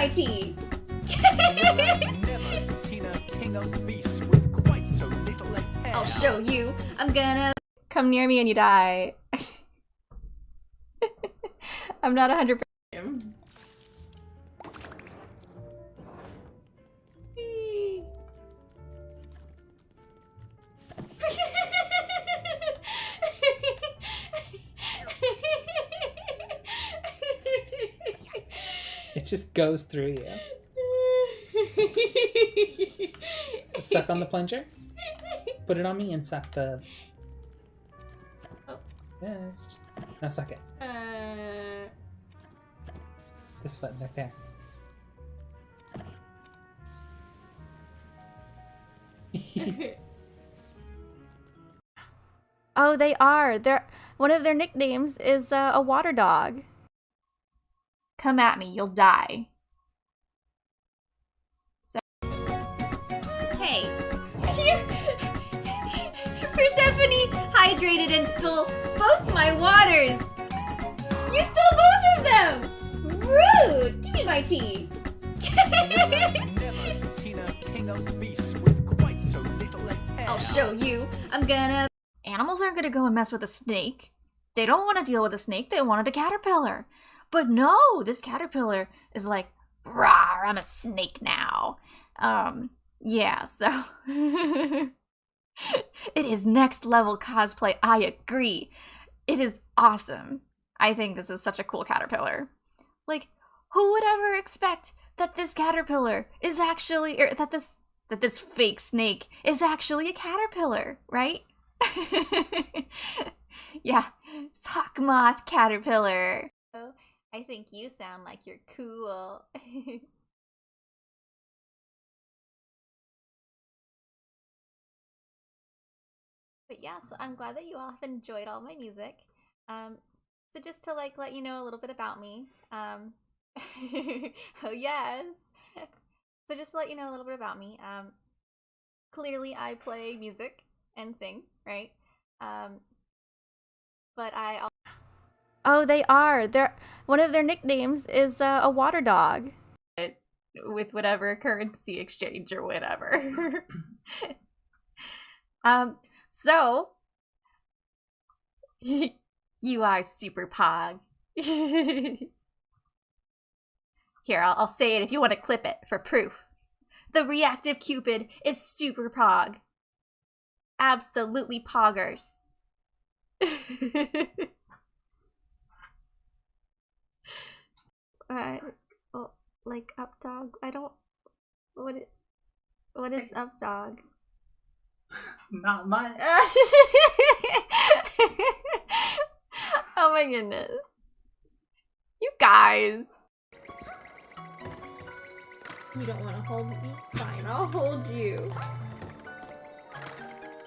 my tea. Never seen a king of beasts with quite so little hair. I'll show you. I'm gonna Come near me and you die. I'm not 100%. It just goes through you. Suck on the plunger. Put it on me and suck the... Oh. Yes. Now suck it. It's this foot right there. Oh, they are. One of their nicknames is a water dog. Come at me, you'll die. Hey. Persephone hydrated and stole both my waters. You stole both of them. Rude. Give me my tea. Never seen a king of beasts with quite so little hair. I'll show you. I'm gonna... Animals aren't gonna go and mess with a snake. They don't want to deal with a snake, they wanted a caterpillar. But no, this caterpillar is like, rawr, I'm a snake now. Yeah, so... It is next level cosplay, I agree. It is awesome. I think this is such a cool caterpillar. Like, who would ever expect that this caterpillar is actually, or that this fake snake is actually a caterpillar, right? Yeah, sock moth caterpillar. Oh, I think you sound like you're cool. But yeah, so I'm glad that you all have enjoyed all my music. So just to let you know a little bit about me. Oh yes. So just to let you know a little bit about me. Clearly I play music and sing, right? But I also... Oh, they are. One of their nicknames is a water dog. with whatever currency exchange or whatever. So you are super pog. Here, I'll say it if you want to clip it for proof. The reactive Cupid is super pog. Absolutely poggers. Oh, like up dog. I don't. What is up dog? Not much. Oh my goodness. You guys. You don't want to hold me? Fine, I'll hold you.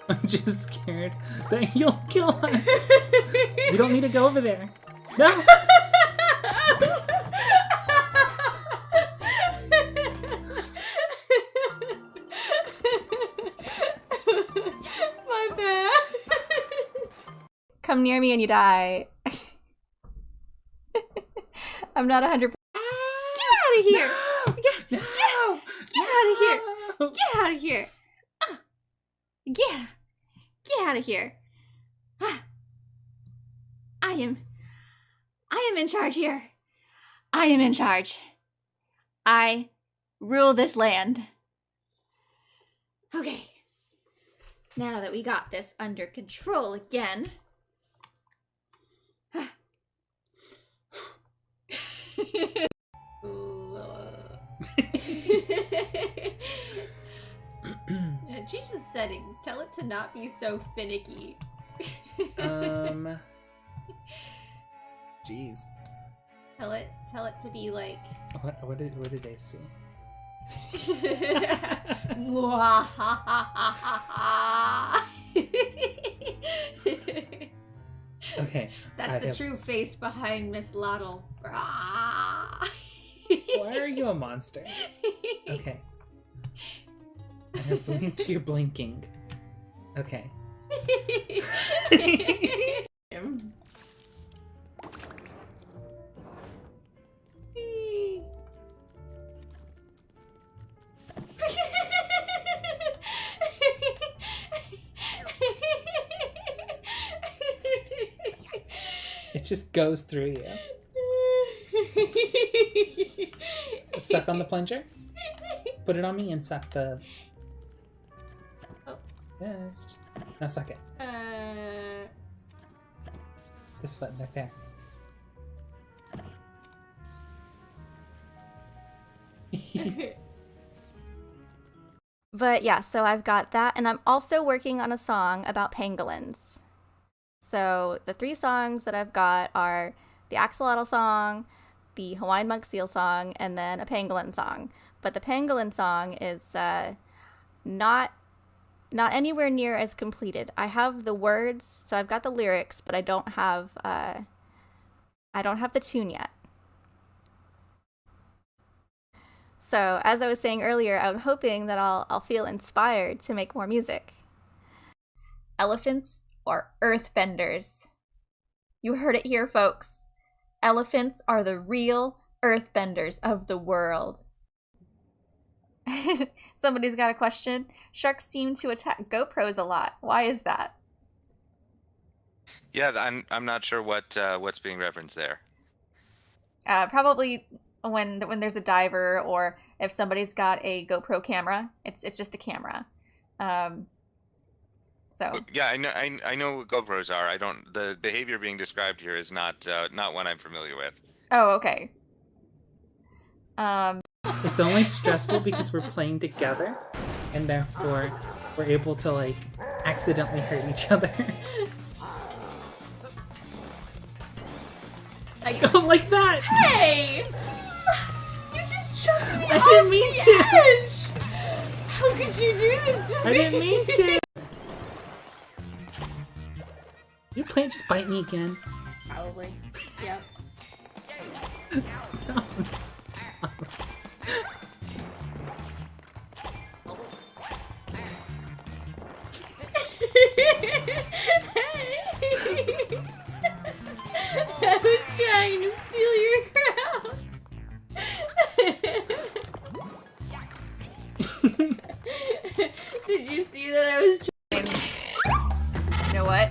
I'm just scared that you'll kill us. We don't need to go over there. No! My bad. Come near me and you die. I'm not 100%. Get out of here! No! Get out of here! Get out of here! Get out of here! I am in charge here. I am in charge. I rule this land. Okay. Now that we got this under control again. Change the settings. Tell it to not be so finicky. Jeez. Tell it to be like. What did they see? Okay. That's the true face behind Miss Lotl. Why are you a monster? Okay. I have blinked, you're blinking. Okay. It just goes through you. Suck on the plunger. Put it on me and suck the... Oh. Yes. Now suck it. It's this foot right there. But yeah, so I've got that, and I'm also working on a song about pangolins. So the 3 songs that I've got are the axolotl song, the Hawaiian monk seal song, and then a pangolin song. But the pangolin song is not anywhere near as completed. I have the words, so I've got the lyrics, but I don't have the tune yet. So as I was saying earlier, I'm hoping that I'll feel inspired to make more music. Elephants are earthbenders. You heard it here, folks. Elephants are the real earthbenders of the world. Somebody's got a question. Sharks seem to attack GoPros a lot. Why is that? Yeah, I'm not sure what's being referenced there. Probably when there's a diver, or if somebody's got a GoPro camera. It's just a camera. So Yeah, I know what GoPros are. The behavior being described here is not one I'm familiar with. Oh, okay. It's only stressful because we're playing together, and therefore we're able to like accidentally hurt each other. I go like that. Hey! You just chucked me I off didn't mean the to. edge! How could you do this to me? I didn't mean to. You plan just bite me again. Probably. Yep. Stop. I was trying to steal your crown. Did you see that I was You know what?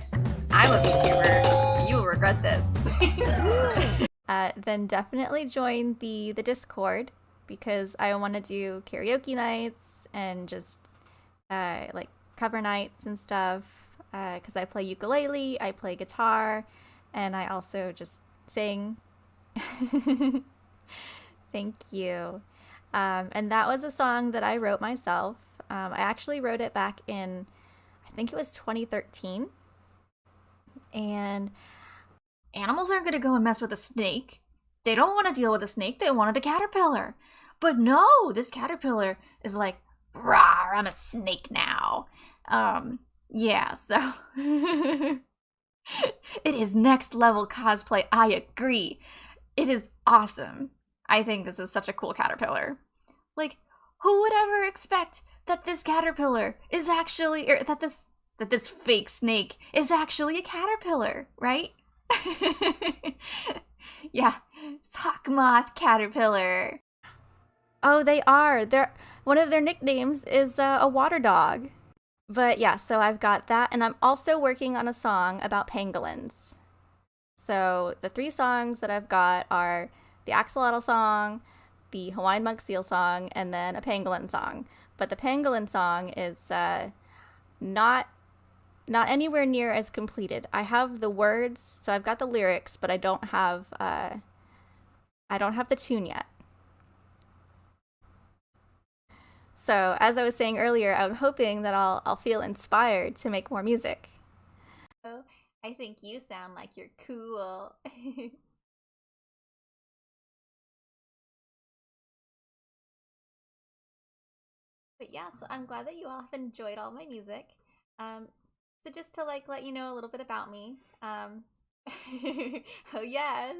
I'm a VTuber. You will regret this. Then definitely join the Discord, because I want to do karaoke nights and just like cover nights and stuff, because I play ukulele, I play guitar, and I also just sing. Thank you. And that was a song that I wrote myself. I actually wrote it back in, I think it was 2013. And animals aren't going to go and mess with a snake. They don't want to deal with a snake. They wanted a caterpillar. But no, this caterpillar is like, rawr, I'm a snake now. Yeah, so it is next level cosplay. I agree. It is awesome. I think this is such a cool caterpillar. Like, who would ever expect that this caterpillar is actually, or that this fake snake is actually a caterpillar, right? Yeah, sock moth caterpillar. Oh, they are. One of their nicknames is a water dog. But yeah, so I've got that, and I'm also working on a song about pangolins. So the 3 songs that I've got are the axolotl song, the Hawaiian monk seal song, and then a pangolin song. But the pangolin song is not anywhere near as completed. I have the words, so I've got the lyrics, but I don't have the tune yet. So as I was saying earlier, I'm hoping that I'll feel inspired to make more music. Oh, I think you sound like you're cool. But yeah, so I'm glad that you all have enjoyed all my music. So just to let you know a little bit about me. Oh yes.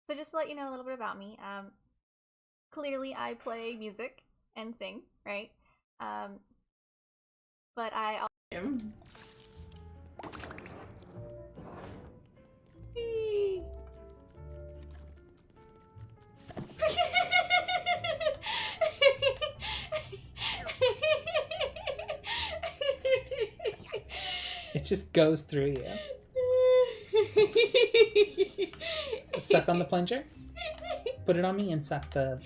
So just to let you know a little bit about me. Clearly I play music and sing, right? But I also It just goes through you. Suck on the plunger. Put it on me and suck the.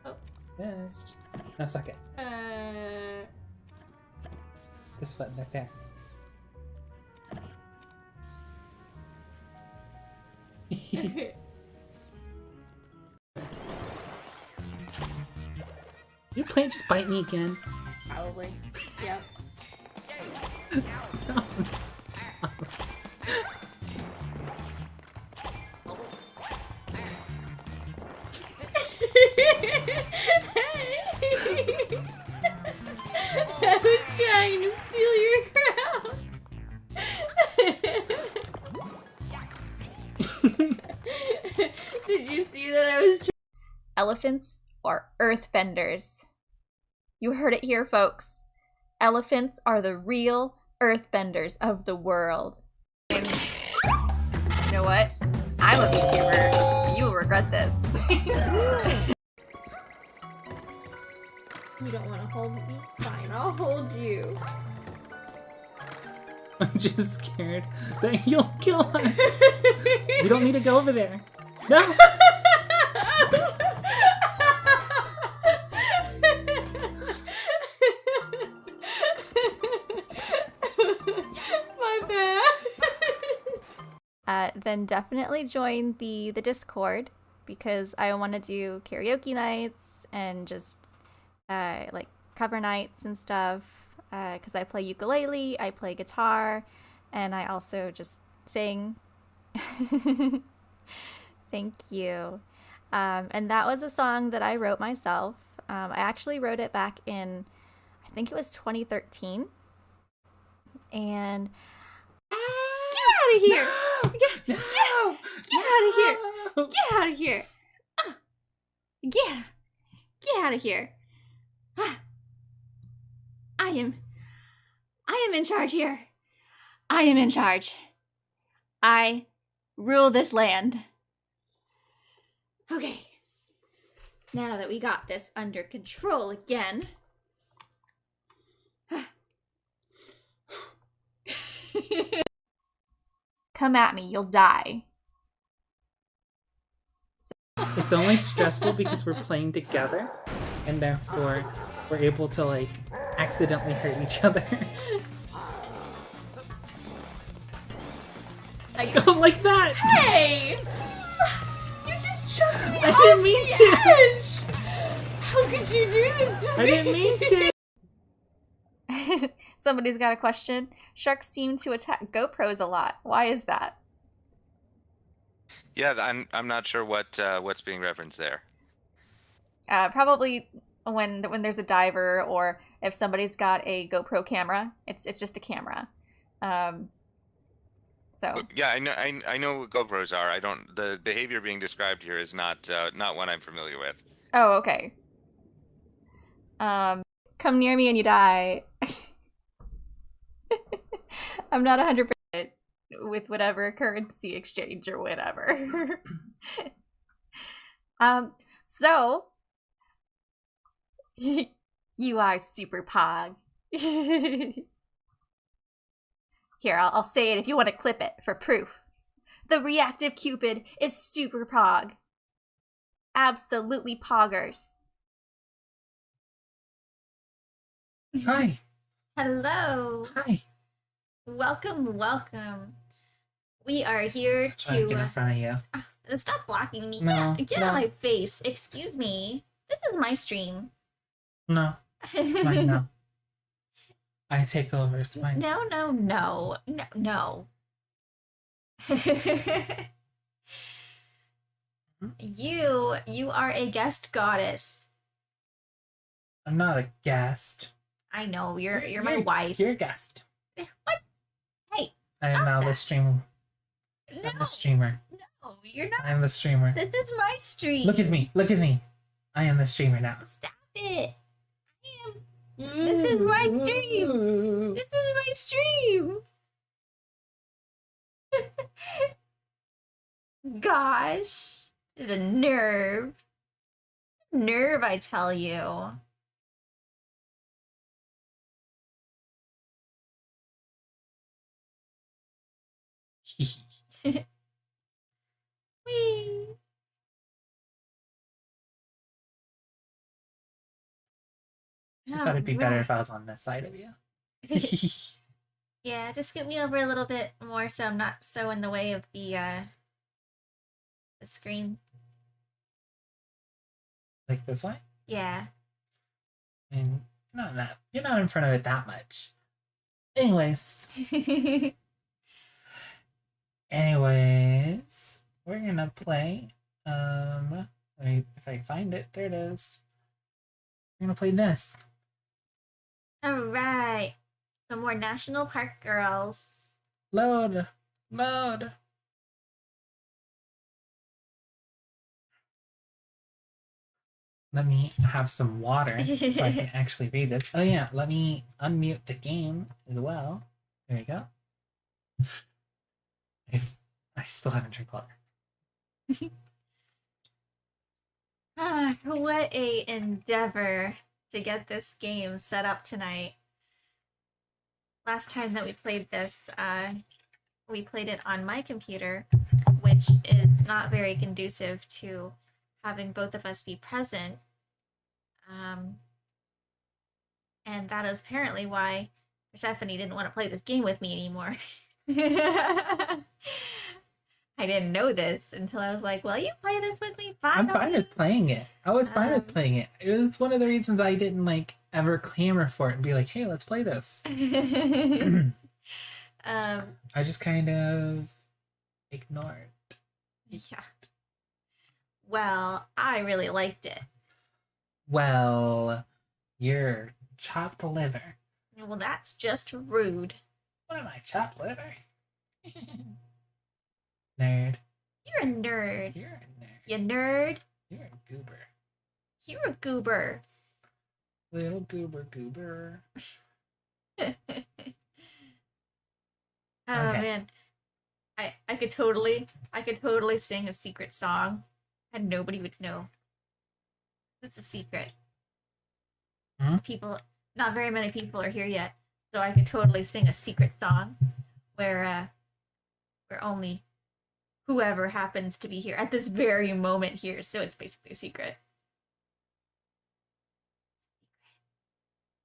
Oh. Yes. Now suck it. It's this foot right there. You plant just bite me again. Probably. Yep. Stop. I was trying to steal your crown. Did you see that I was Elephants are earthbenders. You heard it here, folks. Elephants are the real earthbenders of the world. You know what? I'm a VTuber. You will regret this. You don't want to hold me? Fine, I'll hold you. I'm just scared that you'll kill us. You don't need to go over there. No! My bad. Then definitely join the Discord, because I want to do karaoke nights and just like cover nights and stuff, because I play ukulele, I play guitar, and I also just sing. Thank you. And that was a song that I wrote myself. I actually wrote it back in, I think it was 2013. And get out of here! Get out of here! Get out of here! Get out of here! I am in charge here. I am in charge. I rule this land. Okay. Now that we got this under control again. Come at me, you'll die. It's only stressful because we're playing together, and therefore we're able to like accidentally hurt each other. I go like that. Hey! You just chucked me I off didn't mean the to. edge! How could you do this to me? I didn't mean to. Somebody's got a question. Sharks seem to attack GoPros a lot. Why is that? Yeah, I'm not sure what's being referenced there. Probably when there's a diver, or if somebody's got a GoPro camera. It's just a camera. So Yeah, I know what GoPros are. I don't. The behavior being described here is not one I'm familiar with. oh, okay. Come near me and you die. I'm not 100% with whatever currency exchange or whatever. So you are super pog. Here, I'll say it if you want to clip it for proof. The reactive Cupid is super pog. Absolutely poggers. Hi. Hello. Hi. Welcome, welcome. We are here Trying to get in to... front of you. Stop blocking me. No, Get no. out of my face. Excuse me. This is my stream. No, it's mine now. I take over. It's mine. No, no, no. No, no. You are a guest goddess. I'm not a guest. I know, you're my wife. You're a guest. What? Hey, I am stop now that. the stream. No, I'm the streamer. no, you're not. I am the streamer. This is my stream. Look at me. Look at me. I am the streamer now. Stop it. This is my stream. This is my stream. Gosh, the nerve. Nerve, I tell you. Whee! I thought it'd be better if I was on this side of you. Yeah, just get me over a little bit more so I'm not so in the way of the screen. Like this way? Yeah. I mean, you're not in front of it that much. Anyways, we're gonna play. Let me, if I can find it, there it is. We're gonna play this. Alright. Some more National Park girls. Load. Let me have some water so I can actually read this. Oh yeah, let me unmute the game as well. There you go. I still haven't drank water. What a endeavor to get this game set up tonight. Last time that we played this, we played it on my computer, which is not very conducive to having both of us be present. And that is apparently why Persephone didn't want to play this game with me anymore. I didn't know this until I was like, well, you play this with me, fine. I'm fine with playing it. I was fine with playing it. It was one of the reasons I didn't like ever clamor for it and be like, hey, let's play this. I just kind of ignored. Yeah. Well, I really liked it. Well, you're chopped liver. Well, that's just rude. What am I, chopped liver? Nerd. You're a nerd. You're a nerd. You nerd. You're a goober. You're a goober. Little goober. Oh Okay. man. I could totally sing a secret song and nobody would know. It's a secret. Hmm? Not very many people are here yet, so I could totally sing a secret song where only whoever happens to be here at this very moment here, so it's basically a secret.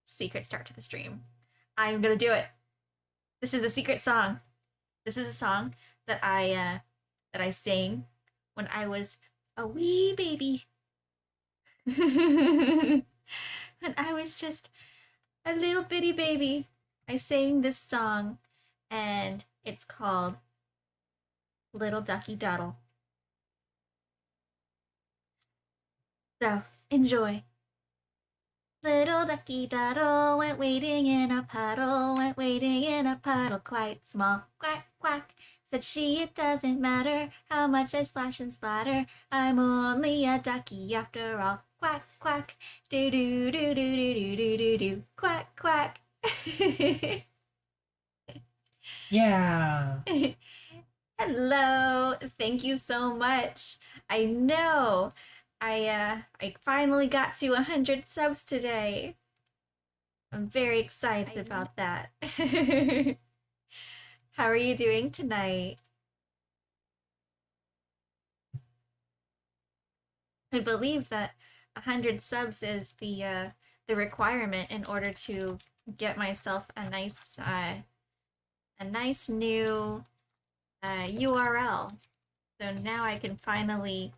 Secret start to the stream. I'm gonna do it. This is the secret song. This is a song that I sang when I was a wee baby. When I was just a little bitty baby. I sang this song and it's called Little Ducky Doddle. So, enjoy. Little ducky doddle went wading in a puddle, quite small. Quack, quack, said she, it doesn't matter how much I splash and splatter. I'm only a ducky after all. Quack, quack, do do do do do do do do do. Quack, quack. Yeah. Hello, thank you so much. I know. I finally got to 100 subs today. I'm very excited about that. How are you doing tonight? I believe that 100 subs is the requirement in order to get myself a nice new URL. So now I can finally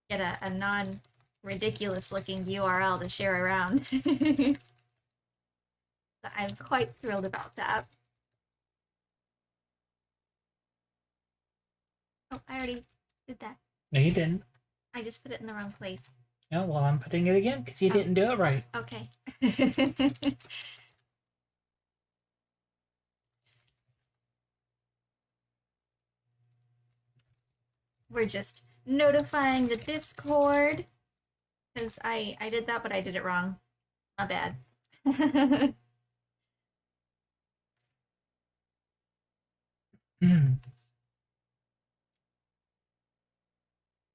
get a non-ridiculous looking URL to share around. I'm quite thrilled about that. Oh, I already did that. No, you didn't. I just put it in the wrong place. No, well, I'm putting it again because you didn't do it right. Okay. We're just notifying the Discord because I did that, but I did it wrong. My bad.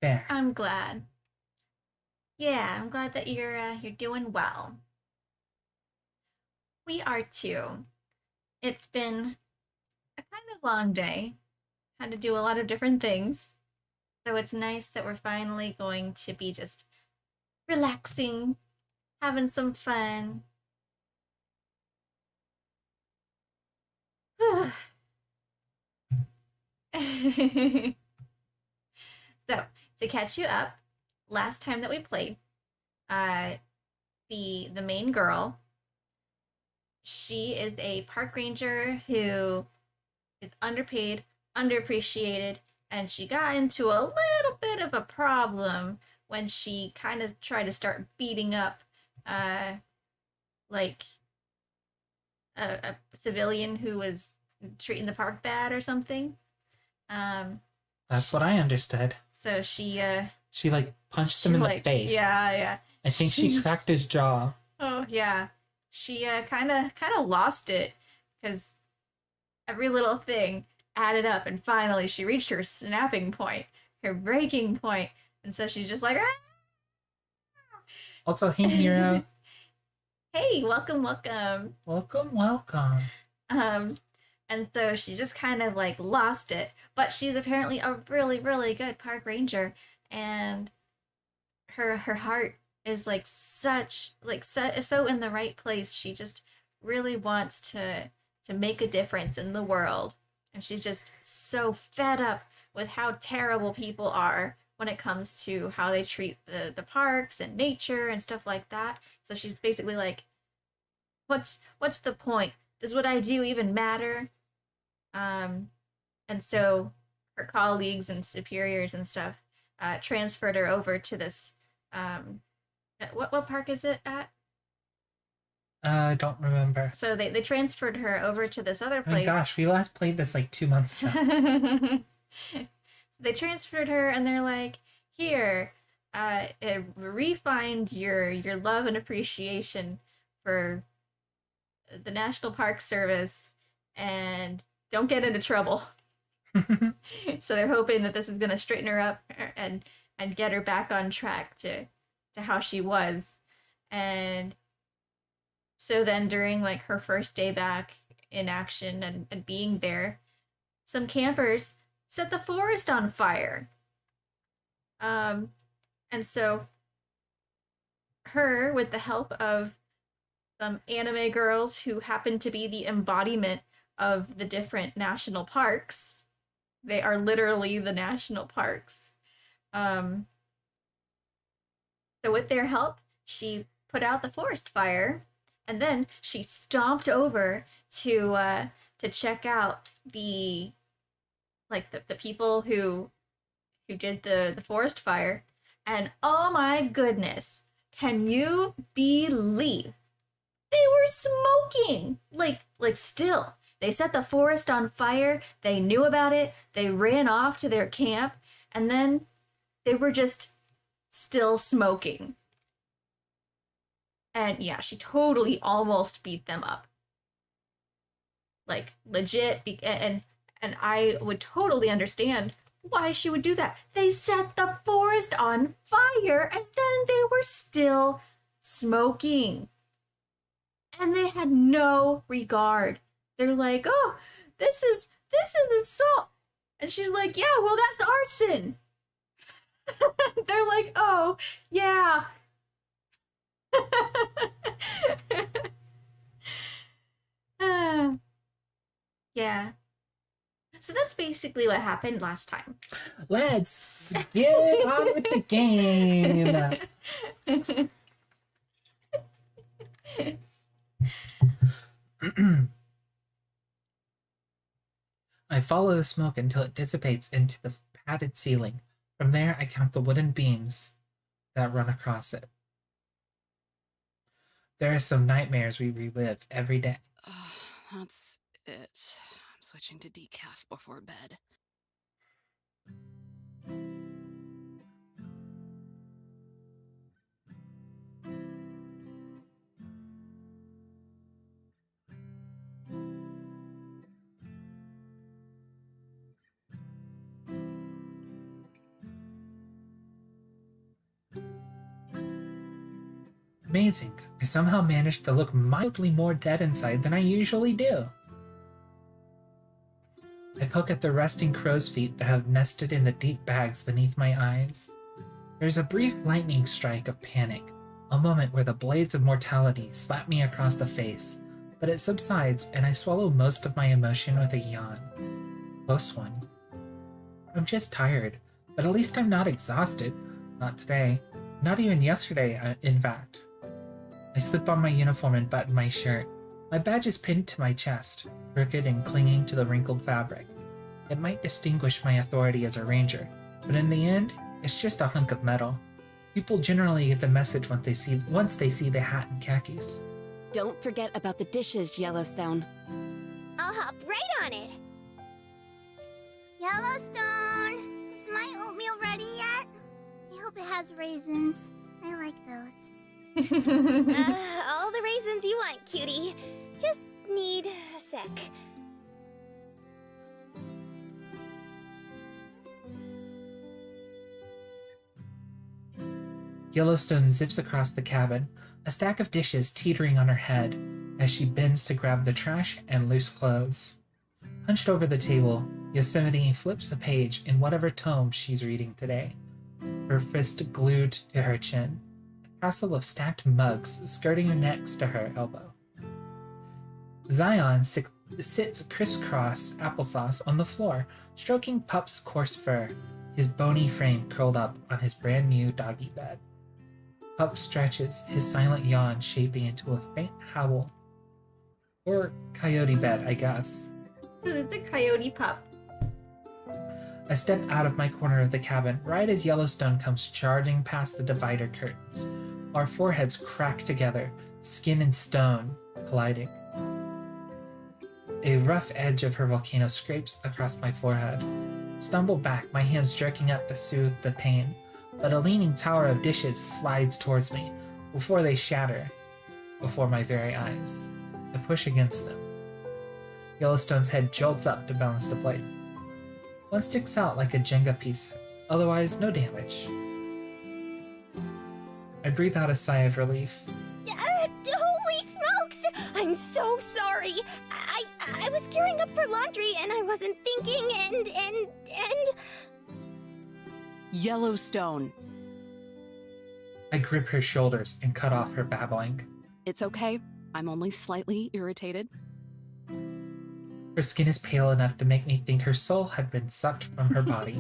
There. I'm glad. Yeah, I'm glad that you're doing well. We are too. It's been a kind of long day. had to do a lot of different things. So it's nice that we're finally going to be just relaxing, having some fun. So, to catch you up, last time that we played, the main girl, she is a park ranger who is underpaid, underappreciated, and she got into a little bit of a problem when she kind of tried to start beating up like a civilian who was treating the park bad or something. That's what I understood. So she like punched him in the face. Yeah. I think she cracked his jaw. Oh yeah. She kind of lost it because every little thing added up, and finally she reached her snapping point, her breaking point, and so she's just like, ah! Also, hey Hero. Hey, welcome. Welcome. And so she just kind of like lost it, but she's apparently a really, really good park ranger, and her heart is like so in the right place. She just really wants to make a difference in the world, and she's just so fed up with how terrible people are when it comes to how they treat the parks and nature and stuff like that. So she's basically like, what's the point? Does what I do even matter? And so her colleagues and superiors and stuff transferred her over to this what park is it at? I don't remember. So they transferred her over to this other Oh my place. gosh, we last played this like 2 months ago. So they transferred her, and they're like, here, refind your love and appreciation for the National Park Service, and don't get into trouble. So they're hoping that this is going to straighten her up and get her back on track to how she was. And so then during like her first day back in action and being there, some campers set the forest on fire. And so her, with the help of some anime girls who happen to be the embodiment of the different national parks, they are literally the national parks. So with their help, she put out the forest fire, and then she stomped over to check out the people who did the forest fire. And oh my goodness, can you believe they were smoking? Like still. They set the forest on fire, they knew about it, they ran off to their camp, and then they were just still smoking. And yeah, she totally almost beat them up. Like, legit, and I would totally understand why she would do that. They set the forest on fire, and then they were still smoking. And they had no regard. They're like, oh, this is assault. And she's like, yeah, well, that's arson. They're like, oh, yeah. Yeah. So that's basically what happened last time. Let's get on with the game. I follow the smoke until it dissipates into the padded ceiling. From there, I count the wooden beams that run across it. There are some nightmares we relive every day. That's it. I'm switching to decaf before bed. Amazing. I somehow managed to look mildly more dead inside than I usually do. I poke at the resting crow's feet that have nested in the deep bags beneath my eyes. There's a brief lightning strike of panic, a moment where the blades of mortality slap me across the face, but it subsides and I swallow most of my emotion with a yawn. Close one. I'm just tired, but at least I'm not exhausted. Not today. Not even yesterday, in fact. I slip on my uniform and button my shirt. My badge is pinned to my chest, crooked and clinging to the wrinkled fabric. It might distinguish my authority as a ranger, but in the end, it's just a hunk of metal. People generally get the message once they see the hat and khakis. Don't forget about the dishes, Yellowstone. I'll hop right on it. Yellowstone, is my oatmeal ready yet? I hope it has raisins. I like those. All the raisins you want, cutie. Just need a sec. Yellowstone zips across the cabin, a stack of dishes teetering on her head as she bends to grab the trash and loose clothes. Hunched over the table, Yosemite flips a page in whatever tome she's reading today, her fist glued to her chin, a castle of stacked mugs skirting next to her elbow. Zion sits crisscross applesauce on the floor, stroking Pup's coarse fur, his bony frame curled up on his brand new doggy bed. Pup stretches, his silent yawn shaping into a faint howl. Or coyote bed, I guess. It's a coyote pup. I step out of my corner of the cabin right as Yellowstone comes charging past the divider curtains. Our foreheads crack together, skin and stone colliding. A rough edge of her volcano scrapes across my forehead. Stumble back, my hands jerking up to soothe the pain, but a leaning tower of dishes slides towards me before they shatter before my very eyes. I push against them. Yellowstone's head jolts up to balance the plate. One sticks out like a Jenga piece, otherwise no damage. I breathe out a sigh of relief. Holy smokes! I'm so sorry. I was gearing up for laundry and I wasn't thinking and... Yellowstone. I grip her shoulders and cut off her babbling. It's okay. I'm only slightly irritated. Her skin is pale enough to make me think her soul had been sucked from her body.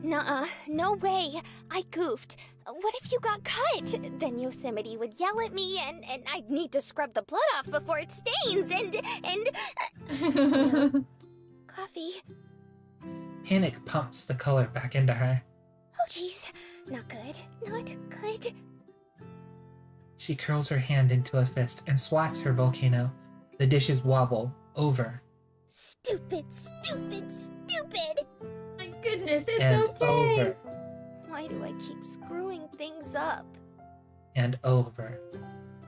Nuh-uh, no way. I goofed. What if you got cut? Then Yosemite would yell at me and I'd need to scrub the blood off before it stains Coffee. Panic pumps the color back into her. Oh jeez, not good, not good. She curls her hand into a fist and swats her volcano. The dishes wobble over. Stupid, stupid, stupid! My goodness, it's And okay. over. Why do I keep screwing things up? And over.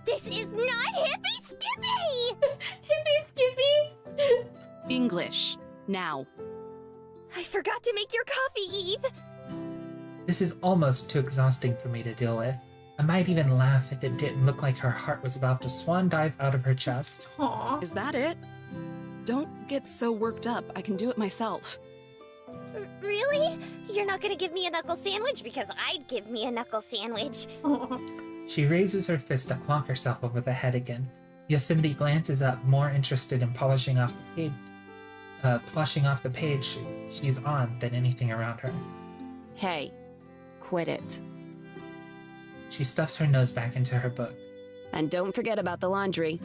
This is not Hippie Skippy! Hippie Skippy! English. Now. I forgot to make your coffee, Eve! This is almost too exhausting for me to deal with. I might even laugh if it didn't look like her heart was about to swan dive out of her chest. Aw. Is that it? Don't get so worked up. I can do it myself. Really? You're not gonna give me a knuckle sandwich? Because I'd give me a knuckle sandwich. She raises her fist to clonk herself over the head again. Yosemite glances up, more interested in polishing off the page she's on than anything around her. Hey, quit it. She stuffs her nose back into her book. And don't forget about the laundry.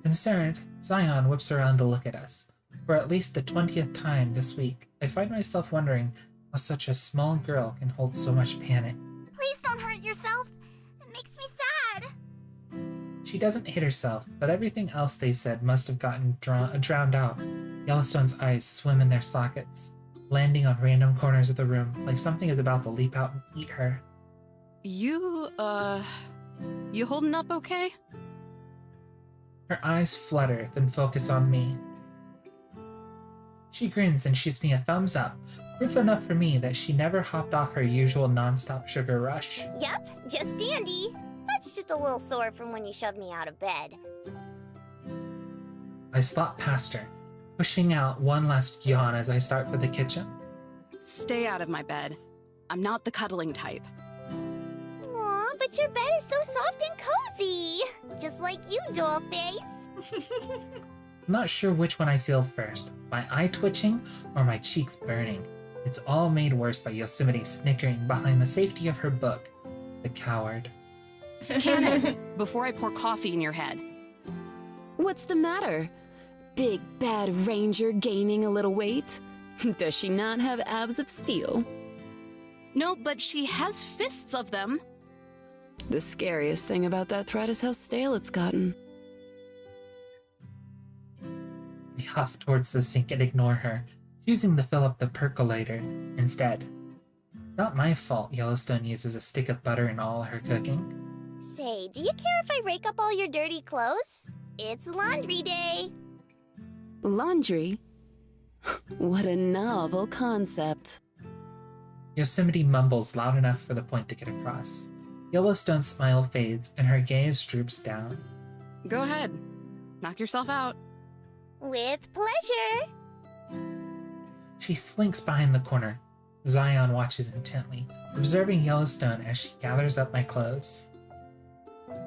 Concerned, Zion whips around to look at us. For at least the 20th time this week, I find myself wondering how such a small girl can hold so much panic. Please don't hurt yourself. It makes me sad. She doesn't hit herself, but everything else they said must have gotten drowned out. Yellowstone's eyes swim in their sockets, landing on random corners of the room like something is about to leap out and eat her. You holding up okay? Her eyes flutter, then focus on me. She grins and shoots me a thumbs up, proof enough for me that she never hopped off her usual non-stop sugar rush. Yep, just dandy. That's just a little sore from when you shoved me out of bed. I slop past her, pushing out one last yawn as I start for the kitchen. Stay out of my bed. I'm not the cuddling type. Aw, but your bed is so soft and cozy. Just like you, Dollface. I'm not sure which one I feel first, my eye twitching or my cheeks burning. It's all made worse by Yosemite snickering behind the safety of her book. The coward. Cannon, before I pour coffee in your head. What's the matter? Big bad ranger gaining a little weight? Does she not have abs of steel? No, but she has fists of them. The scariest thing about that threat is how stale it's gotten. I huff towards the sink and ignore her, choosing to fill up the percolator instead. Not my fault Yellowstone uses a stick of butter in all her cooking. Say, do you care if I rake up all your dirty clothes? It's laundry day. Laundry? What a novel concept. Yosemite mumbles loud enough for the point to get across. Yellowstone's smile fades and her gaze droops down. Go ahead. Knock yourself out. With pleasure. She slinks behind the corner. Zion watches intently, observing Yellowstone as she gathers up my clothes.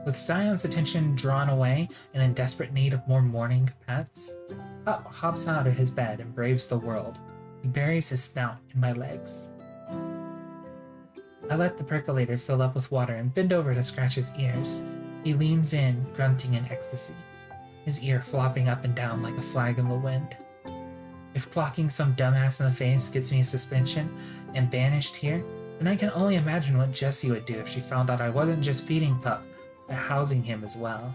With Zion's attention drawn away and in desperate need of more morning pets, Pup hops out of his bed and braves the world. He buries his snout in my legs. I let the percolator fill up with water and bend over to scratch his ears. He leans in, grunting in ecstasy, his ear flopping up and down like a flag in the wind. If clocking some dumbass in the face gets me a suspension and banished here, then I can only imagine what Jessie would do if she found out I wasn't just feeding Pup, but housing him as well.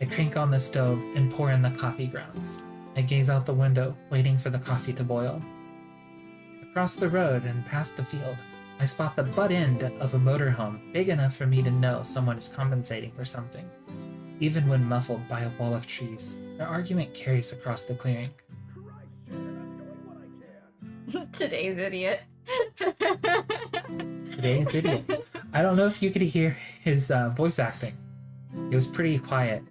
I crank on the stove and pour in the coffee grounds. I gaze out the window, waiting for the coffee to boil. Across the road and past the field, I spot the butt end of a motorhome big enough for me to know someone is compensating for something. Even when muffled by a wall of trees, their argument carries across the clearing. Today's idiot. Today's idiot. I don't know if you could hear his voice acting. It was pretty quiet.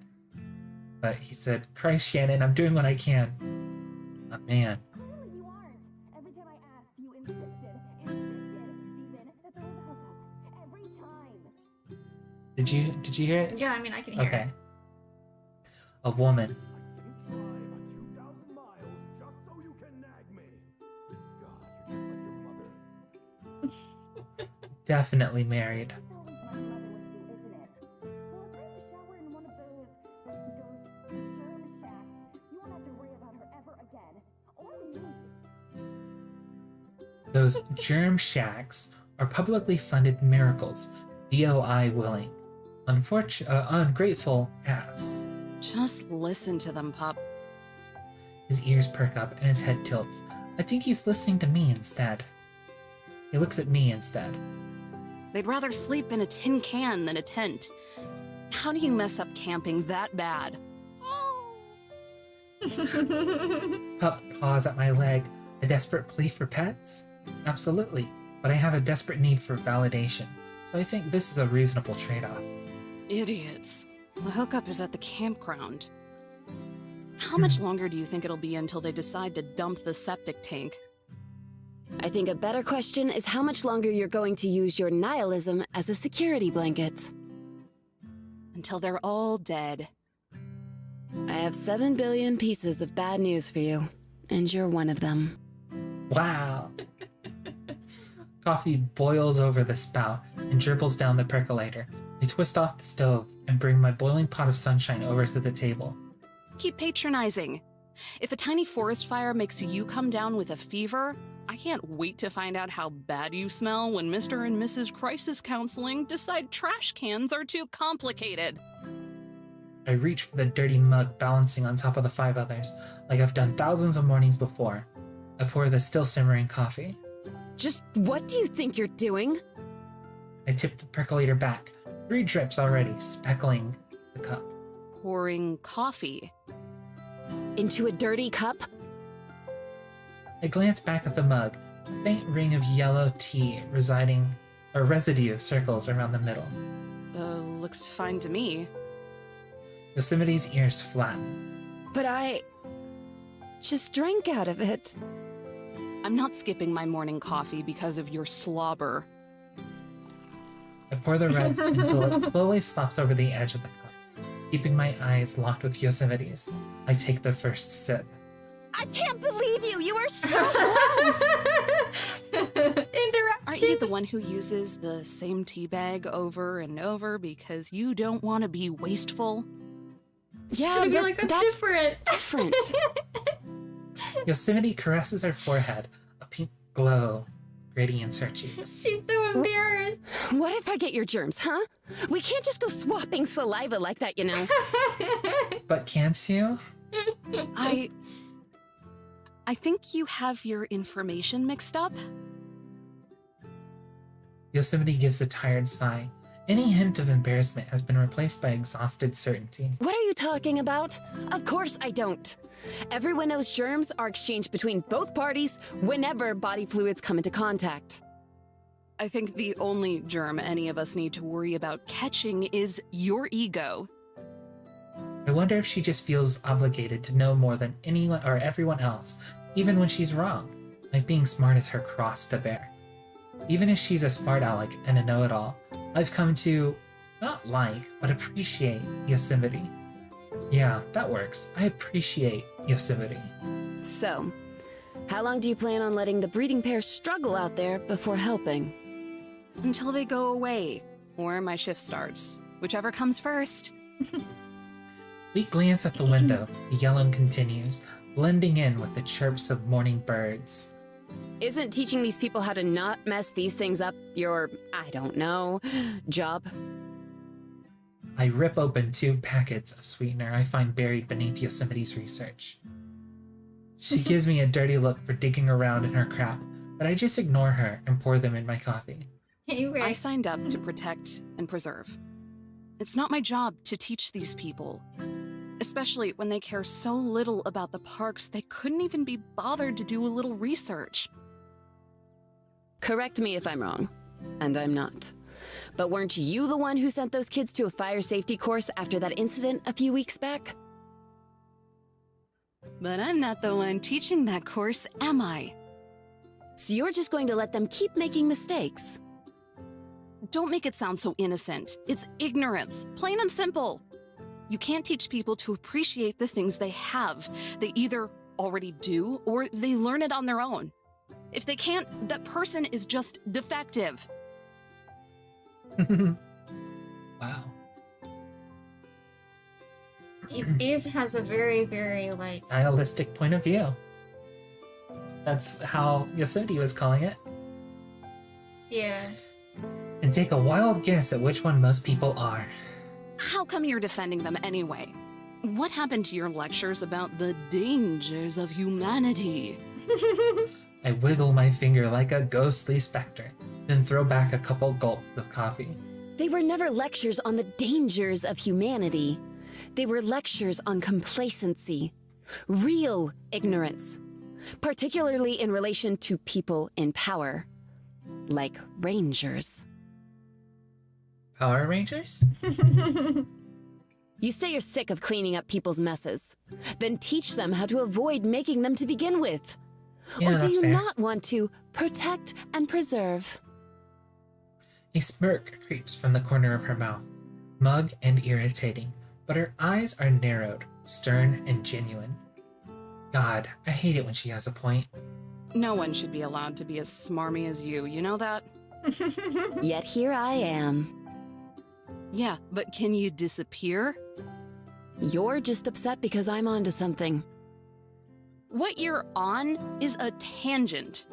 But he said, "Christ, Shannon, I'm doing what I can." Oh, man. You aren't. Every time I asked, you insisted, Steven, that there was a hookup. Every time. Did you hear it? Yeah, I mean, I can hear Okay. A woman. Definitely married. Those germ shacks are publicly funded miracles, DOI willing. Ungrateful ass. Just listen to them, Pup. His ears perk up and his head tilts. I think he's listening to me instead. He looks at me instead. They'd rather sleep in a tin can than a tent. How do you mess up camping that bad? Pup paws at my leg. A desperate plea for pets? Absolutely, but I have a desperate need for validation, so I think this is a reasonable trade-off. Idiots. The hookup is at the campground. How much longer do you think it'll be until they decide to dump the septic tank? I think a better question is how much longer you're going to use your nihilism as a security blanket. Until they're all dead. I have 7 billion pieces of bad news for you, and you're one of them. Wow. Coffee boils over the spout and dribbles down the percolator. I twist off the stove and bring my boiling pot of sunshine over to the table. Keep patronizing. If a tiny forest fire makes you come down with a fever, I can't wait to find out how bad you smell when Mr. and Mrs. Crisis Counseling decide trash cans are too complicated. I reach for the dirty mug balancing on top of the 5 others, like I've done thousands of mornings before. I pour the still simmering coffee. Just what do you think you're doing? I tip the percolator back, 3 drips already, speckling the cup. Pouring coffee. Into a dirty cup? I glance back at the mug. A faint ring of yellow tea residue circles around the middle. Looks fine to me. Yosemite's ears flatten. But Just drink out of it. I'm not skipping my morning coffee because of your slobber. I pour the rest until it slowly slops over the edge of the cup. Keeping my eyes locked with Yosemite's, I take the first sip. I can't believe you! You are so close! Indirect Aren't you the one who uses the same tea bag over and over because you don't want to be wasteful? Yeah, Gonna be but like, that's different. different. Yosemite caresses her forehead, a pink glow gradients her cheeks. She's so embarrassed. What if I get your germs, huh? We can't just go swapping saliva like that, you know. But can't you? I think you have your information mixed up. Yosemite gives a tired sigh. Any hint of embarrassment has been replaced by exhausted certainty. What are you talking about? Of course I don't. Everyone knows germs are exchanged between both parties whenever body fluids come into contact. I think the only germ any of us need to worry about catching is your ego. I wonder if she just feels obligated to know more than anyone or everyone else, even when she's wrong. Like being smart is her cross to bear. Even if she's a smart aleck and a know-it-all, I've come to not like, but appreciate Yosemite. Yeah, that works. I appreciate Yosemite. So, how long do you plan on letting the breeding pair struggle out there before helping? Until they go away, or my shift starts. Whichever comes first. We glance at the window. The yelling continues, blending in with the chirps of morning birds. Isn't teaching these people how to not mess these things up your, I don't know, job? I rip open 2 packets of sweetener I find buried beneath Yosemite's research. She gives me a dirty look for digging around in her crap, but I just ignore her and pour them in my coffee. Hey, Ray. I signed up to protect and preserve. It's not my job to teach these people. Especially when they care so little about the parks, they couldn't even be bothered to do a little research. Correct me if I'm wrong, and I'm not. But weren't you the one who sent those kids to a fire safety course after that incident a few weeks back? But I'm not the one teaching that course, am I? So you're just going to let them keep making mistakes? Don't make it sound so innocent. It's ignorance, plain and simple. You can't teach people to appreciate the things they have. They either already do or they learn it on their own. If they can't, that person is just defective. Wow. Eve has a very, very, like... Nihilistic point of view. That's how Yosemite was calling it. Yeah. And take a wild guess at which one most people are. How come you're defending them anyway? What happened to your lectures about the dangers of humanity? I wiggle my finger like a ghostly specter, then throw back a couple gulps of coffee. They were never lectures on the dangers of humanity. They were lectures on complacency, real ignorance, particularly in relation to people in power, like rangers. Power Rangers? You say you're sick of cleaning up people's messes. Then teach them how to avoid making them to begin with. Yeah, or do that's you fair. not want to protect and preserve? A smirk creeps from the corner of her mouth, mug and irritating, but her eyes are narrowed, stern and genuine. God, I hate it when she has a point. No one should be allowed to be as smarmy as you know that? Yet here I am. Yeah, but can you disappear? You're just upset because I'm onto something. What you're on is a tangent.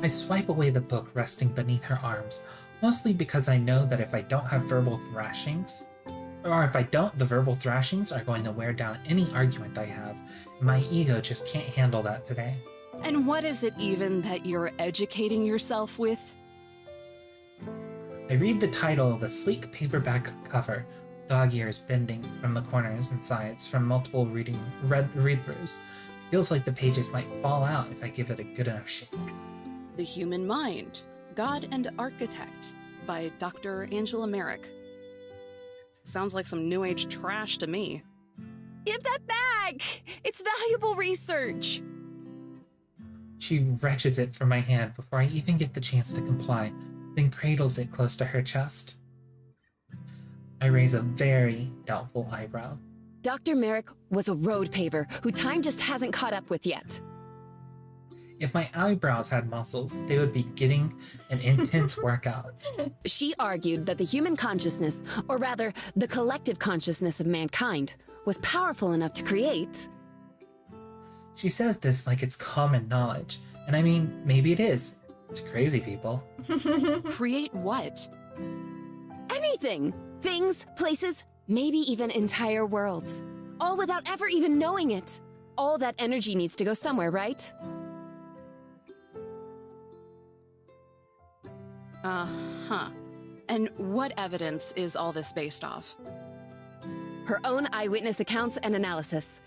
I swipe away the book resting beneath her arms, mostly because I know that if I don't have verbal thrashings, or if I don't, the verbal thrashings are going to wear down any argument I have. My ego just can't handle that today. And what is it even that you're educating yourself with? I read the title of the sleek paperback cover, dog ears bending from the corners and sides from multiple read-throughs. Feels like the pages might fall out if I give it a good enough shake. The Human Mind, God and Architect by Dr. Angela Merrick. Sounds like some New Age trash to me. Give that back! It's valuable research! She wrenches it from my hand before I even get the chance to comply, then cradles it close to her chest. I raise a very doubtful eyebrow. Dr. Merrick was a road paver who time just hasn't caught up with yet. If my eyebrows had muscles, they would be getting an intense workout. She argued that the human consciousness, or rather, the collective consciousness of mankind, was powerful enough to create. She says this like it's common knowledge, and I mean, maybe it is, to crazy people. Create what? Anything! Things, places, maybe even entire worlds. All without ever even knowing it. All that energy needs to go somewhere, right? Uh-huh. And what evidence is all this based off? Her own eyewitness accounts and analysis.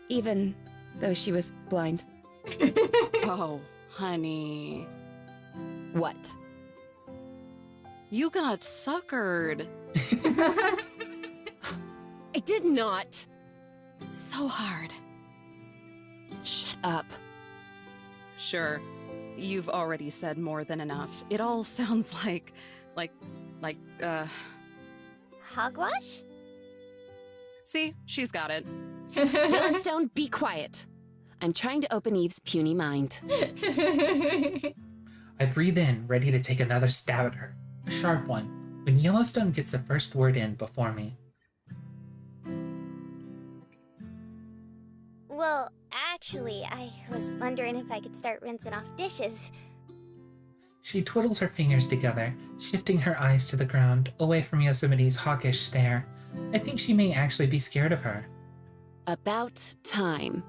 Even though she was blind. Oh, honey. What? You got suckered. I did not. So hard. Shut up. Sure. You've already said more than enough. It all sounds like, Hogwash? See? She's got it. Yellowstone, be quiet. I'm trying to open Eve's puny mind. I breathe in, ready to take another stab at her. A sharp one, when Yellowstone gets the first word in before me. Well, actually, I was wondering if I could start rinsing off dishes. She twiddles her fingers together, shifting her eyes to the ground, away from Yosemite's hawkish stare. I think she may actually be scared of her. About time.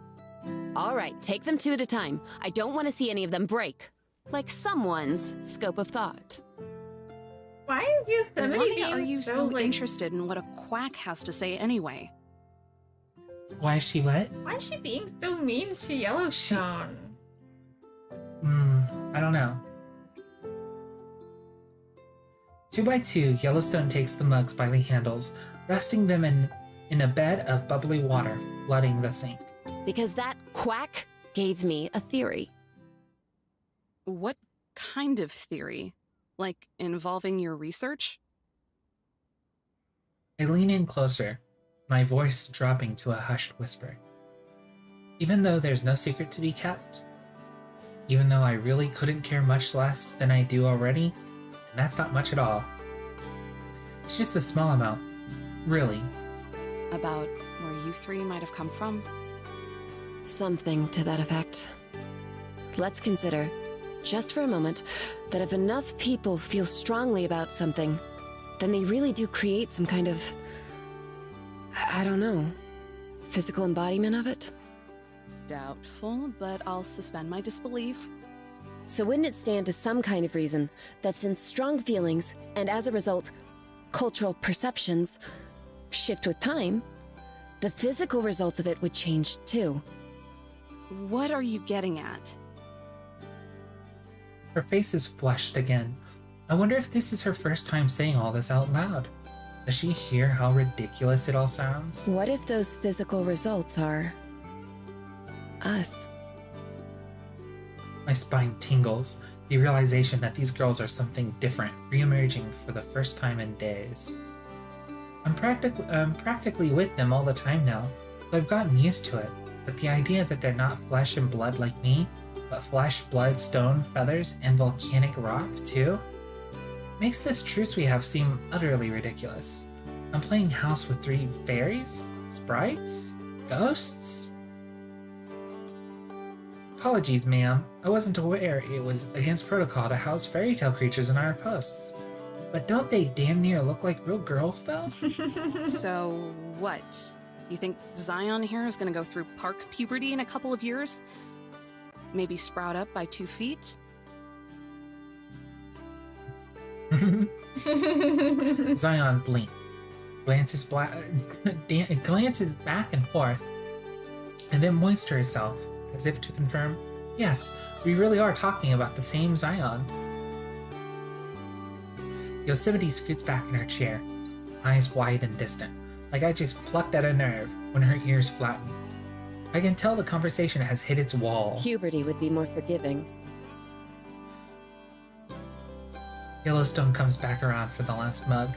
All right, take them two at a time. I don't want to see any of them break. Like someone's scope of thought. Why is Yosemite Why being are you so like, interested in what a quack has to say anyway? Why is she what? Why is she being so mean to Yellowstone? I don't know. 2 by 2, Yellowstone takes the mugs by the handles, resting them in a bed of bubbly water, flooding the sink. Because that quack gave me a theory. What kind of theory? Like involving your research? I lean in closer, my voice dropping to a hushed whisper. Even though there's no secret to be kept, even though I really couldn't care much less than I do already, and that's not much at all. It's just a small amount, really. About where you three might have come from? Something to that effect. Let's consider, just for a moment, that if enough people feel strongly about something, then they really do create some kind of, I don't know, physical embodiment of it? Doubtful, but I'll suspend my disbelief. So wouldn't it stand to some kind of reason that since strong feelings, and as a result, cultural perceptions, shift with time, the physical results of it would change too? What are you getting at? Her face is flushed again. I wonder if this is her first time saying all this out loud. Does she hear how ridiculous it all sounds? What if those physical results are us? My spine tingles, the realization that these girls are something different, re-emerging for the first time in days. I'm practically with them all the time now, so I've gotten used to it, but the idea that they're not flesh and blood like me, but flesh, blood, stone, feathers, and volcanic rock too, makes this truce we have seem utterly ridiculous. I'm playing house with 3 fairies? Sprites? Ghosts? Apologies, ma'am. I wasn't aware it was against protocol to house fairy tale creatures in our posts. But don't they damn near look like real girls, though? So, what? You think Zion here is gonna go through park puberty in a couple of years? Maybe sprout up by 2 feet? Zion blinks, glances back and forth, and then moists herself, as if to confirm, yes, we really are talking about the same Zion. Yosemite scoots back in her chair, eyes wide and distant, like I just plucked at a nerve when her ears flattened. I can tell the conversation has hit its wall. Puberty would be more forgiving. Yellowstone comes back around for the last mug.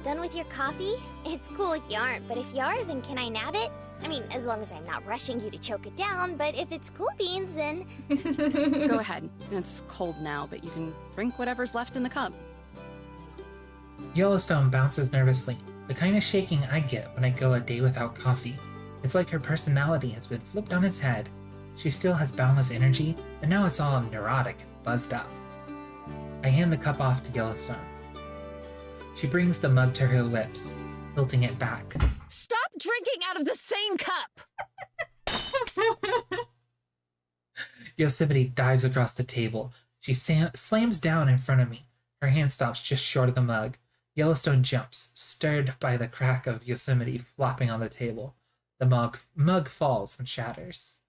Done with your coffee? It's cool if you aren't, but if you are, then can I nab it? I mean, as long as I'm not rushing you to choke it down, but if it's cool beans, then... Go ahead. It's cold now, but you can drink whatever's left in the cup. Yellowstone bounces nervously, the kind of shaking I get when I go a day without coffee. It's like her personality has been flipped on its head. She still has boundless energy, but now it's all neurotic and buzzed up. I hand the cup off to Yellowstone. She brings the mug to her lips, tilting it back. Stop drinking out of the same cup! Yosemite dives across the table. She slams down in front of me. Her hand stops just short of the mug. Yellowstone jumps, stirred by the crack of Yosemite flopping on the table. The mug falls and shatters.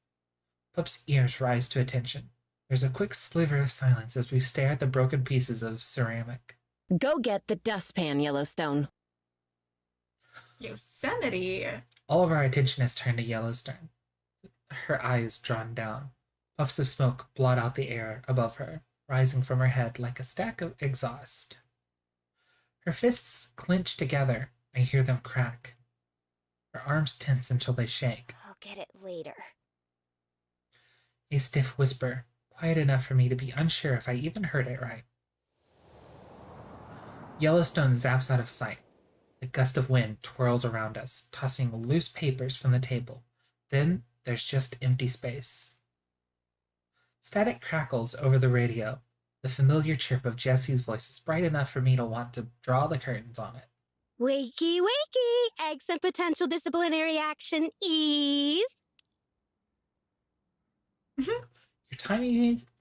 Pup's ears rise to attention. There's a quick sliver of silence as we stare at the broken pieces of ceramic. Go get the dustpan, Yellowstone. Yosemite. All of our attention is turned to Yellowstone. Her eyes drawn down. Puffs of smoke blot out the air above her, rising from her head like a stack of exhaust. Her fists clench together. I hear them crack. Her arms tense until they shake. I'll get it later. A stiff whisper, quiet enough for me to be unsure if I even heard it right. Yellowstone zaps out of sight. A gust of wind twirls around us, tossing loose papers from the table. Then there's just empty space. Static crackles over the radio. The familiar chirp of Jesse's voice is bright enough for me to want to draw the curtains on it. Wakey, wakey! Eggs and potential disciplinary action, Eve!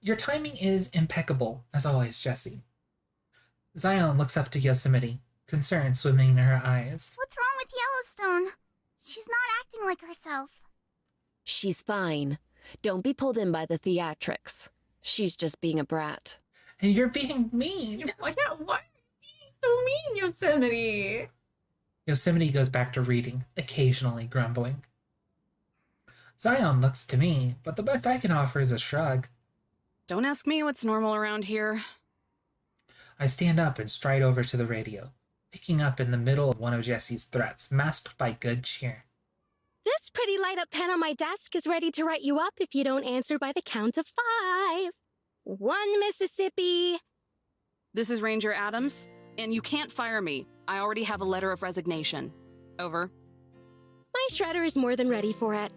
Your timing is impeccable, as always, Jesse. Zion looks up to Yosemite, concern swimming in her eyes. What's wrong with Yellowstone? She's not acting like herself. She's fine. Don't be pulled in by the theatrics. She's just being a brat. And you're being mean. Why are you being so mean, Yosemite? Yosemite goes back to reading, occasionally grumbling. Zion looks to me, but the best I can offer is a shrug. Don't ask me what's normal around here. I stand up and stride over to the radio, picking up in the middle of one of Jesse's threats, masked by good cheer. This pretty light-up pen on my desk is ready to write you up if you don't answer by the count of 5. 1 Mississippi. This is Ranger Adams, and you can't fire me. I already have a letter of resignation. Over. My shredder is more than ready for it.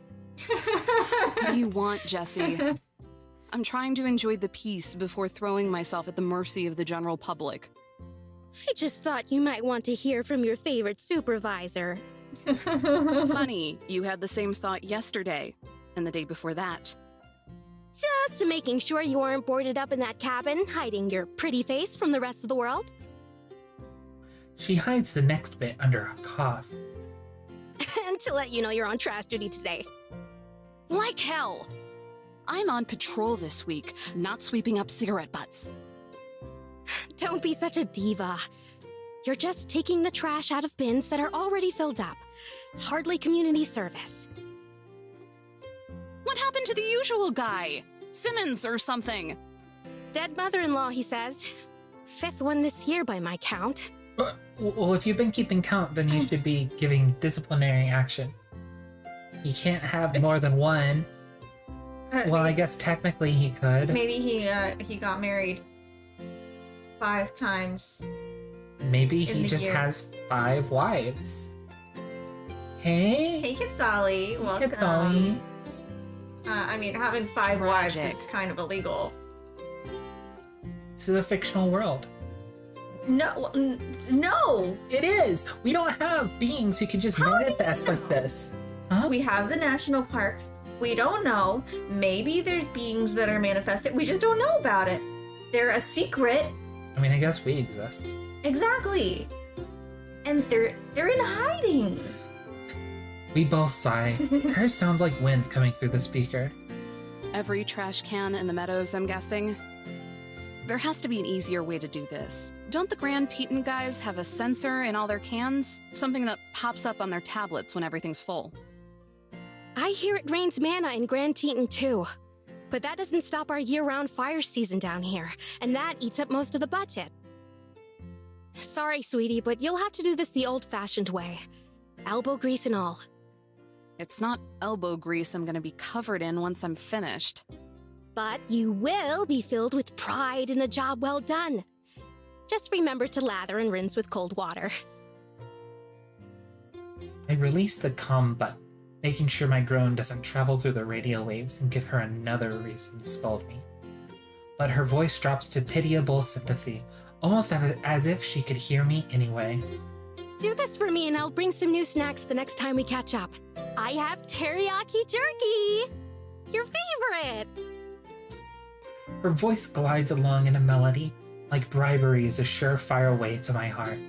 What do you want, Jesse? I'm trying to enjoy the peace before throwing myself at the mercy of the general public. I just thought you might want to hear from your favorite supervisor. Funny, you had the same thought yesterday, and the day before that. Just making sure you aren't boarded up in that cabin, hiding your pretty face from the rest of the world. She hides the next bit under a cough. And to let you know you're on trash duty today. Like hell! I'm on patrol this week, not sweeping up cigarette butts. Don't be such a diva. You're just taking the trash out of bins that are already filled up. Hardly community service. What happened to the usual guy? Simmons or something? Dead mother-in-law, he says. 5th one this year by my count. Well, if you've been keeping count, then you should be giving disciplinary action. You can't have more than one. Well, I guess technically he could. Maybe he got married 5 times. Maybe in he the just year. has 5 wives. Hey. Hey, Kitsali, welcome. Kitsali. I mean, having 5 wives Tragic. is kind of illegal. This is a fictional world. No, no. It is. We don't have beings who can just How do you manifest like know? this. Huh? We have the national parks. We don't know. Maybe there's beings that are manifested. We just don't know about it. They're a secret. I mean, I guess we exist. Exactly. And they're in hiding. We both sigh. Hers sounds like wind coming through the speaker. Every trash can in the meadows, I'm guessing. There has to be an easier way to do this. Don't the Grand Teton guys have a sensor in all their cans? Something that pops up on their tablets when everything's full. I hear it rains mana in Grand Teton too. But that doesn't stop our year-round fire season down here, and that eats up most of the budget. Sorry, sweetie, but you'll have to do this the old-fashioned way. Elbow grease and all. It's not elbow grease I'm gonna be covered in once I'm finished. But you will be filled with pride in a job well done. Just remember to lather and rinse with cold water. I release the calm button, making sure my groan doesn't travel through the radio waves and give her another reason to scold me. But her voice drops to pitiable sympathy, almost as if she could hear me anyway. Do this for me and I'll bring some new snacks the next time we catch up. I have teriyaki jerky! Your favorite! Her voice glides along in a melody, like bribery is a surefire way to my heart.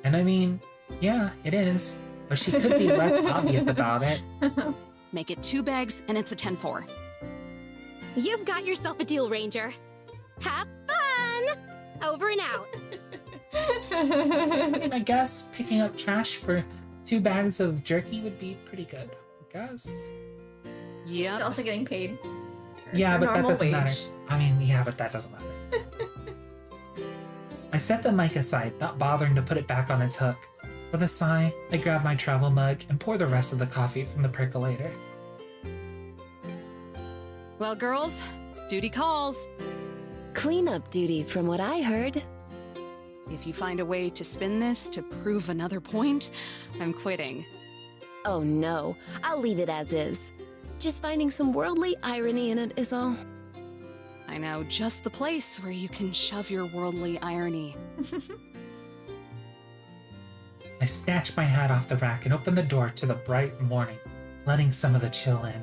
And I mean, yeah, it is, but she could be less obvious about it. Make it 2 bags and it's a 10-4. You've got yourself a deal, Ranger. Have fun! Over and out. I mean, I guess picking up trash for 2 bags of jerky would be pretty good, I guess. She's also getting paid. Yeah, but that normal doesn't wage. matter. I mean, yeah, but that doesn't matter. I set the mic aside, not bothering to put it back on its hook. With a sigh, I grab my travel mug and pour the rest of the coffee from the percolator. Well, girls, duty calls. Cleanup duty, from what I heard. If you find a way to spin this to prove another point, I'm quitting. Oh no, I'll leave it as is. Just finding some worldly irony in it is all. I know just the place where you can shove your worldly irony. I snatch my hat off the rack and open the door to the bright morning, letting some of the chill in.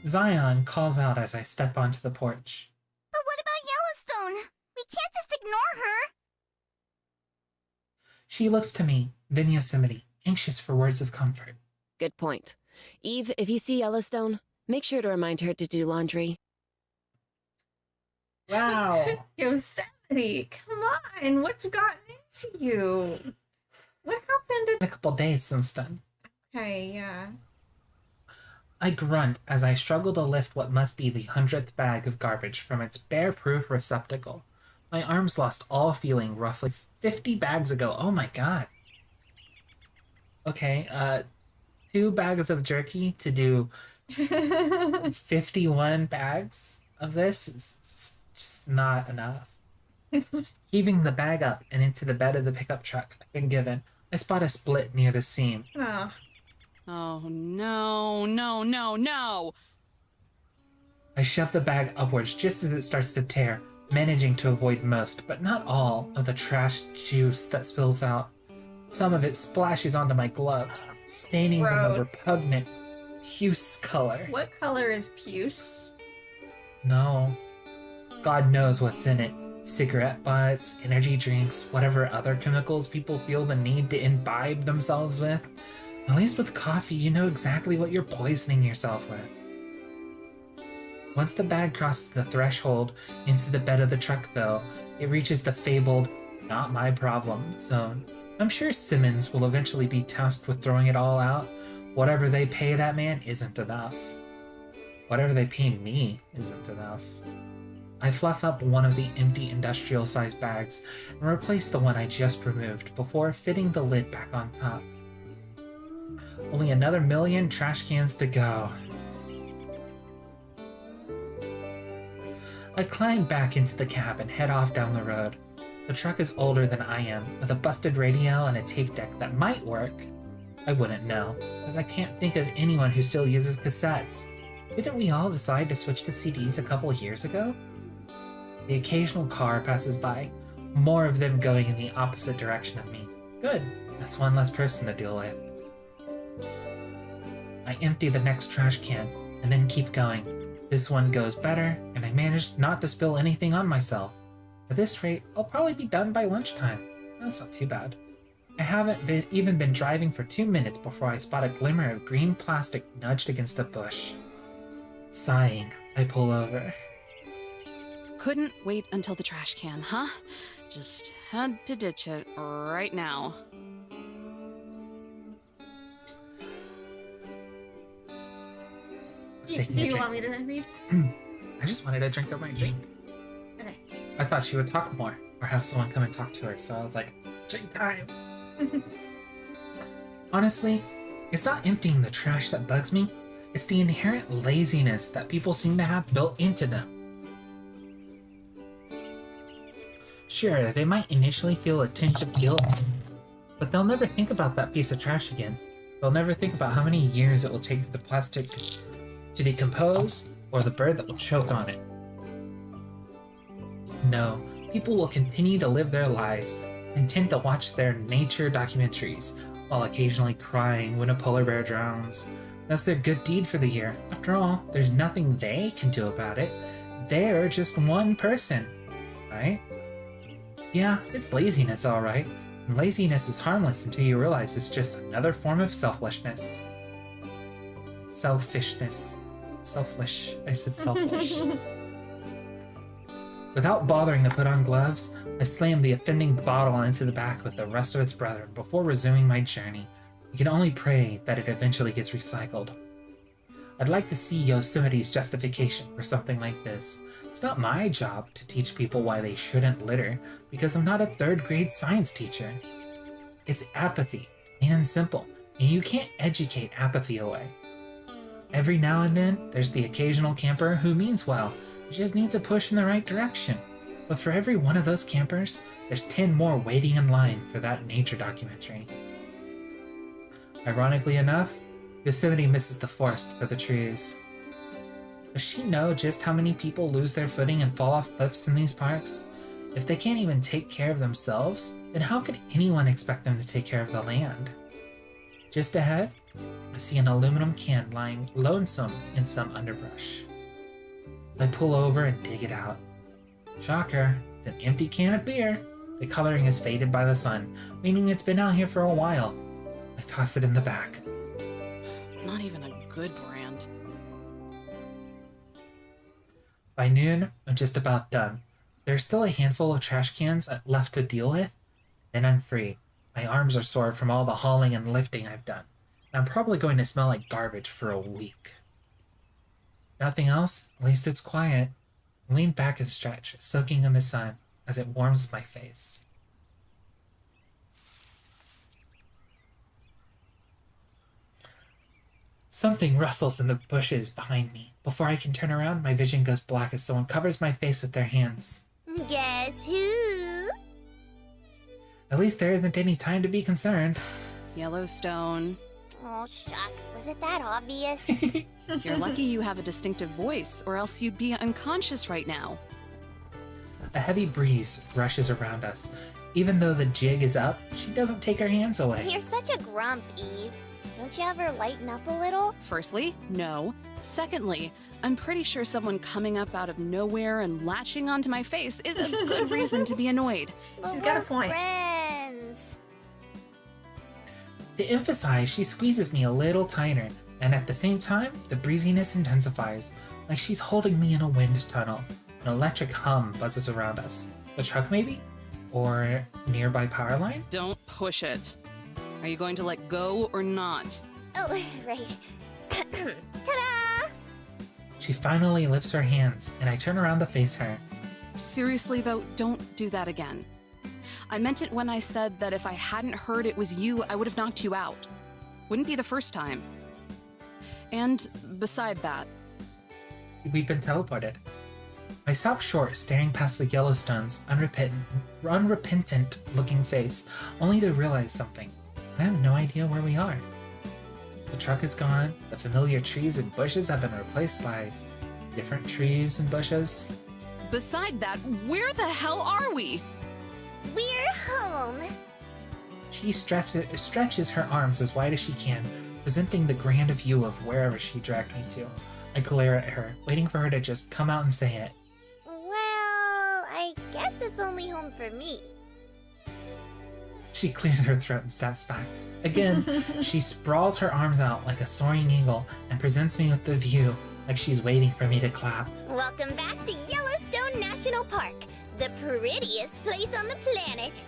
Zion calls out as I step onto the porch. But what about Yellowstone? We can't just ignore her. She looks to me, then Yosemite, anxious for words of comfort. Good point. Eve, if you see Yellowstone, make sure to remind her to do laundry. Wow. Yosemite, come on, what's gotten into you? What happened? A couple days since then. Okay, yeah. I grunt as I struggle to lift what must be the 100th bag of garbage from its bear-proof receptacle. My arms lost all feeling roughly 50 bags ago. Oh my god. Okay, 2 bags of jerky to do 51 bags of this is just not enough. Heaving the bag up and into the bed of the pickup truck I've been given, I spot a split near the seam. Oh. Oh no, no, no, no! I shove the bag upwards just as it starts to tear, managing to avoid most, but not all, of the trash juice that spills out. Some of it splashes onto my gloves, staining them a Gross. repugnant puce color. What color is puce? No. God knows what's in it. Cigarette butts, energy drinks, whatever other chemicals people feel the need to imbibe themselves with. At least with coffee, you know exactly what you're poisoning yourself with. Once the bag crosses the threshold into the bed of the truck, though, it reaches the fabled, not my problem zone. I'm sure Simmons will eventually be tasked with throwing it all out. Whatever they pay that man isn't enough. Whatever they pay me isn't enough. I fluff up one of the empty industrial-sized bags and replace the one I just removed before fitting the lid back on top. Only another million trash cans to go. I climb back into the cab and head off down the road. The truck is older than I am, with a busted radio and a tape deck that might work. I wouldn't know, as I can't think of anyone who still uses cassettes. Didn't we all decide to switch to CDs a couple years ago? The occasional car passes by, more of them going in the opposite direction of me. Good, that's one less person to deal with. I empty the next trash can, and then keep going. This one goes better, and I managed not to spill anything on myself. At this rate, I'll probably be done by lunchtime. That's not too bad. I haven't even been driving for 2 minutes before I spot a glimmer of green plastic nudged against a bush. Sighing, I pull over. Couldn't wait until the trash can, huh? Just had to ditch it right now. Do you want me to read? I just wanted to drink up my drink. Okay. I thought she would talk more, or have someone come and talk to her, so I was like, drink time! Honestly, it's not emptying the trash that bugs me, it's the inherent laziness that people seem to have built into them. Sure, they might initially feel a tinge of guilt, but they'll never think about that piece of trash again. They'll never think about how many years it will take for the plastic to decompose, or the bird that will choke on it. No, people will continue to live their lives, content to watch their nature documentaries, while occasionally crying when a polar bear drowns. That's their good deed for the year. After all, there's nothing they can do about it. They're just one person, right? Yeah, it's laziness, alright. And laziness is harmless until you realize it's just another form of selfishness. Selfishness. Selfish. I said selfish. Without bothering to put on gloves, I slammed the offending bottle into the back with the rest of its brethren before resuming my journey. We can only pray that it eventually gets recycled. I'd like to see Yosemite's justification for something like this. It's not my job to teach people why they shouldn't litter, because I'm not a third-grade science teacher. It's apathy, plain and simple, and you can't educate apathy away. Every now and then, there's the occasional camper who means well, just needs a push in the right direction. But for every one of those campers, there's 10 more waiting in line for that nature documentary. Ironically enough, Yosemite misses the forest for the trees. Does she know just how many people lose their footing and fall off cliffs in these parks? If they can't even take care of themselves, then how could anyone expect them to take care of the land? Just ahead, I see an aluminum can lying lonesome in some underbrush. I pull over and dig it out. Shocker, it's an empty can of beer. The coloring is faded by the sun, meaning it's been out here for a while. I toss it in the back. Not even a good brand. By noon, I'm just about done. There's still a handful of trash cans left to deal with. Then I'm free. My arms are sore from all the hauling and lifting I've done. And I'm probably going to smell like garbage for a week. Nothing else, at least it's quiet. I lean back and stretch, soaking in the sun as it warms my face. Something rustles in the bushes behind me. Before I can turn around, my vision goes black as someone covers my face with their hands. Guess who? At least there isn't any time to be concerned. Yellowstone. Oh, shucks. Was it that obvious? You're lucky you have a distinctive voice, or else you'd be unconscious right now. A heavy breeze rushes around us. Even though the jig is up, she doesn't take her hands away. You're such a grump, Eve. Don't you ever lighten up a little? Firstly, no. Secondly, I'm pretty sure someone coming up out of nowhere and latching onto my face is a good reason to be annoyed. But She's got a we're point. friends. To emphasize, she squeezes me a little tighter, and at the same time, the breeziness intensifies, like she's holding me in a wind tunnel. An electric hum buzzes around us. A truck, maybe? Or nearby power line? Don't push it. Are you going to let go or not? Oh, right. Ta-da! She finally lifts her hands, and I turn around to face her. Seriously, though, don't do that again. I meant it when I said that if I hadn't heard it was you, I would have knocked you out. Wouldn't be the first time. And beside that... We've been teleported. I stop short, staring past the Yellowstone's unrepentant-looking face, only to realize something. I have no idea where we are. The truck is gone, the familiar trees and bushes have been replaced by different trees and bushes. Beside that, where the hell are we? We're home. She stretches her arms as wide as she can, presenting the grand view of wherever she dragged me to. I glare at her, waiting for her to just come out and say it. Well, I guess it's only home for me. She clears her throat and steps back. Again, she sprawls her arms out like a soaring eagle and presents me with the view, like she's waiting for me to clap. Welcome back to Yellowstone National National Park, the prettiest place on the planet.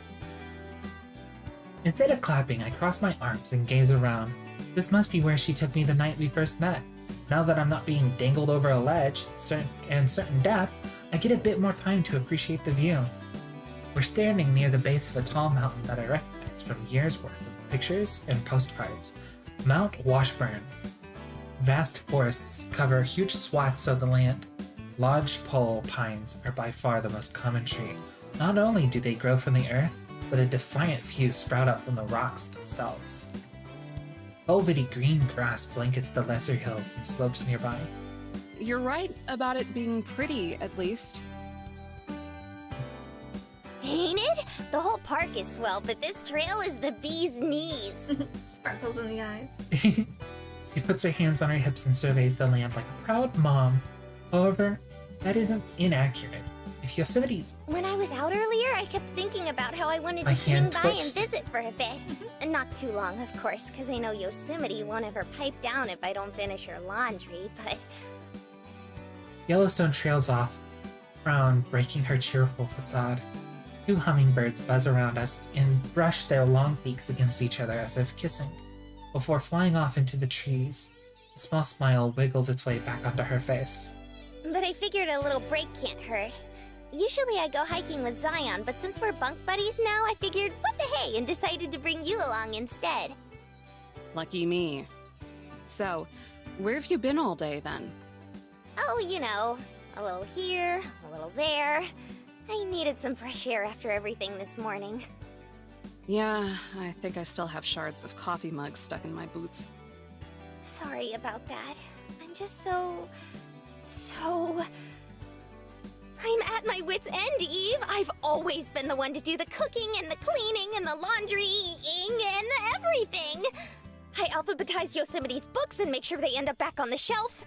Instead of clapping, I cross my arms and gaze around. This must be where she took me the night we first met. Now that I'm not being dangled over a ledge and certain death, I get a bit more time to appreciate the view. We're standing near the base of a tall mountain that I recognize from years' worth of pictures and postcards. Mount Washburn. Vast forests cover huge swaths of the land. Lodgepole pines are by far the most common tree. Not only do they grow from the earth, but a defiant few sprout up from the rocks themselves. Velvety green grass blankets the lesser hills and slopes nearby. You're right about it being pretty, at least. Ain't it? The whole park is swell, but this trail is the bee's knees. Sparkles in the eyes. She puts her hands on her hips and surveys the land like a proud mom. However, that isn't inaccurate. If Yosemite's... When I was out earlier, I kept thinking about how I wanted My to swing hand by and twitched. visit for a bit. Not too long, of course, because I know Yosemite won't ever pipe down if I don't finish her laundry, but... Yellowstone trails off, frown breaking her cheerful facade. Two hummingbirds buzz around us and brush their long beaks against each other as if kissing, before flying off into the trees. A small smile wiggles its way back onto her face. But I figured a little break can't hurt. Usually I go hiking with Zion, but since we're bunk buddies now, I figured, what the hey, and decided to bring you along instead. Lucky me. So, where have you been all day then? Oh, you know, a little here, a little there. I needed some fresh air after everything this morning. Yeah, I think I still have shards of coffee mugs stuck in my boots. Sorry about that. I'm just so... I'm at my wit's end, Eve. I've always been the one to do the cooking and the cleaning and the laundrying and everything. I alphabetize Yosemite's books and make sure they end up back on the shelf.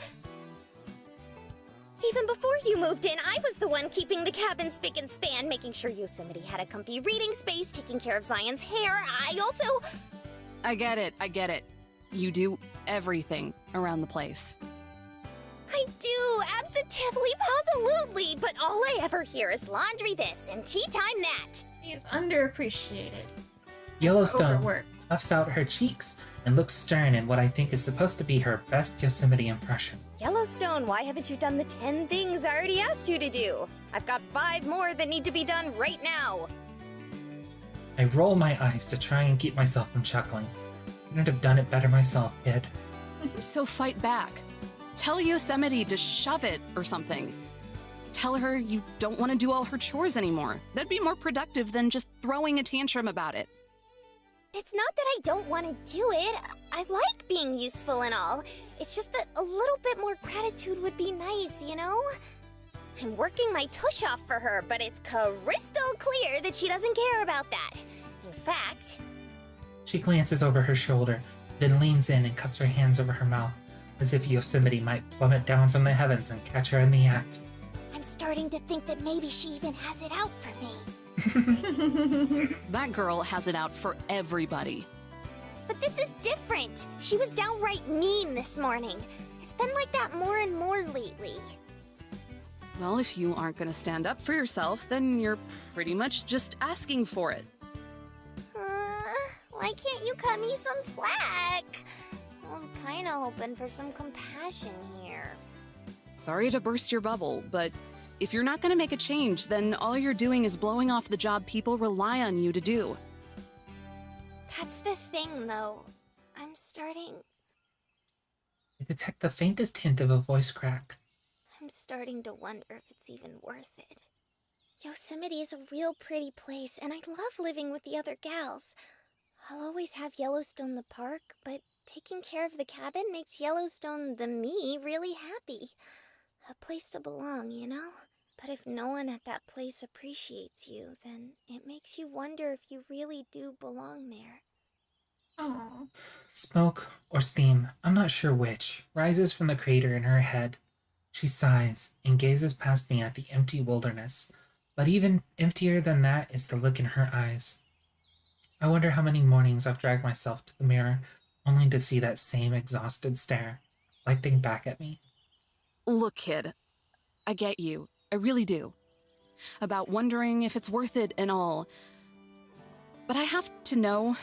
Even before you moved in, I was the one keeping the cabin spick and span, making sure Yosemite had a comfy reading space, taking care of Zion's hair. I also... I get it. You do everything around the place. I do, absolutely, but all I ever hear is laundry this and tea time that. He is underappreciated. Yellowstone Overworked. puffs out her cheeks and looks stern in what I think is supposed to be her best Yosemite impression. Yellowstone, why haven't you done the 10 things I already asked you to do? I've got 5 more that need to be done right now. I roll my eyes to try and keep myself from chuckling. Couldn't have done it better myself, kid. So fight back. Tell Yosemite to shove it or something. Tell her you don't want to do all her chores anymore. That'd be more productive than just throwing a tantrum about it. It's not that I don't want to do it. I like being useful and all. It's just that a little bit more gratitude would be nice, you know? I'm working my tush off for her, but it's crystal clear that she doesn't care about that. In fact... She glances over her shoulder, then leans in and cups her hands over her mouth, as if Yosemite might plummet down from the heavens and catch her in the act. I'm starting to think that maybe she even has it out for me. That girl has it out for everybody. But this is different. She was downright mean this morning. It's been like that more and more lately. Well, if you aren't going to stand up for yourself, then you're pretty much just asking for it. Why can't you cut me some slack? I was kind of hoping for some compassion here. Sorry to burst your bubble, but if you're not going to make a change, then all you're doing is blowing off the job people rely on you to do. That's the thing, though. I'm starting I detect the faintest hint of a voice crack. to wonder if it's even worth it. Yosemite is a real pretty place, and I love living with the other gals. I'll always have Yellowstone the park, but taking care of the cabin makes Yellowstone the me really happy. A place to belong, you know? But if no one at that place appreciates you, then it makes you wonder if you really do belong there. Aww. Smoke or steam, I'm not sure which, rises from the crater in her head. She sighs and gazes past me at the empty wilderness, but even emptier than that is the look in her eyes. I wonder how many mornings I've dragged myself to the mirror only to see that same exhausted stare, reflecting back at me. Look, kid, I get you. I really do. about wondering if it's worth it and all. But I have to know,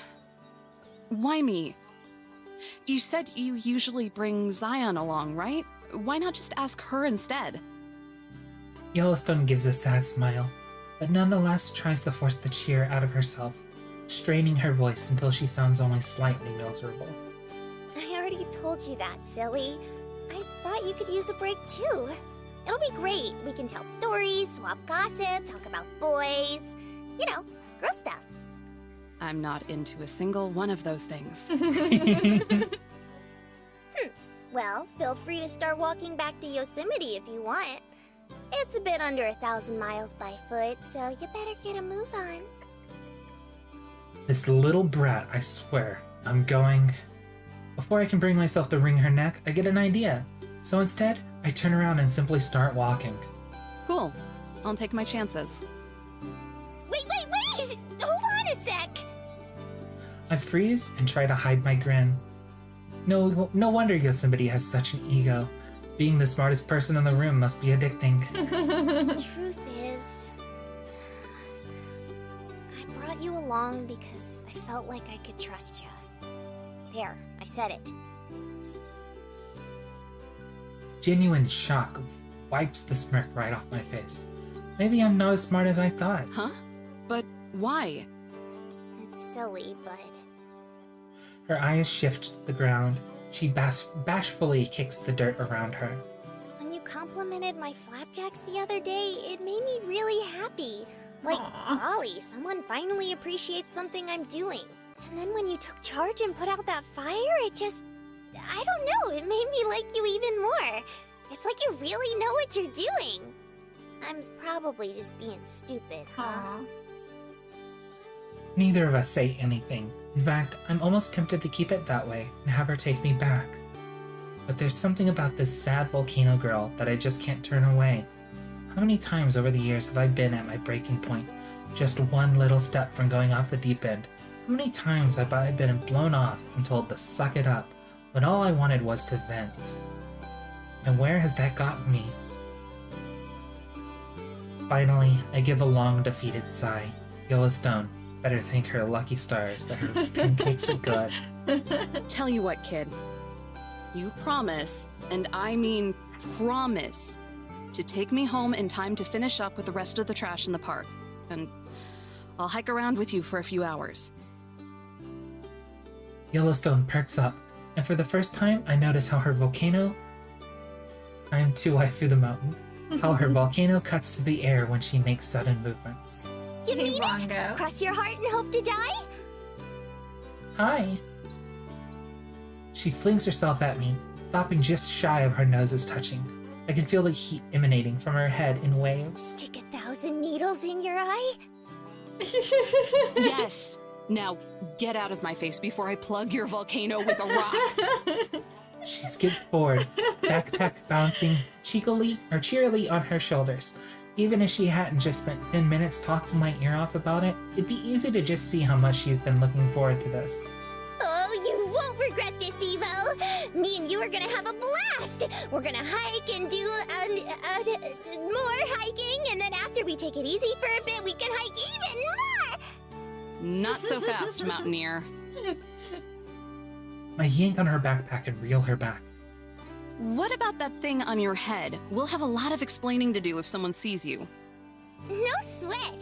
why me? You said you usually bring Zion along, right? Why not just ask her instead? Yellowstone gives a sad smile, but nonetheless tries to force the cheer out of herself, straining her voice until she sounds only slightly miserable. I already told you that, silly. I thought you could use a break too. It'll be great. We can tell stories, swap gossip, talk about boys. You know, girl stuff. I'm not into a single one of those things. Well, feel free to start walking back to Yosemite if you want. It's a bit under 1,000 miles by foot, so you better get a move on. This little brat, I swear. I'm going... Before I can bring myself to wring her neck, I get an idea. So instead, I turn around and simply start walking. Cool. I'll take my chances. Wait! Hold on a sec! I freeze and try to hide my grin. No wonder Yosemite has such an ego. Being the smartest person in the room must be addicting. The truth is, I brought you along because I felt like I could trust you. There, I said it. Genuine shock wipes the smirk right off my face. Maybe I'm not as smart as I thought. Huh? But why? It's silly, but... Her eyes shift to the ground. She bashfully kicks the dirt around her. When you complimented my flapjacks the other day, it made me really happy. Like, golly, someone finally appreciates something I'm doing. And then when you took charge and put out that fire, it just... I don't know, it made me like you even more. It's like you really know what you're doing. I'm probably just being stupid, huh? Neither of us say anything. In fact, I'm almost tempted to keep it that way and have her take me back. But there's something about this sad volcano girl that I just can't turn away. How many times over the years have I been at my breaking point, just one little step from going off the deep end? How many times have I been blown off and told to suck it up, when all I wanted was to vent? And where has that gotten me? Finally, I give a long, defeated sigh. Yellowstone better thank her lucky stars that her pancakes are good. Tell you what, kid. You promise, and I mean promise, to take me home in time to finish up with the rest of the trash in the park. And I'll hike around with you for a few hours. Yellowstone perks up, and for the first time I notice how her volcano... I am too high through the mountain. How her volcano cuts to the air when she makes sudden movements. You mean it? Cross your heart and hope to die? Hi! She flings herself at me, stopping just shy of her noses touching. I can feel the heat emanating from her head in waves. Stick 1,000 needles in your eye? Yes! Now, get out of my face before I plug your volcano with a rock! She skips forward, backpack bouncing cheerily on her shoulders. Even if she hadn't just spent 10 minutes talking my ear off about it, it'd be easy to just see how much she's been looking forward to this. Oh, you won't regret this, Evo! Me and you are gonna have a blast! We're gonna hike and do more hiking, and then after we take it easy for a bit, we can hike even more! Not so fast, Mountaineer. I yank on her backpack and reel her back. What about that thing on your head? We'll have a lot of explaining to do if someone sees you. No sweat!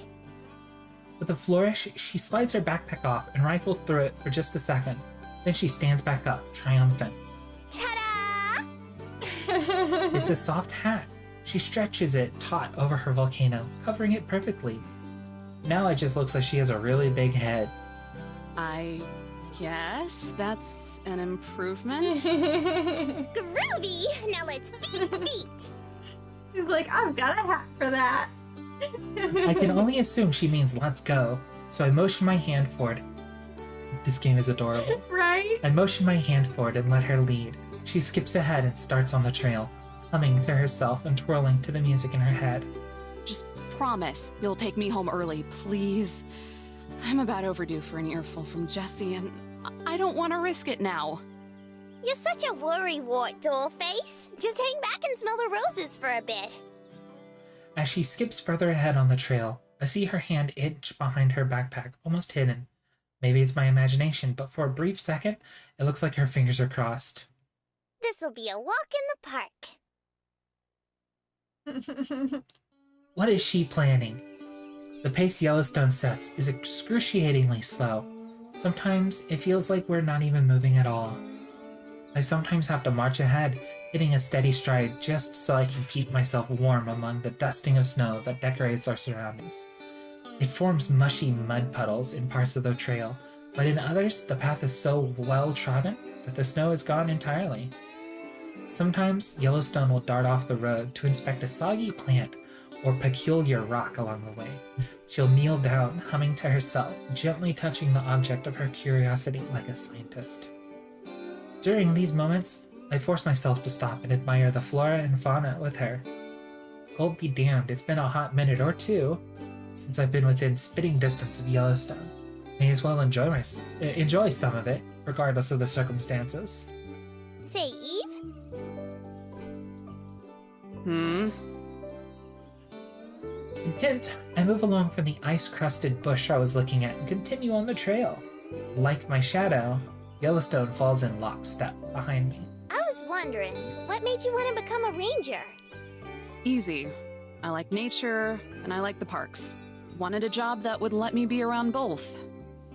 With a flourish, she slides her backpack off and rifles through it for just a second. Then she stands back up, triumphant. Ta-da! It's a soft hat. She stretches it taut over her volcano, covering it perfectly. Now it just looks like she has a really big head. I guess that's an improvement. Groovy! Now let's beat feet! He's like, I've got a hat for that. I can only assume she means let's go, so I motion my hand forward. This game is adorable. Right? I motion my hand forward and let her lead. She skips ahead and starts on the trail, humming to herself and twirling to the music in her head. Just promise you'll take me home early, please. I'm about overdue for an earful from Jessie, and I don't want to risk it now. You're such a worrywart, dollface. Just hang back and smell the roses for a bit. As she skips further ahead on the trail, I see her hand inch behind her backpack, almost hidden. Maybe it's my imagination, but for a brief second, it looks like her fingers are crossed. This'll be a walk in the park. What is she planning? The pace Yellowstone sets is excruciatingly slow. Sometimes it feels like we're not even moving at all. I sometimes have to march ahead, hitting a steady stride just so I can keep myself warm among the dusting of snow that decorates our surroundings. It forms mushy mud puddles in parts of the trail, but in others, the path is so well trodden that the snow is gone entirely. Sometimes Yellowstone will dart off the road to inspect a soggy plant or peculiar rock along the way. She'll kneel down, humming to herself, gently touching the object of her curiosity like a scientist. During these moments, I force myself to stop and admire the flora and fauna with her. Gold be damned, it's been a hot minute or two since I've been within spitting distance of Yellowstone. May as well enjoy some of it, regardless of the circumstances. Say, Eve? Intent, I move along from the ice-crusted bush I was looking at and continue on the trail. Like my shadow, Yellowstone falls in lockstep behind me. I was wondering, what made you want to become a ranger? Easy. I like nature, and I like the parks. Wanted a job that would let me be around both.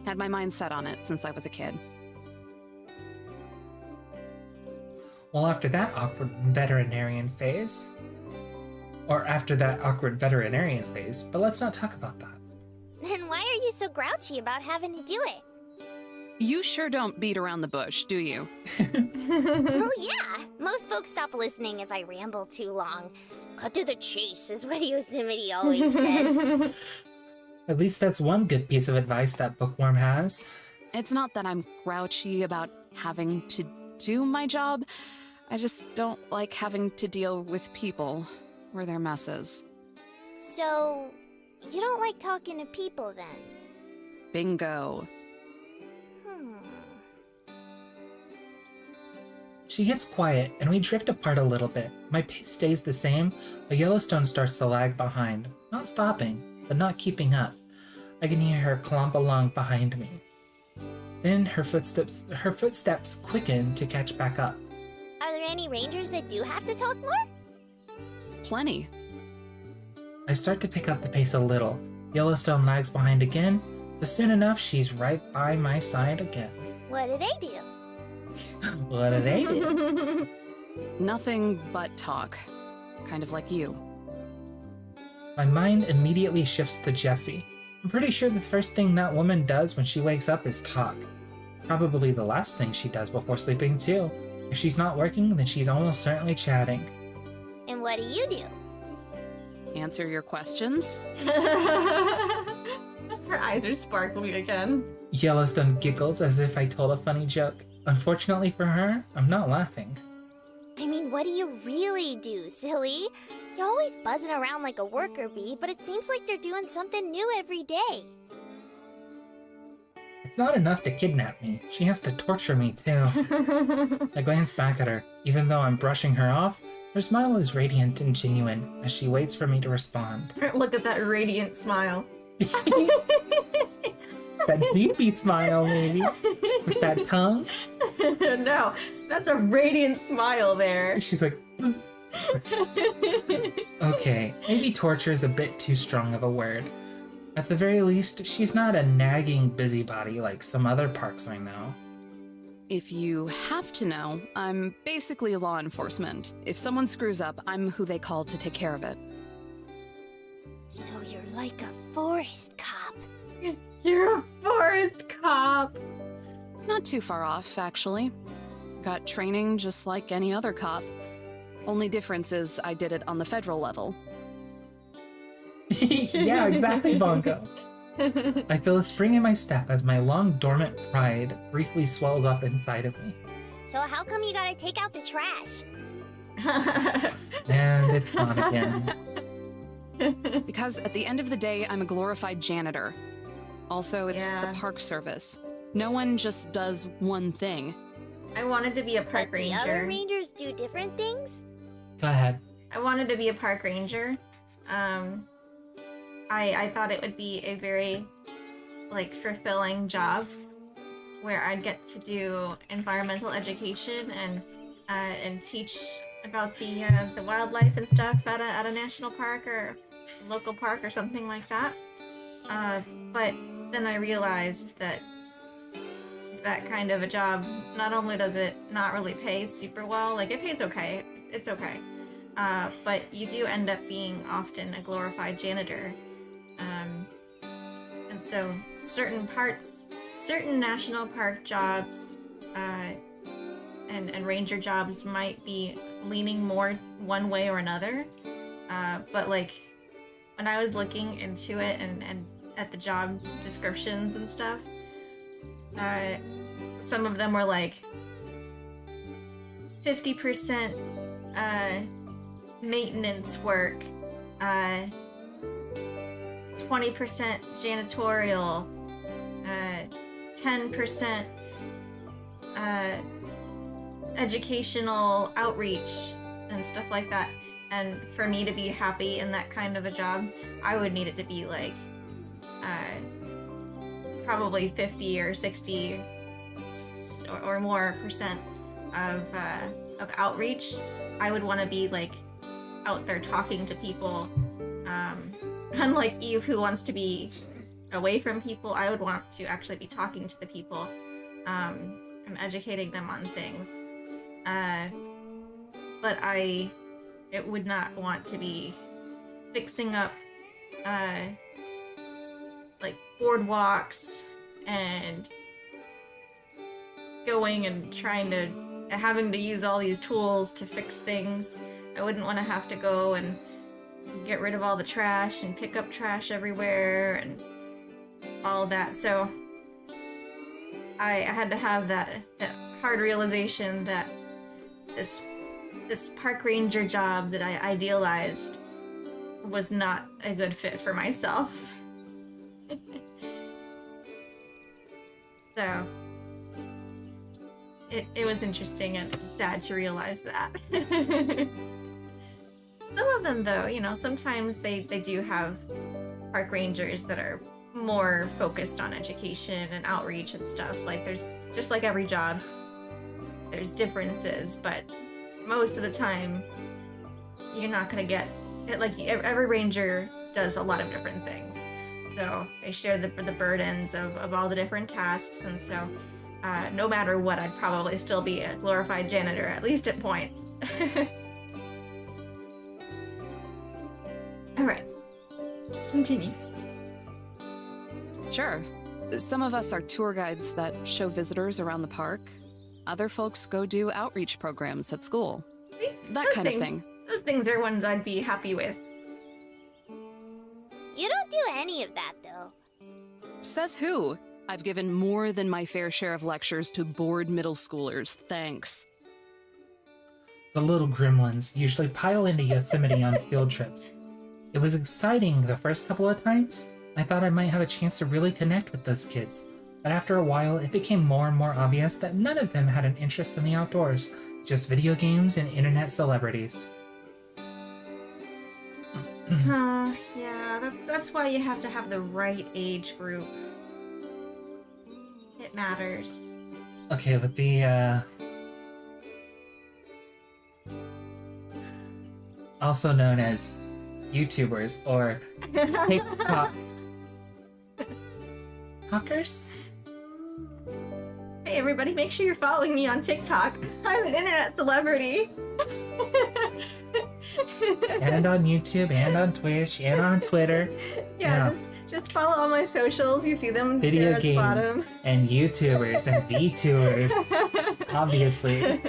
Had my mind set on it since I was a kid. Well, after that awkward veterinarian phase, but let's not talk about that. Then why are you so grouchy about having to do it? You sure don't beat around the bush, do you? Well, yeah. Most folks stop listening if I ramble too long. Cut to the chase is what Yosemite always says. At least that's one good piece of advice that bookworm has. It's not that I'm grouchy about having to do my job. I just don't like having to deal with people or their messes. So, you don't like talking to people then? Bingo. She gets quiet, and we drift apart a little bit. My pace stays the same, but Yellowstone starts to lag behind. Not stopping, but not keeping up. I can hear her clomp along behind me. Then her footsteps quicken to catch back up. Are there any rangers that do have to talk more? Plenty. I start to pick up the pace a little. Yellowstone lags behind again, but soon enough she's right by my side again. What do they do? What do they do? Nothing but talk. Kind of like you. My mind immediately shifts to Jessie. I'm pretty sure the first thing that woman does when she wakes up is talk. Probably the last thing she does before sleeping too. If she's not working, then she's almost certainly chatting. And what do you do? Answer your questions? Her eyes are sparkling again. Yellowstone giggles as if I told a funny joke. Unfortunately for her, I'm not laughing. I mean, what do you really do, silly? You're always buzzing around like a worker bee, but it seems like you're doing something new every day. It's not enough to kidnap me. She has to torture me too. I glance back at her. Even though I'm brushing her off, her smile is radiant and genuine as she waits for me to respond. Look at that radiant smile. That deepy smile, maybe. With that tongue. No, that's a radiant smile there. She's like... Okay, maybe torture is a bit too strong of a word. At the very least, she's not a nagging busybody like some other parks I know. If you have to know, I'm basically law enforcement. If someone screws up, I'm who they call to take care of it. So you're like a forest cop. You're a forest cop. Not too far off, actually. Got training just like any other cop. Only difference is I did it on the federal level. Yeah, exactly, Bongo. I feel a spring in my step as my long dormant pride briefly swells up inside of me. So how come you gotta take out the trash? And it's gone again. Because at the end of the day, I'm a glorified janitor. Also, it's Yeah. the park service. No one just does one thing. I wanted to be a park But the other ranger. rangers do different things? Go ahead. I wanted to be a park ranger. I thought it would be a very, like, fulfilling job where I'd get to do environmental education and teach about the wildlife and stuff at a national park or local park or something like that. But then I realized that kind of a job, not only does it not really pay super well, like it pays okay, it's okay, but you do end up being often a glorified janitor. And so certain national park jobs and ranger jobs might be leaning more one way or another. But like when I was looking into it and at the job descriptions and stuff, some of them were like 50% maintenance work, 20% janitorial, 10% educational outreach and stuff like that. And for me to be happy in that kind of a job, I would need it to be like probably 50 or 60 or more percent of outreach. I would want to be like out there talking to people. Unlike Eve, who wants to be away from people, I would want to actually be talking to the people and educating them on things. But it would not want to be fixing up like boardwalks and going and having to use all these tools to fix things. I wouldn't want to have to go and get rid of all the trash and pick up trash everywhere and all that. So I had to have that hard realization that this park ranger job that I idealized was not a good fit for myself. So it was interesting and sad to realize that. Some of them, though, you know, sometimes they do have park rangers that are more focused on education and outreach and stuff. Like, there's, just like every job, there's differences, but most of the time, you're not gonna get it. Like, every ranger does a lot of different things. So they share the burdens of all the different tasks, and so no matter what, I'd probably still be a glorified janitor, at least at points. Alright. Continue. Sure. Some of us are tour guides that show visitors around the park. Other folks go do outreach programs at school. See? That Those kind things, of thing. Those things are ones I'd be happy with. You don't do any of that, though. Says who? I've given more than my fair share of lectures to bored middle schoolers, thanks. The little gremlins usually pile into Yosemite on field trips. It was exciting the first couple of times. I thought I might have a chance to really connect with those kids, but after a while it became more and more obvious that none of them had an interest in the outdoors, just video games and internet celebrities. Yeah, that's why you have to have the right age group. It matters. Okay, but the, also known as YouTubers or TikTok talkers? Hey everybody, make sure you're following me on TikTok. I'm an internet celebrity. And on YouTube, and on Twitch, and on Twitter. Yeah, just follow all my socials. You see them Video there at the games bottom. and YouTubers and VTubers, obviously.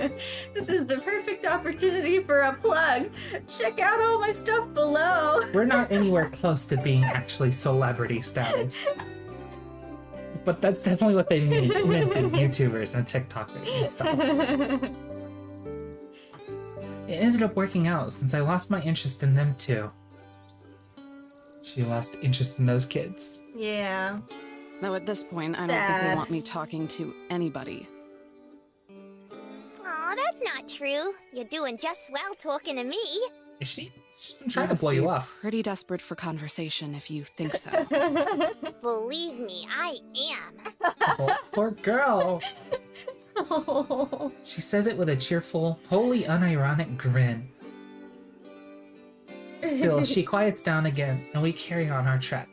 This is the perfect opportunity for a plug. Check out all my stuff below. We're not anywhere close to being actually celebrity status. But that's definitely what they meant as YouTubers and TikTokers and stuff. It ended up working out since I lost my interest in them too. She lost interest in those kids. Yeah. Though at this point, I don't think they want me talking to anybody. Aw, that's not true. You're doing just swell talking to me. Is she? I'm trying to blow you off. Pretty desperate for conversation if you think so. Believe me, I am. Oh, poor girl. She says it with a cheerful, wholly unironic grin. Still, she quiets down again, and we carry on our trek.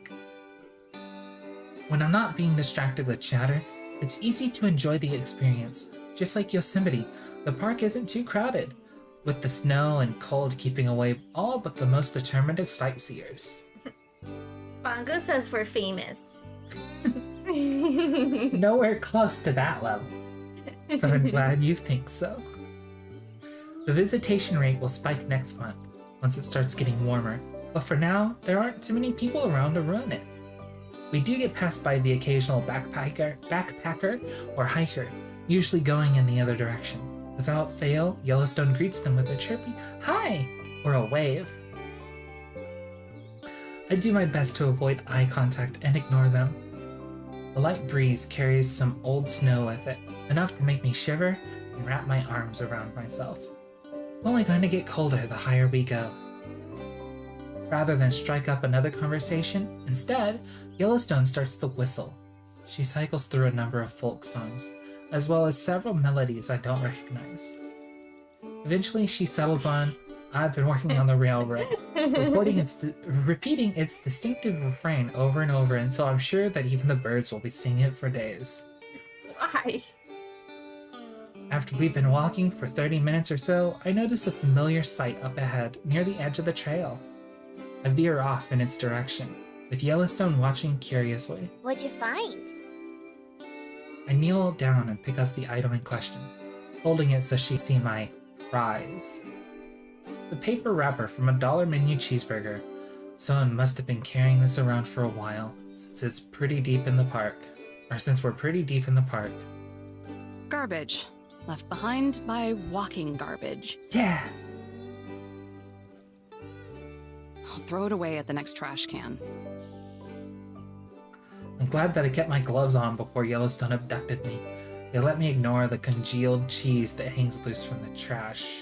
When I'm not being distracted with chatter, it's easy to enjoy the experience. Just like Yosemite, the park isn't too crowded, with the snow and cold keeping away all but the most determined of sightseers. Bongo says we're famous. Nowhere close to that level, but I'm glad you think so. The visitation rate will spike next month, once it starts getting warmer, but for now, there aren't too many people around to ruin it. We do get passed by the occasional backpacker or hiker, usually going in the other direction. Without fail, Yellowstone greets them with a chirpy "Hi!" or a wave. I do my best to avoid eye contact and ignore them. A light breeze carries some old snow with it, enough to make me shiver and wrap my arms around myself. It's only going to get colder the higher we go. Rather than strike up another conversation, instead, Yellowstone starts to whistle. She cycles through a number of folk songs, as well as several melodies I don't recognize. Eventually, she settles on "I've been working on the railroad," repeating its distinctive refrain over and over until I'm sure that even the birds will be singing it for days. Why? After we've been walking for 30 minutes or so, I notice a familiar sight up ahead near the edge of the trail. I veer off in its direction, with Yellowstone watching curiously. What'd you find? I kneel down and pick up the item in question, holding it so she see my prize. The paper wrapper from a $1 menu cheeseburger. Someone must have been carrying this around for a while, since we're pretty deep in the park. Garbage. Left behind by walking garbage. Yeah! I'll throw it away at the next trash can. I'm glad that I kept my gloves on before Yellowstone abducted me. They let me ignore the congealed cheese that hangs loose from the trash.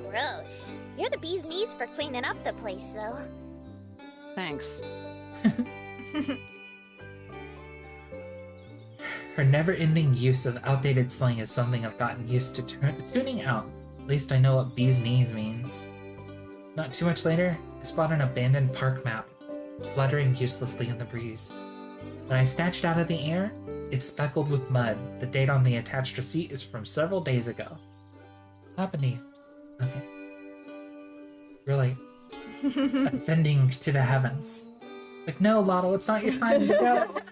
Gross. You're the bee's knees for cleaning up the place, though. Thanks. Her never-ending use of outdated slang is something I've gotten used to tuning out. At least I know what bee's knees means. Not too much later, I spot an abandoned park map, fluttering uselessly in the breeze. When I snatch it out of the air, it's speckled with mud. The date on the attached receipt is from several days ago. What happened to you? Okay. Really ascending to the heavens. Like, no, Lotl, it's not your time to go.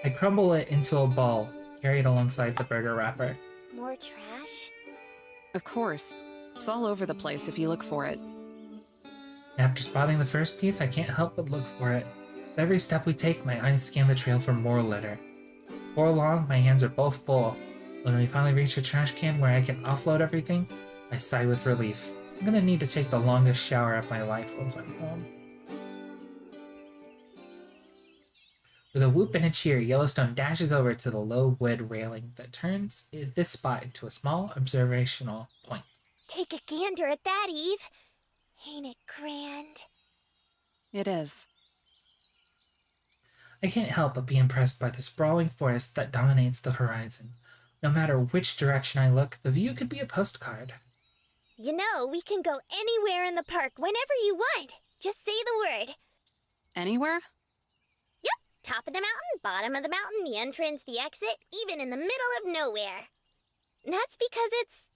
I crumble it into a ball, carry it alongside the burger wrapper. More trash? Of course. It's all over the place if you look for it. After spotting the first piece, I can't help but look for it. With every step we take, my eyes scan the trail for more litter. Before long, my hands are both full. When we finally reach a trash can where I can offload everything, I sigh with relief. I'm gonna need to take the longest shower of my life once I'm home. With a whoop and a cheer, Yellowstone dashes over to the low wood railing that turns this spot into a small observational point. Take a gander at that, Eve. Ain't it grand? It is. I can't help but be impressed by the sprawling forest that dominates the horizon. No matter which direction I look, the view could be a postcard. You know, we can go anywhere in the park whenever you want. Just say the word. Anywhere? Top of the mountain, bottom of the mountain, the entrance, the exit, even in the middle of nowhere. That's because it's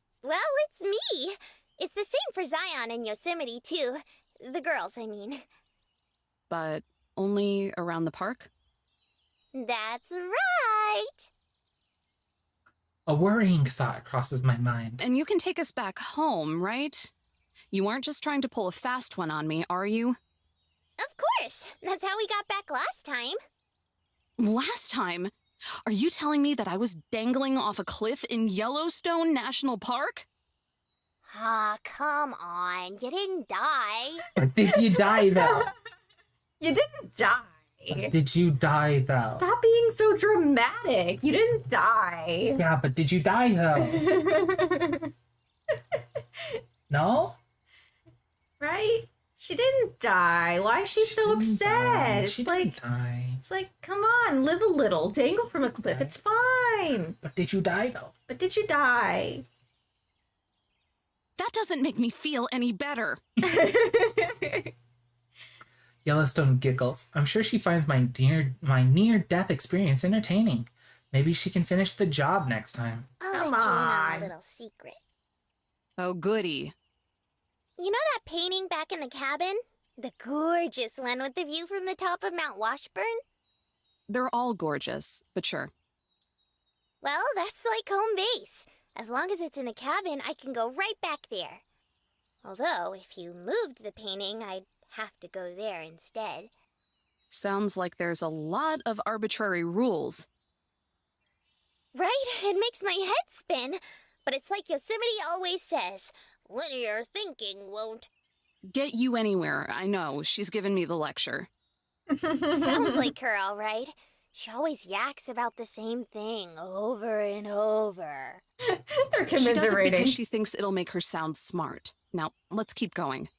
me. It's the same for Zion and Yosemite, too. The girls, I mean. But only around the park? That's right. A worrying thought crosses my mind. And you can take us back home, right? You aren't just trying to pull a fast one on me, are you? Of course. That's how we got back last time. Last time? Are you telling me that I was dangling off a cliff in Yellowstone National Park? Ah, come on. You didn't die. Or did you die, though? You didn't die. Did you die, though? Stop being so dramatic. You didn't die. Yeah, but did you die, though? No? Right? She didn't die. Why is she so didn't upset? die. It's She like didn't die. it's like, come on, live a little. Dangle from a cliff. It's fine. But did you die, though? But did you die? That doesn't make me feel any better. Yellowstone giggles. I'm sure she finds my near-death experience entertaining. Maybe she can finish the job next time. I'll Come let you in on on. a little secret. Oh, goody. You know that painting back in the cabin? The gorgeous one with the view from the top of Mount Washburn? They're all gorgeous, but sure. Well, that's like home base. As long as it's in the cabin, I can go right back there. Although, if you moved the painting, I'd have to go there instead. Sounds like there's a lot of arbitrary rules. Right? It makes my head spin. But it's like Yosemite always says, linear thinking won't. Get you anywhere, I know. She's given me the lecture. Sounds like her, all right. She always yaks about the same thing over and over. They're She does it commiserating. because she thinks it'll make her sound smart. Now, let's keep going.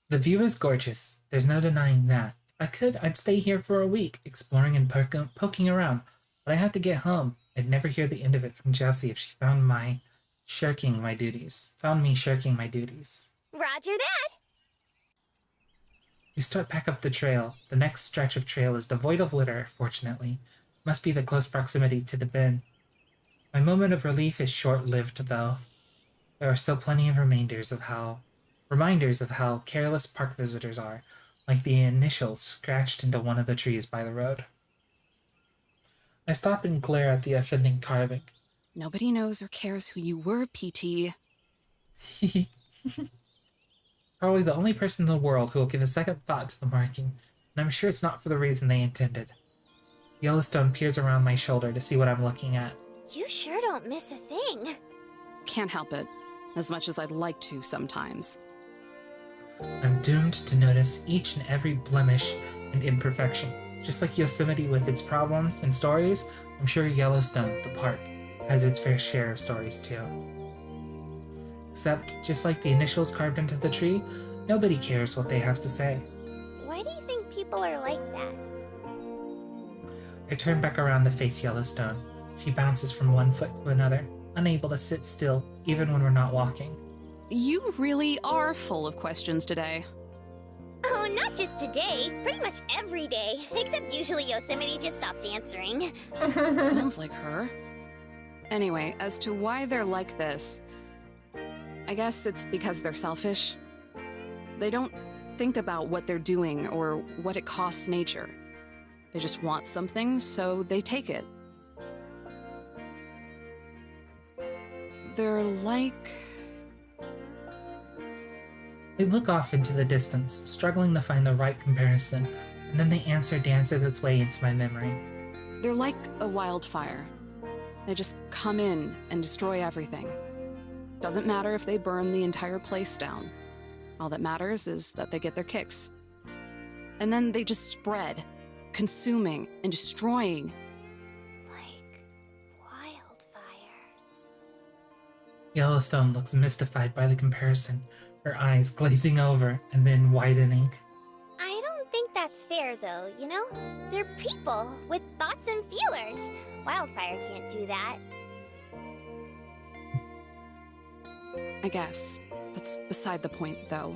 The view is gorgeous. There's no denying that. If I could, I'd stay here for a week, exploring and poking around. But I have to get home. I'd never hear the end of it from Jessie if she found me shirking my duties. Roger that. We start back up the trail. The next stretch of trail is devoid of litter, fortunately. Must be the close proximity to the bin. My moment of relief is short-lived, though. There are still plenty of reminders of how careless park visitors are, like the initials scratched into one of the trees by the road. I stop and glare at the offending carving. Nobody knows or cares who you were, PT. Probably the only person in the world who will give a second thought to the marking, and I'm sure it's not for the reason they intended. Yellowstone peers around my shoulder to see what I'm looking at. You sure don't miss a thing. Can't help it, as much as I'd like to sometimes. I'm doomed to notice each and every blemish and imperfection. Just like Yosemite with its problems and stories, I'm sure Yellowstone, the park, has its fair share of stories too. Except, just like the initials carved into the tree, nobody cares what they have to say. Why do you think people are like that? I turn back around to face Yellowstone. She bounces from one foot to another, unable to sit still, even when we're not walking. You really are full of questions today. Oh, not just today. Pretty much every day. Except usually Yosemite just stops answering. Sounds like her. Anyway, as to why they're like this, I guess it's because they're selfish. They don't think about what they're doing or what it costs nature. They just want something, so they take it. They're like... I look off into the distance, struggling to find the right comparison, and then the answer dances its way into my memory. They're like a wildfire. They just come in and destroy everything. Doesn't matter if they burn the entire place down. All that matters is that they get their kicks. And then they just spread, consuming and destroying. Like wildfire. Yellowstone looks mystified by the comparison, her eyes glazing over and then widening. I don't think that's fair, though, you know? They're people with thoughts and feelers. Wildfire can't do that. I guess. That's beside the point, though.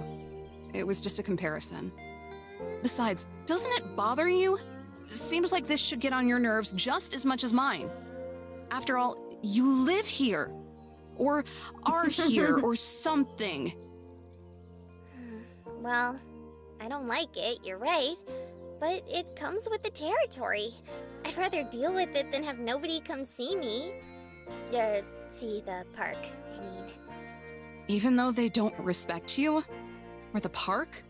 It was just a comparison. Besides, doesn't it bother you? Seems like this should get on your nerves just as much as mine. After all, you live here. Or are here, or something. Well, I don't like it, you're right. But it comes with the territory. I'd rather deal with it than have nobody come see me. Or see the park, I mean. Even though they don't respect you? Or the park?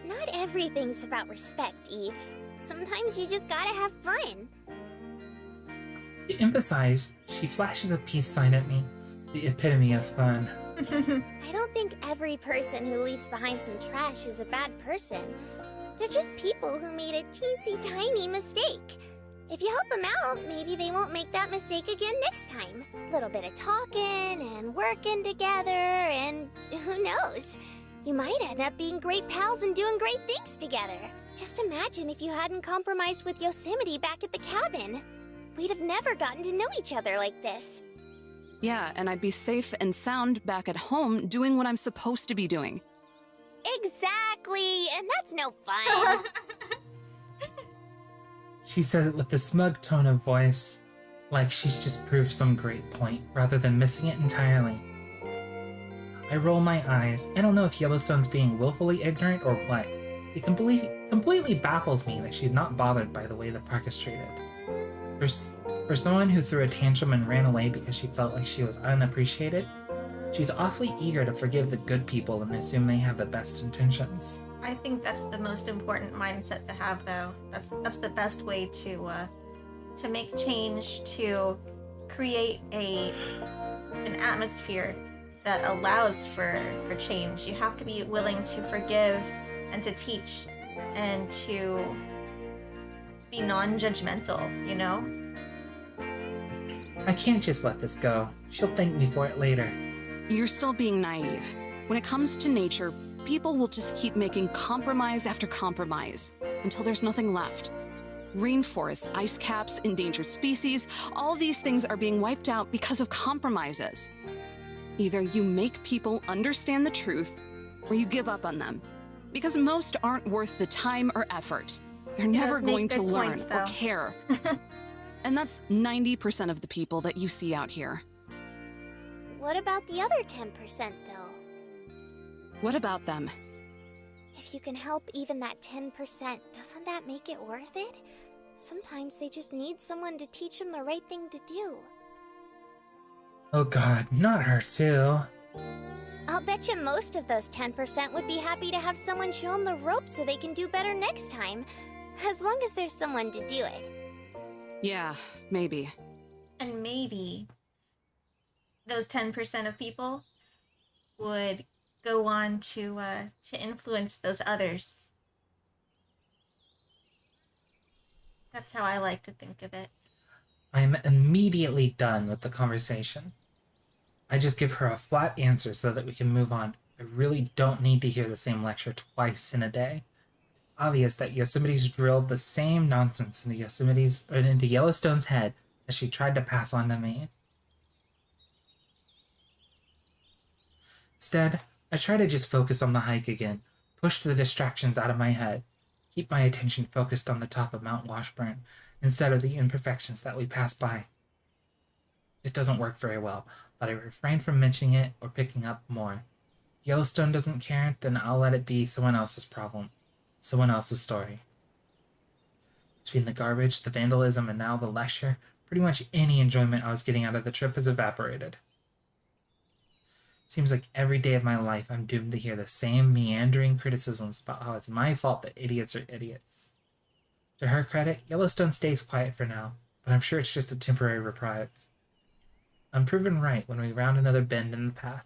Not everything's about respect, Eve. Sometimes you just gotta have fun. To emphasize, she flashes a peace sign at me, the epitome of fun. I don't think every person who leaves behind some trash is a bad person. They're just people who made a teensy tiny mistake. If you help them out, maybe they won't make that mistake again next time. A little bit of talking and working together, and who knows? You might end up being great pals and doing great things together. Just imagine if you hadn't compromised with Yosemite back at the cabin. We'd have never gotten to know each other like this. Yeah, and I'd be safe and sound back at home doing what I'm supposed to be doing. Exactly, and that's no fun. She says it with a smug tone of voice, like she's just proved some great point, rather than missing it entirely. I roll my eyes. I don't know if Yellowstone's being willfully ignorant or what. It completely baffles me that she's not bothered by the way the park is treated. For someone who threw a tantrum and ran away because she felt like she was unappreciated, she's awfully eager to forgive the good people and assume they have the best intentions. I think that's the most important mindset to have, though. That's the best way to make change, to create an atmosphere that allows for change. You have to be willing to forgive and to teach and to be non-judgmental, you know? I can't just let this go. She'll thank me for it later. You're still being naive. When it comes to nature, people will just keep making compromise after compromise until there's nothing left. Rainforests, ice caps, endangered species, all these things are being wiped out because of compromises. Either you make people understand the truth, or you give up on them. Because most aren't worth the time or effort. They're never going to learn or care. And that's 90% of the people that you see out here. What about the other 10%, though? What about them? If you can help even that 10%, doesn't that make it worth it? Sometimes they just need someone to teach them the right thing to do. Oh god, not her too. I'll bet you most of those 10% would be happy to have someone show them the ropes so they can do better next time. As long as there's someone to do it. Yeah, maybe. And maybe those 10% of people would go on to influence those others. That's how I like to think of it. I'm immediately done with the conversation. I just give her a flat answer so that we can move on. I really don't need to hear the same lecture twice in a day. It's obvious that Yosemite's drilled the same nonsense into Yellowstone's head that she tried to pass on to me. Instead, I try to just focus on the hike again, push the distractions out of my head, keep my attention focused on the top of Mount Washburn instead of the imperfections that we pass by. It doesn't work very well, but I refrain from mentioning it or picking up more. If Yellowstone doesn't care, then I'll let it be someone else's problem, someone else's story. Between the garbage, the vandalism, and now the lecture, pretty much any enjoyment I was getting out of the trip has evaporated. Seems like every day of my life I'm doomed to hear the same meandering criticisms about how it's my fault that idiots are idiots. To her credit, Yellowstone stays quiet for now, but I'm sure it's just a temporary reprieve. I'm proven right when we round another bend in the path.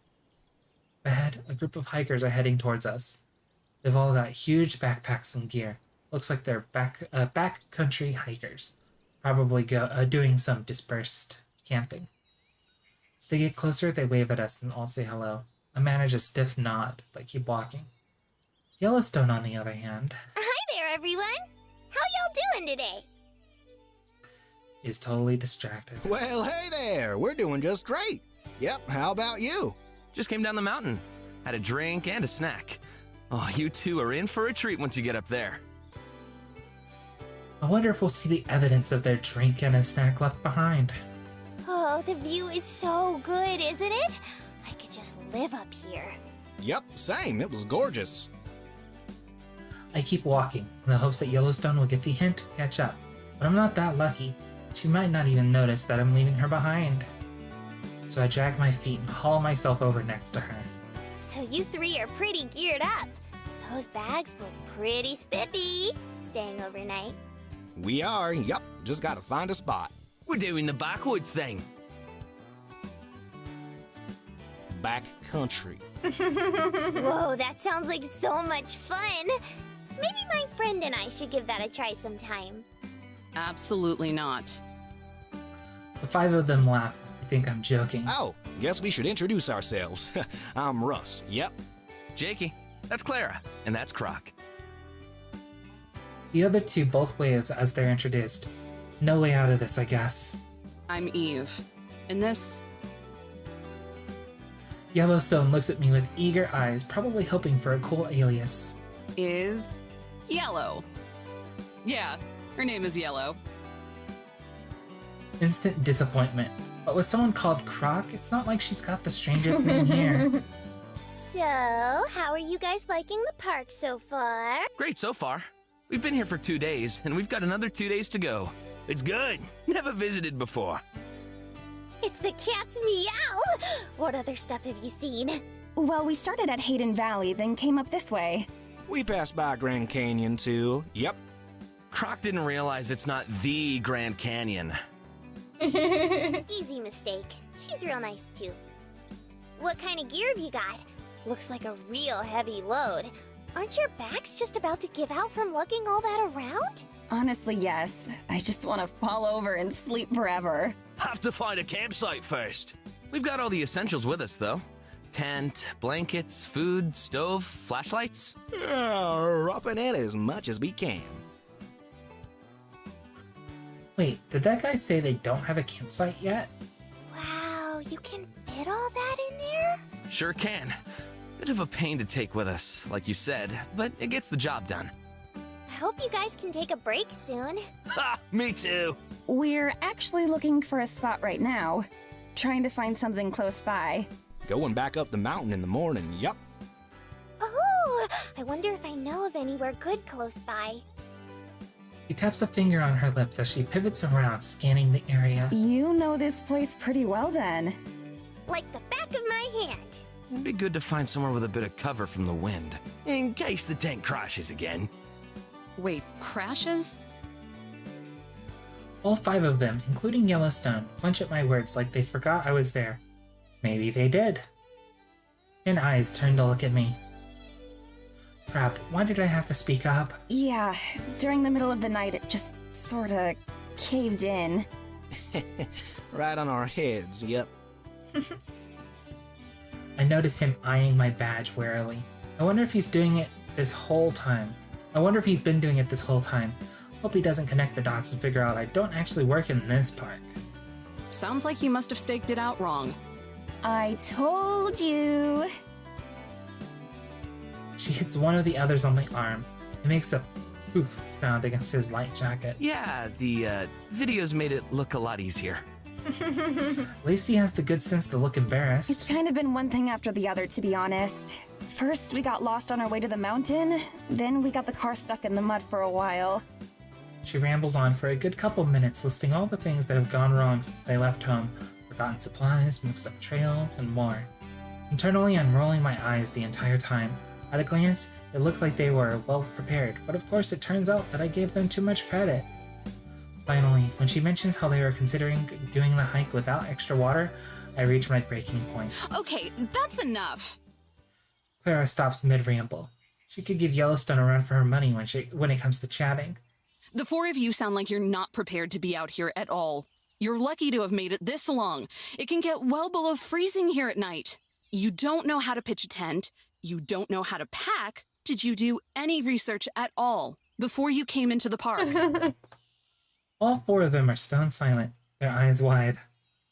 Ahead, a group of hikers are heading towards us. They've all got huge backpacks and gear. Looks like they're backcountry hikers, probably doing some dispersed camping. As they get closer, they wave at us and all say hello. I manage a stiff nod, but keep walking. Yellowstone, on the other hand... Hi there, everyone! How y'all doing today? ...is totally distracted. Well, hey there! We're doing just great! Yep, how about you? Just came down the mountain. Had a drink and a snack. Oh, you two are in for a treat once you get up there. I wonder if we'll see the evidence of their drink and a snack left behind. Oh, the view is so good, isn't it? I could just live up here. Yep, same. It was gorgeous. I keep walking, in the hopes that Yellowstone will get the hint, catch up. But I'm not that lucky. She might not even notice that I'm leaving her behind. So I drag my feet and haul myself over next to her. So you three are pretty geared up. Those bags look pretty spiffy. Staying overnight. We are, yep. Just gotta find a spot. We're doing the backwoods thing. Back country. Whoa, that sounds like so much fun. Maybe my friend and I should give that a try sometime. Absolutely not. The 5 of them laugh. I think I'm joking. Oh, guess we should introduce ourselves. I'm Russ, yep. Jakey, that's Clara, and that's Croc. The other 2 both wave as they're introduced. No way out of this, I guess. I'm Eve. And this... Yellowstone looks at me with eager eyes, probably hoping for a cool alias. is Yellow. Yeah, her name is Yellow. Instant disappointment. But with someone called Croc, it's not like she's got the strangest name here. So, how are you guys liking the park so far? Great so far. We've been here for 2 days, and we've got another 2 days to go. It's good. Never visited before. It's the cat's meow! What other stuff have you seen? Well, we started at Hayden Valley, then came up this way. We passed by Grand Canyon too, yep. Croc didn't realize it's not the Grand Canyon. Easy mistake. She's real nice too. What kind of gear have you got? Looks like a real heavy load. Aren't your backs just about to give out from lugging all that around? Honestly, yes. I just want to fall over and sleep forever. Have to find a campsite first. We've got all the essentials with us, though. Tent, blankets, food, stove, flashlights. Roughing it as much as we can. Wait, did that guy say they don't have a campsite yet? Wow, you can fit all that in there? Sure can. Bit of a pain to take with us, like you said, but it gets the job done. I hope you guys can take a break soon. Ha! Me too! We're actually looking for a spot right now. Trying to find something close by. Going back up the mountain in the morning, yep. Oh, I wonder if I know of anywhere good close by. He taps a finger on her lips as she pivots around, scanning the area. You know this place pretty well then. Like the back of my hand. It'd be good to find somewhere with a bit of cover from the wind, in case the tent crashes again. Wait, crashes? All 5 of them, including Yellowstone, punch at my words like they forgot I was there. Maybe they did. 10 eyes turned to look at me. Crap, why did I have to speak up? Yeah, during the middle of the night it just sorta caved in. Right on our heads, yep. I notice him eyeing my badge warily. I wonder if he's doing it this whole time. Hope he doesn't connect the dots and figure out I don't actually work in this park. Sounds like you must have staked it out wrong. I told you. She hits one of the others on the arm. It makes a poof sound against his light jacket. Yeah, the videos made it look a lot easier. At least he has the good sense to look embarrassed. It's kind of been one thing after the other, to be honest. First, we got lost on our way to the mountain. Then we got the car stuck in the mud for a while. She rambles on for a good couple minutes, listing all the things that have gone wrong since they left home. Forgotten supplies, mixed up trails, and more. Internally, I'm rolling my eyes the entire time. At a glance, it looked like they were well prepared, but of course it turns out that I gave them too much credit. Finally, when she mentions how they were considering doing the hike without extra water, I reach my breaking point. Okay, that's enough. Clara stops mid-ramble. She could give Yellowstone a run for her money when it comes to chatting. The 4 of you sound like you're not prepared to be out here at all. You're lucky to have made it this long. It can get well below freezing here at night. You don't know how to pitch a tent. You don't know how to pack. Did you do any research at all before you came into the park? All 4 of them are stone silent, their eyes wide.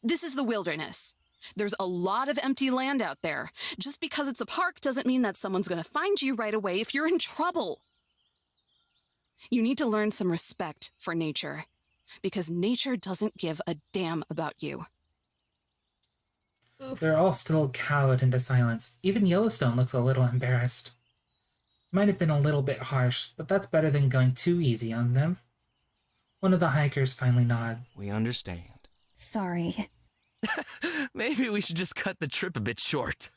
This is the wilderness. There's a lot of empty land out there. Just because it's a park doesn't mean that someone's going to find you right away if you're in trouble. You need to learn some respect for nature, because nature doesn't give a damn about you. They're all still cowed into silence. Even Yellowstone looks a little embarrassed. Might have been a little bit harsh, but that's better than going too easy on them. One of the hikers finally nods. We understand. Sorry. Maybe we should just cut the trip a bit short.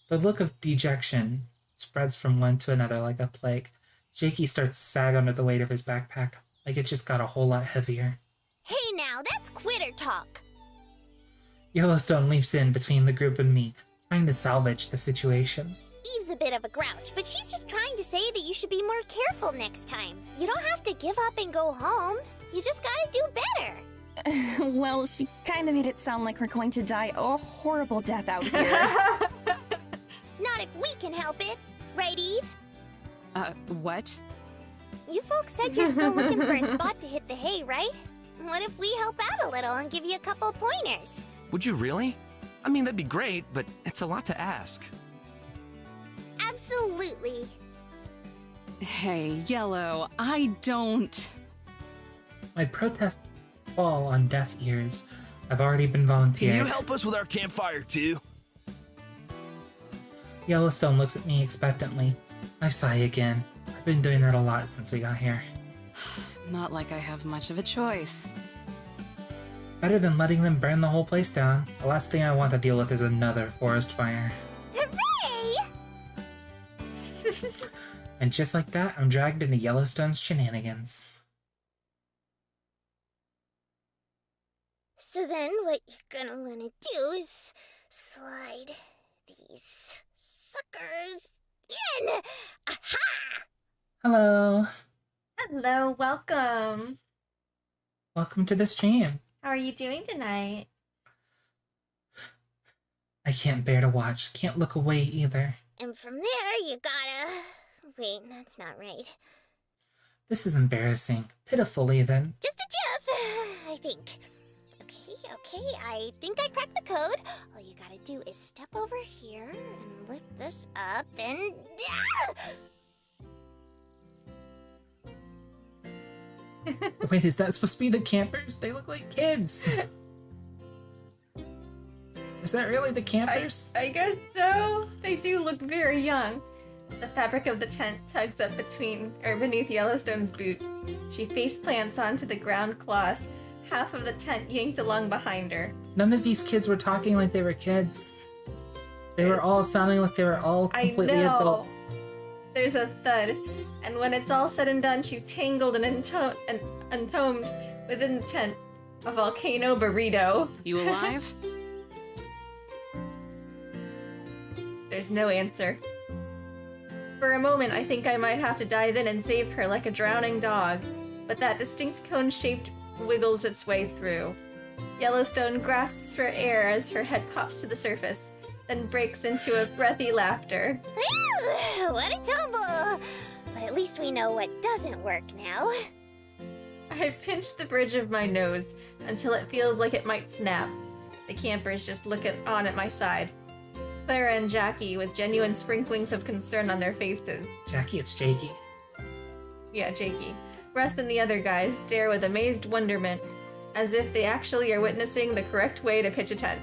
The look of dejection spreads from one to another like a plague. Jakey starts to sag under the weight of his backpack, like it just got a whole lot heavier. Hey now, that's quitter talk. Yellowstone leaps in between the group and me, trying to salvage the situation. Eve's a bit of a grouch, but she's just trying to say that you should be more careful next time. You don't have to give up and go home. You just gotta do better. Well, she kind of made it sound like we're going to die a horrible death out here. Not if we can help it. Right, Eve? What? You folks said you're still looking for a spot to hit the hay, right? What if we help out a little and give you a couple pointers? Would you really? I mean, that'd be great, but it's a lot to ask. Absolutely. Hey, Yellow, I don't... My protests fall on deaf ears. I've already been volunteered. Can you help us with our campfire too? Yellowstone looks at me expectantly. I sigh again. I've been doing that a lot since we got here. Not like I have much of a choice. Better than letting them burn the whole place down. The last thing I want to deal with is another forest fire. Hooray! And just like that, I'm dragged into Yellowstone's shenanigans. So then what you're gonna wanna do is slide these suckers in! Aha! Hello. Hello, welcome. Welcome to the stream. How are you doing tonight? I can't bear to watch. Can't look away either. And from there you gotta... Wait, that's not right. This is embarrassing. Pitiful even. Just a tip, I think. Okay, I think I cracked the code. All you gotta do is step over here and lift this up and... Wait, is that supposed to be the campers? They look like kids. Is that really the campers? I guess so. They do look very young. The fabric of the tent tugs up beneath Yellowstone's boot. She face plants onto the ground cloth, half of the tent yanked along behind her. None of these kids were talking like they were kids. They were all sounding like they were all completely adult. There's a thud, and when it's all said and done, she's tangled and entombed within the tent. A volcano burrito. You alive? There's no answer. For a moment, I think I might have to dive in and save her like a drowning dog, but that distinct cone-shaped wiggles its way through. Yellowstone grasps for air as her head pops to the surface, then breaks into a breathy laughter. Whew, what a tumble! But at least we know what doesn't work now. I pinch the bridge of my nose until it feels like it might snap. The campers just look on at my side. Clara and Jackie with genuine sprinklings of concern on their faces. Jackie, it's Jakey. Yeah, Jakey. Rust and the other guys stare with amazed wonderment, as if they actually are witnessing the correct way to pitch a tent.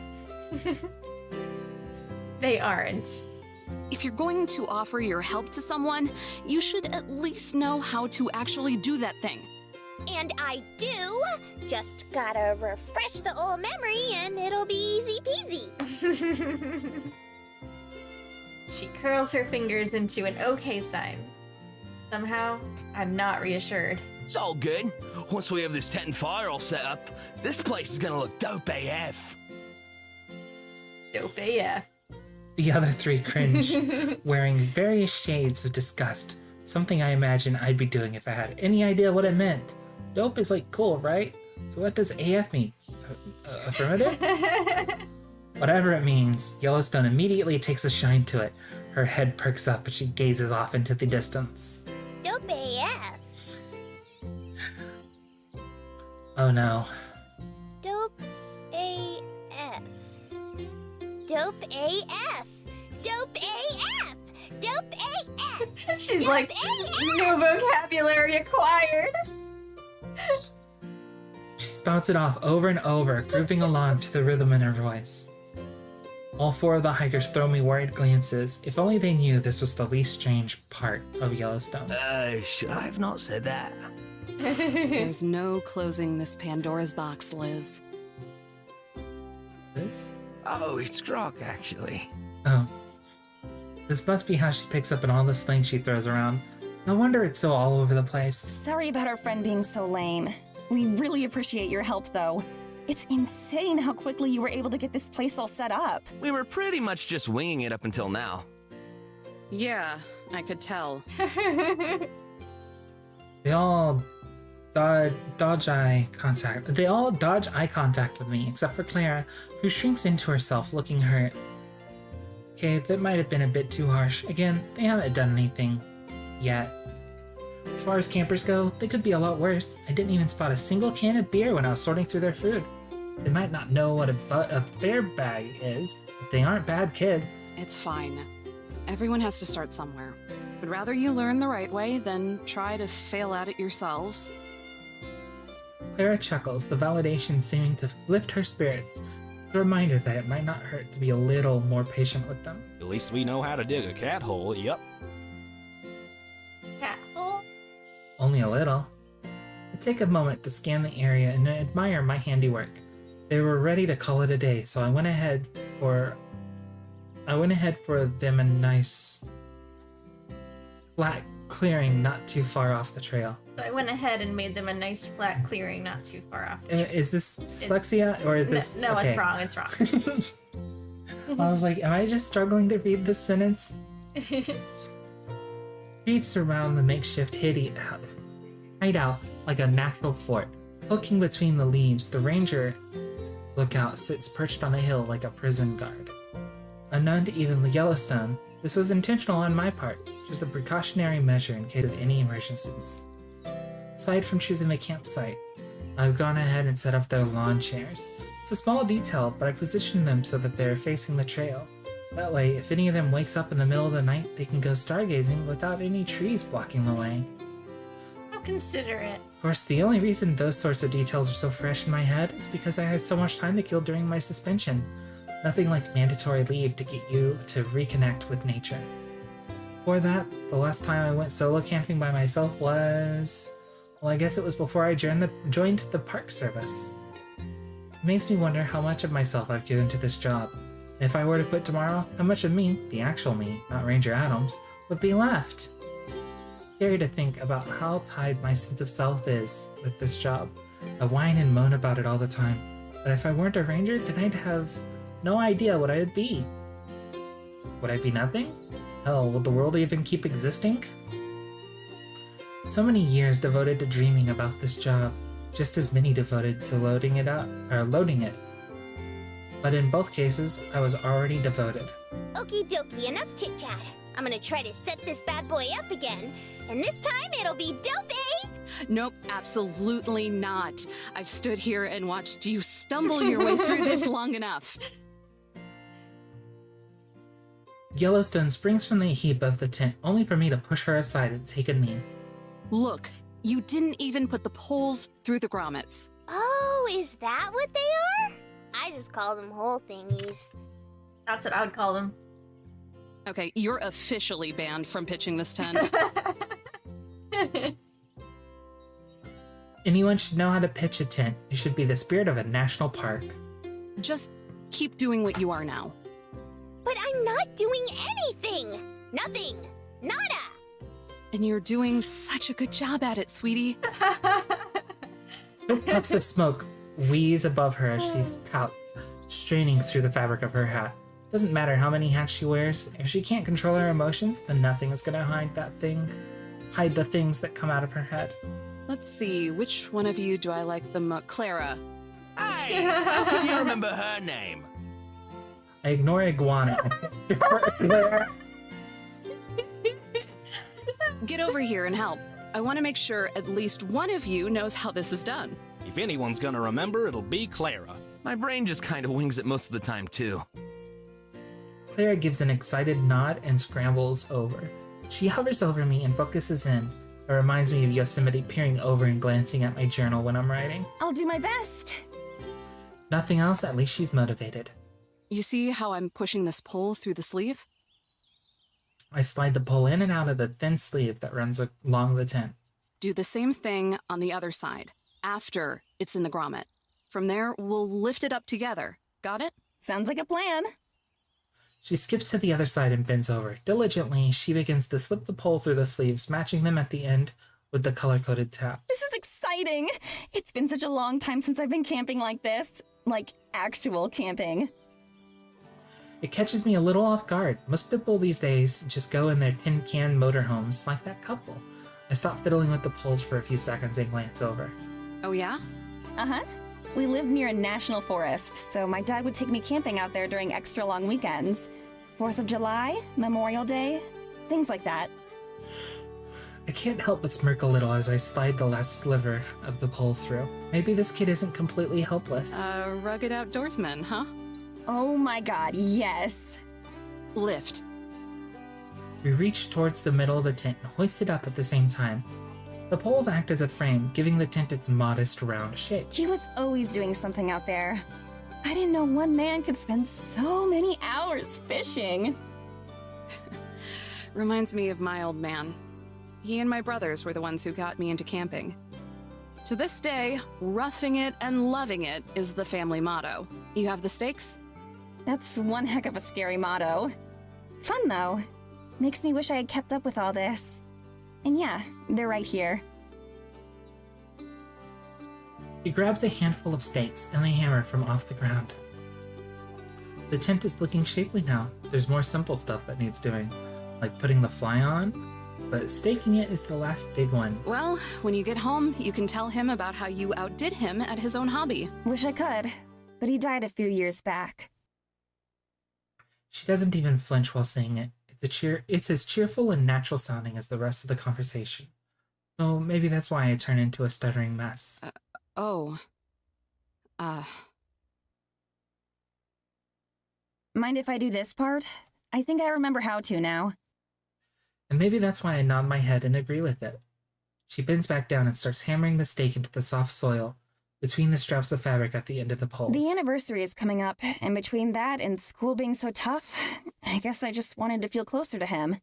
They aren't. If you're going to offer your help to someone, you should at least know how to actually do that thing. And I do! Just gotta refresh the old memory and it'll be easy peasy. She curls her fingers into an okay sign. Somehow, I'm not reassured. It's all good. Once we have this tent and fire all set up, this place is gonna look dope AF. Dope AF. The other three cringe, wearing various shades of disgust. Something I imagine I'd be doing if I had any idea what it meant. Dope is like cool, right? So what does AF mean? Affirmative? Whatever it means, Yellowstone immediately takes a shine to it. Her head perks up and she gazes off into the distance. Dope AF. Oh no. Dope AF. Dope AF. Dope AF. Dope AF. She's Dope like, AF. new vocabulary acquired. She spouts it off over and over, grooving along to the rhythm in her voice. All four of the hikers throw me worried glances. If only they knew this was the least strange part of Yellowstone. Should I have not said that? There's no closing this Pandora's box, Liz. This? Oh, it's Grok, actually. Oh. This must be how she picks up on all the sling she throws around. No wonder it's so all over the place. Sorry about our friend being so lame. We really appreciate your help, though. It's insane how quickly you were able to get this place all set up. We were pretty much just winging it up until now. Yeah, I could tell. They all dodge eye contact. They all dodge eye contact with me, except for Clara, who shrinks into herself, looking hurt. Okay, that might have been a bit too harsh. Again, they haven't done anything yet. As far as campers go, they could be a lot worse. I didn't even spot a single can of beer when I was sorting through their food. They might not know what a bear bag is, but they aren't bad kids. It's fine. Everyone has to start somewhere. Would rather you learn the right way than try to fail at it yourselves. Clara chuckles, the validation seeming to lift her spirits. A reminder that it might not hurt to be a little more patient with them. At least we know how to dig a cat hole, yep. Cat hole? Only a little. I take a moment to scan the area and admire my handiwork. They were ready to call it a day, so I went ahead for them a nice flat clearing not too far off the trail. So I went ahead and made them a nice flat clearing not too far off the trail. Is this dyslexia or is this... No, okay. it's wrong, it's wrong. I was like, am I just struggling to read this sentence? Trees surround the makeshift hideout like a natural fort. Poking between the leaves, the ranger lookout sits perched on a hill like a prison guard. Unknown to even the Yellowstone, this was intentional on my part, just a precautionary measure in case of any emergencies. Aside from choosing the campsite, I've gone ahead and set up their lawn chairs. It's a small detail, but I positioned them so that they're facing the trail. That way, if any of them wakes up in the middle of the night, they can go stargazing without any trees blocking the way. How considerate. Of course, the only reason those sorts of details are so fresh in my head is because I had so much time to kill during my suspension. Nothing like mandatory leave to get you to reconnect with nature. Before that, the last time I went solo camping by myself was... well, I guess it was before I joined the park service. It makes me wonder how much of myself I've given to this job. And if I were to quit tomorrow, how much of me, the actual me, not Ranger Adams, would be left? Scary to think about how tied my sense of self is with this job. I whine and moan about it all the time, but if I weren't a ranger, then I'd have no idea what I would be. Would I be nothing? Hell, would the world even keep existing? So many years devoted to dreaming about this job, just as many devoted to loading it. But in both cases, I was already devoted. Okie dokie, enough chit chat. I'm gonna try to set this bad boy up again, and this time it'll be dopey! Nope, absolutely not. I've stood here and watched you stumble your way through this long enough. Yellowstone springs from the heap of the tent, only for me to push her aside and take a knee. Look, you didn't even put the poles through the grommets. Oh, is that what they are? I just call them hole thingies. That's what I would call them. Okay, you're officially banned from pitching this tent. Anyone should know how to pitch a tent. It should be the spirit of a national park. Just keep doing what you are now. But I'm not doing anything! Nothing! Nada! And you're doing such a good job at it, sweetie. Quick puffs of smoke wheeze above her as she pouts, straining through the fabric of her hat. Doesn't matter how many hats she wears, if she can't control her emotions, then nothing is gonna hide the things that come out of her head. Let's see, which one of you do I like the most? Clara. Hey, how can you remember her name? I ignore Iguana. Get over here and help. I want to make sure at least one of you knows how this is done. If anyone's gonna remember, it'll be Clara. My brain just kind of wings it most of the time, too. Clara gives an excited nod and scrambles over. She hovers over me and focuses in. It reminds me of Yosemite peering over and glancing at my journal when I'm writing. I'll do my best. Nothing else, at least she's motivated. You see how I'm pushing this pole through the sleeve? I slide the pole in and out of the thin sleeve that runs along the tent. Do the same thing on the other side, after it's in the grommet. From there, we'll lift it up together. Got it? Sounds like a plan. She skips to the other side and bends over. Diligently, she begins to slip the pole through the sleeves, matching them at the end with the color-coded tabs. This is exciting! It's been such a long time since I've been camping like this. Like, actual camping. It catches me a little off guard. Most people these days just go in their tin can motorhomes like that couple. I stop fiddling with the poles for a few seconds and glance over. Oh, yeah? Uh-huh. We live near a national forest, so my dad would take me camping out there during extra long weekends. 4th of July, Memorial Day, things like that. I can't help but smirk a little as I slide the last sliver of the pole through. Maybe this kid isn't completely helpless. Rugged outdoorsman, huh? Oh my god, yes. Lift. We reach towards the middle of the tent and hoist it up at the same time. The poles act as a frame, giving the tent its modest round shape. He was always doing something out there. I didn't know one man could spend so many hours fishing. Reminds me of my old man. He and my brothers were the ones who got me into camping. To this day, roughing it and loving it is the family motto. You have the stakes? That's one heck of a scary motto. Fun though. Makes me wish I had kept up with all this. And yeah, they're right here. She grabs a handful of stakes and the hammer from off the ground. The tent is looking shapely now. There's more simple stuff that needs doing, like putting the fly on, but staking it is the last big one. Well, when you get home, you can tell him about how you outdid him at his own hobby. Wish I could, but he died a few years back. She doesn't even flinch while saying it. It's as cheerful and natural sounding as the rest of the conversation. So maybe that's why I turn into a stuttering mess. Mind if I do this part? I think I remember how to now. And maybe that's why I nod my head and agree with it. She bends back down and starts hammering the stake into the soft soil between the straps of fabric at the end of the poles. The anniversary is coming up, and between that and school being so tough, I guess I just wanted to feel closer to him.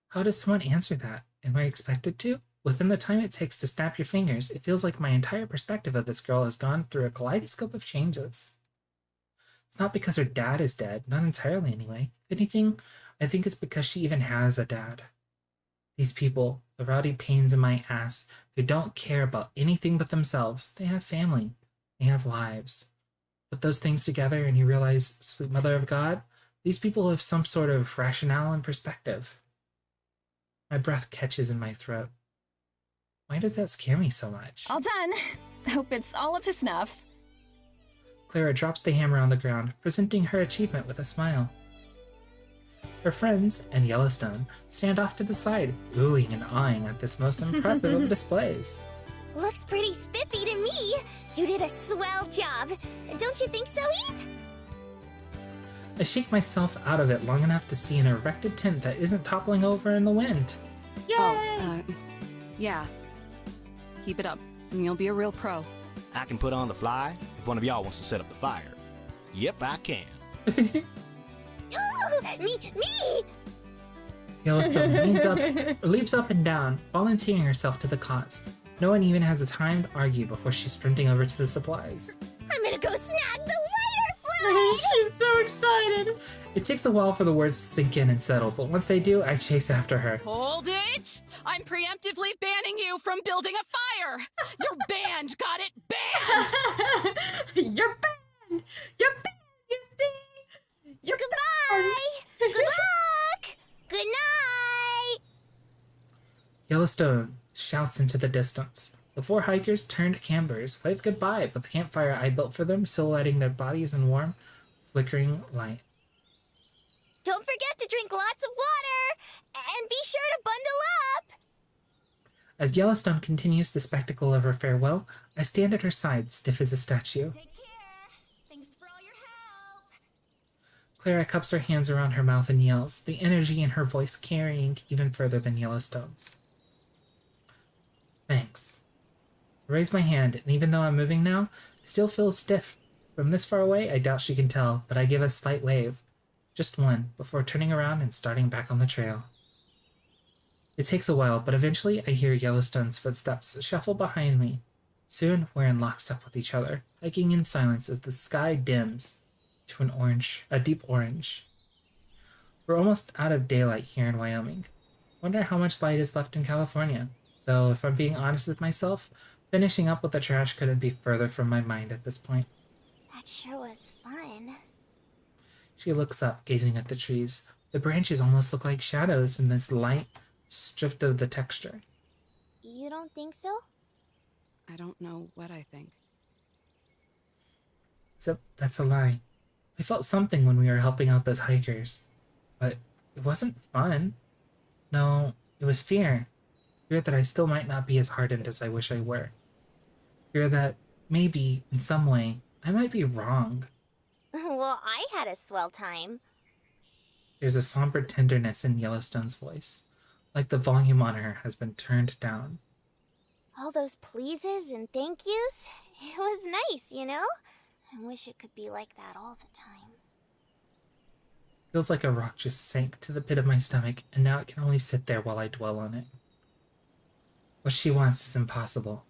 How does someone answer that? Am I expected to? Within the time it takes to snap your fingers, it feels like my entire perspective of this girl has gone through a kaleidoscope of changes. It's not because her dad is dead, not entirely anyway. If anything, I think it's because she even has a dad. These people, the rowdy pains in my ass, who don't care about anything but themselves, they have family, they have lives. Put those things together and you realize, sweet mother of God, these people have some sort of rationale and perspective. My breath catches in my throat. Why does that scare me so much? All done. Hope it's all up to snuff. Clara drops the hammer on the ground, presenting her achievement with a smile. Her friends and Yellowstone stand off to the side, oohing and awing at this most impressive of displays. Looks pretty spiffy to me. You did a swell job. Don't you think so, Eve? I shake myself out of it long enough to see an erected tent that isn't toppling over in the wind. Yay! Yeah. Keep it up, and you'll be a real pro. I can put on the fly if one of y'all wants to set up the fire. Yep, I can. Ooh, me! Yellowstone leaps up and down, volunteering herself to the cause. No one even has the time to argue before she's sprinting over to the supplies. I'm gonna go snag the lighter fluid! She's so excited. It takes a while for the words to sink in and settle, but once they do, I chase after her. Hold it! I'm preemptively banning you from building a fire! You're banned! Got it? Banned! You're banned! You're banned, you see? You're Goodbye! Good luck! Good night! Yellowstone shouts into the distance. The four hikers turned campers, waved goodbye, but the campfire I built for them silhouetting their bodies in warm, flickering light. Don't forget to drink lots of water! And be sure to bundle up! As Yellowstone continues the spectacle of her farewell, I stand at her side, stiff as a statue. Take care! Thanks for all your help! Clara cups her hands around her mouth and yells, the energy in her voice carrying even further than Yellowstone's. Thanks. I raise my hand, and even though I'm moving now, I still feel stiff. From this far away, I doubt she can tell, but I give a slight wave. Just one, before turning around and starting back on the trail. It takes a while, but eventually I hear Yellowstone's footsteps shuffle behind me. Soon, we're in lockstep with each other, hiking in silence as the sky dims to a deep orange. We're almost out of daylight here in Wyoming. Wonder how much light is left in California. Though, if I'm being honest with myself, finishing up with the trash couldn't be further from my mind at this point. That sure was fun. She looks up, gazing at the trees. The branches almost look like shadows in this light, stripped of the texture. You don't think so? I don't know what I think. Except that's a lie. I felt something when we were helping out those hikers. But it wasn't fun. No, it was fear. Fear that I still might not be as hardened as I wish I were. Fear that, maybe, in some way, I might be wrong. Well, I had a swell time. There's a somber tenderness in Yellowstone's voice, like the volume on her has been turned down. All those pleases and thank yous, it was nice, you know? I wish it could be like that all the time. Feels like a rock just sank to the pit of my stomach, and now it can only sit there while I dwell on it. What she wants is impossible.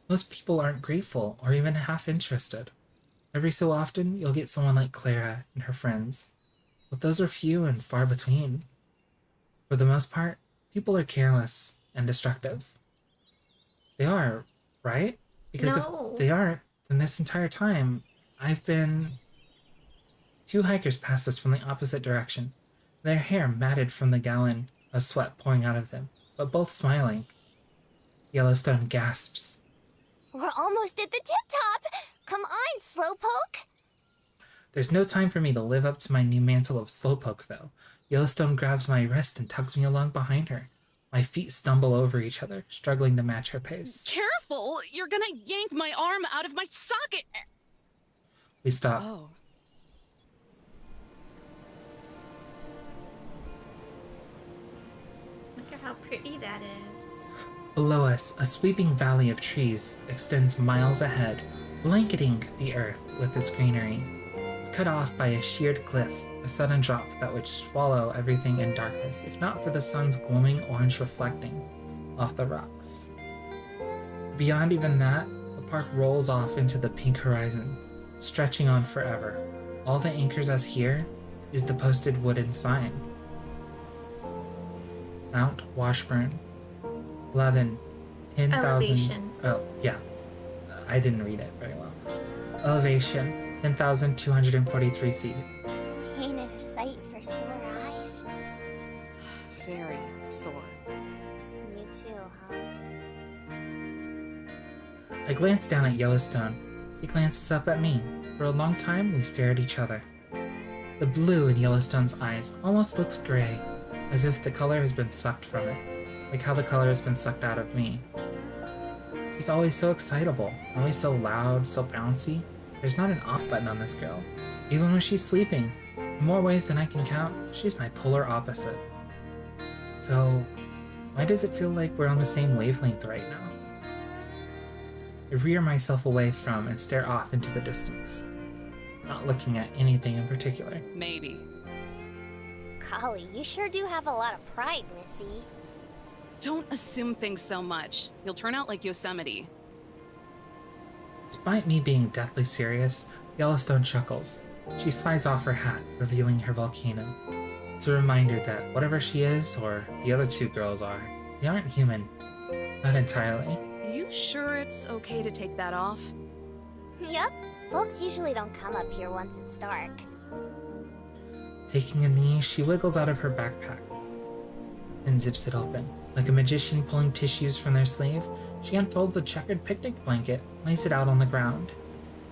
Most people aren't grateful or even half interested. Every so often, you'll get someone like Clara and her friends, but those are few and far between. For the most part, people are careless and destructive. They are, right? Because No. if they aren't, then this entire time, I've been... 2 hikers passed us from the opposite direction, their hair matted from the gallon of sweat pouring out of them, but both smiling. Yellowstone gasps. We're almost at the tip-top! Come on, Slowpoke! There's no time for me to live up to my new mantle of Slowpoke, though. Yellowstone grabs my wrist and tugs me along behind her. My feet stumble over each other, struggling to match her pace. Careful! You're gonna yank my arm out of my socket! We stop. Oh. Look at how pretty that is. Below us, a sweeping valley of trees extends miles ahead, blanketing the earth with its greenery. It's cut off by a sheared cliff, a sudden drop that would swallow everything in darkness, if not for the sun's glowing orange reflecting off the rocks. Beyond even that, the park rolls off into the pink horizon, stretching on forever. All that anchors us here is the posted wooden sign. Mount Washburn. 10,000. Elevation. Oh, yeah. I didn't read it very well. Elevation, 10,243 feet. Ain't it a sight for sore eyes? Very sore. You too, huh? I glance down at Yellowstone. He glances up at me. For a long time, we stare at each other. The blue in Yellowstone's eyes almost looks gray, as if the color has been sucked from it, like how the color has been sucked out of me. He's always so excitable, always so loud, so bouncy. There's not an off button on this girl. Even when she's sleeping, in more ways than I can count, she's my polar opposite. So, why does it feel like we're on the same wavelength right now? I rear myself away from and stare off into the distance, not looking at anything in particular. Maybe. Golly, you sure do have a lot of pride, Missy. Don't assume things so much. You'll turn out like Yosemite. Despite me being deathly serious, Yellowstone chuckles. She slides off her hat, revealing her volcano. It's a reminder that whatever she is, or the other 2 girls are, they aren't human. Not entirely. You sure it's okay to take that off? Yep. Folks usually don't come up here once it's dark. Taking a knee, she wiggles out of her backpack and zips it open. Like a magician pulling tissues from their sleeve, she unfolds a checkered picnic blanket, lays it out on the ground.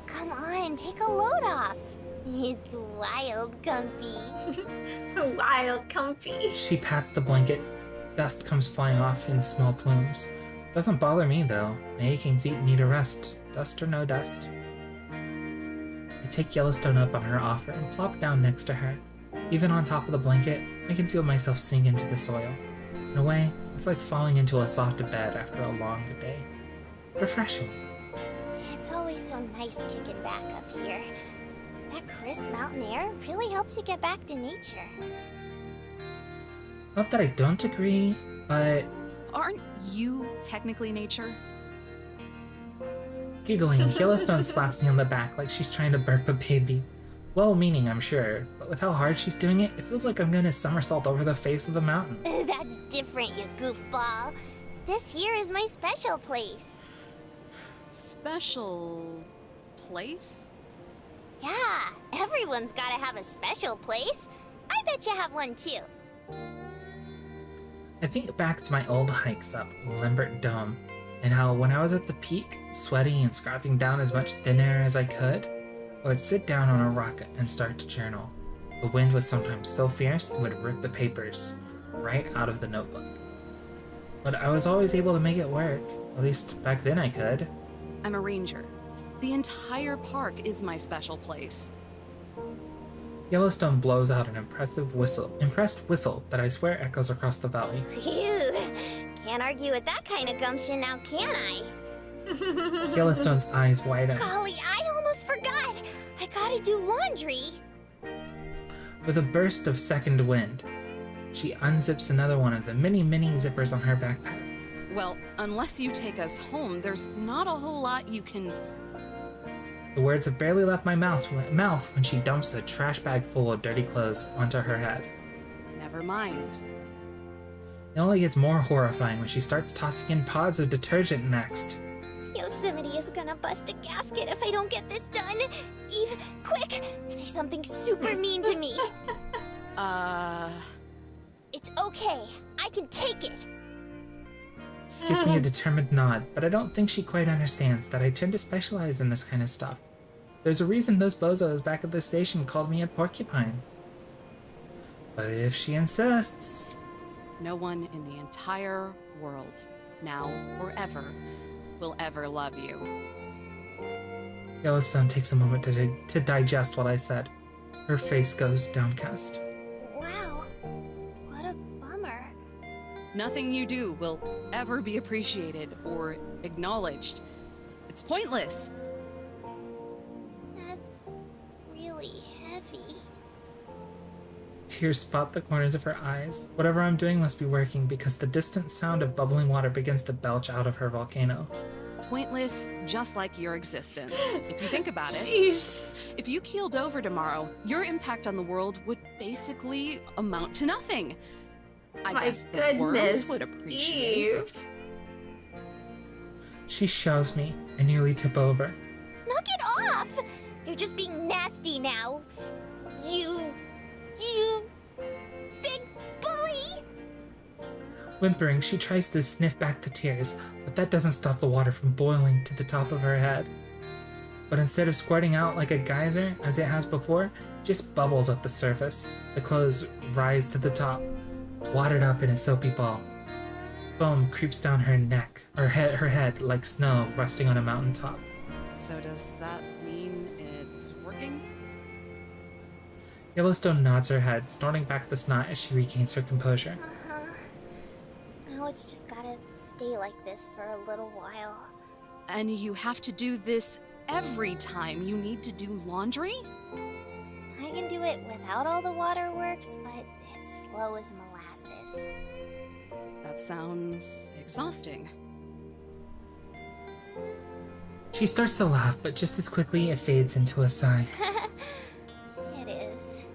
Come on, take a load off. It's wild comfy. Wild comfy. She pats the blanket. Dust comes flying off in small plumes. Doesn't bother me, though. My aching feet need a rest, dust or no dust. I take Yellowstone up on her offer and plop down next to her. Even on top of the blanket, I can feel myself sink into the soil. In a way, it's like falling into a soft bed after a long day. Refreshing. It's always so nice kicking back up here. That crisp mountain air really helps you get back to nature. Not that I don't agree, but... Aren't you technically nature? Giggling, Yellowstone slaps me on the back like she's trying to burp a baby. Well-meaning, I'm sure, but with how hard she's doing it, it feels like I'm gonna somersault over the face of the mountain. That's different, you goofball. This here is my special place. Special place? Yeah, everyone's gotta have a special place. I bet you have one too. I think back to my old hikes up Lambert Dome, and how when I was at the peak, sweaty and scarfing down as much thin air as I could, I would sit down on a rock and start to journal. The wind was sometimes so fierce it would rip the papers right out of the notebook. But I was always able to make it work. At least back then I could. I'm a ranger. The entire park is my special place. Yellowstone blows out an impressed whistle that I swear echoes across the valley. Phew. Can't argue with that kind of gumption now, can I? Yellowstone's eyes widen. Golly, I almost forgot. I gotta do laundry. With a burst of second wind, she unzips another one of the many zippers on her backpack. Well, unless you take us home, there's not a whole lot you can... The words have barely left my mouth when she dumps a trash bag full of dirty clothes onto her head. Never mind. It only gets more horrifying when she starts tossing in pods of detergent next. Yosemite is gonna bust a gasket if I don't get this done. Eve, quick! Say something super mean to me. It's okay. I can take it. She gives me a determined nod, but I don't think she quite understands that I tend to specialize in this kind of stuff. There's a reason those bozos back at the station called me a porcupine. But if she insists... No one in the entire world, now or ever, will ever love you. Yellowstone takes a moment to digest what I said. Her face goes downcast. Wow. What a bummer. Nothing you do will ever be appreciated or acknowledged. It's pointless. That's really heavy. Tears spot the corners of her eyes. Whatever I'm doing must be working because the distant sound of bubbling water begins to belch out of her volcano. Pointless, just like your existence. If you think about it, Sheesh. if you keeled over tomorrow, your impact on the world would basically amount to nothing. I My guess the worms goodness, would appreciate. Eve. She shoves me. I nearly tip over. Knock it off! You're just being nasty now. You big bully! Whimpering, she tries to sniff back the tears, but that doesn't stop the water from boiling to the top of her head. But instead of squirting out like a geyser, as it has before, it just bubbles at the surface. The clothes rise to the top, watered up in a soapy ball. Foam creeps down her neck, or her head, like snow resting on a mountaintop. So does that mean it's working? Yellowstone nods her head, snorting back the snot as she regains her composure. Now it's just gotta stay like this for a little while. And you have to do this every time you need to do laundry? I can do it without all the waterworks, but it's slow as molasses. That sounds exhausting. She starts to laugh, but just as quickly it fades into a sigh. It is.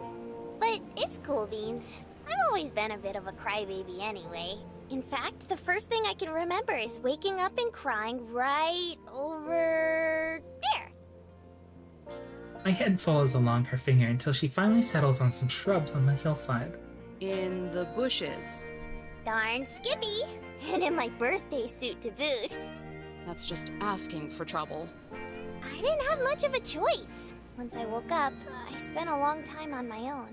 But it's cool beans. I've always been a bit of a crybaby anyway. In fact, the first thing I can remember is waking up and crying right over there. My head follows along her finger until she finally settles on some shrubs on the hillside. In the bushes. Darn Skippy! And in my birthday suit to boot. That's just asking for trouble. I didn't have much of a choice. Once I woke up, I spent a long time on my own.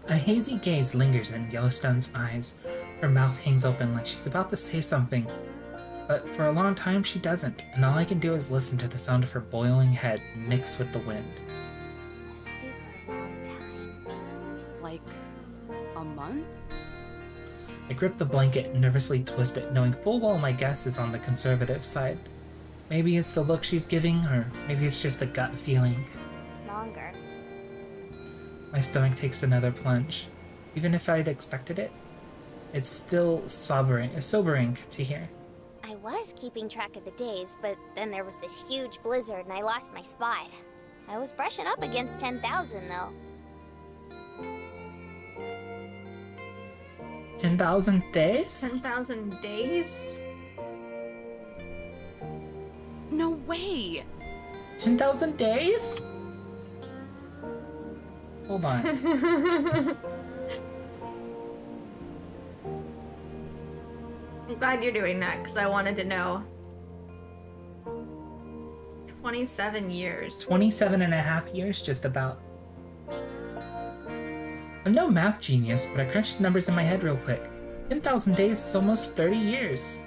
A hazy gaze lingers in Yellowstone's eyes. Her mouth hangs open like she's about to say something. But for a long time she doesn't, and all I can do is listen to the sound of her boiling head mix with the wind. A super long time. Like a month? I grip the blanket and nervously twist it, knowing full well my guess is on the conservative side. Maybe it's the look she's giving, or maybe it's just a gut feeling. Longer. My stomach takes another plunge. Even if I'd expected it, it's still sobering to hear. I was keeping track of the days, but then there was this huge blizzard and I lost my spot. I was brushing up against 10,000 though. 10,000 days? 10,000 days? No way! 10,000 days? Hold on. I'm glad you're doing that because I wanted to know. 27 years. 27 and a half years, just about. I'm no math genius, but I crunched numbers in my head real quick. 10,000 days is almost 30 years.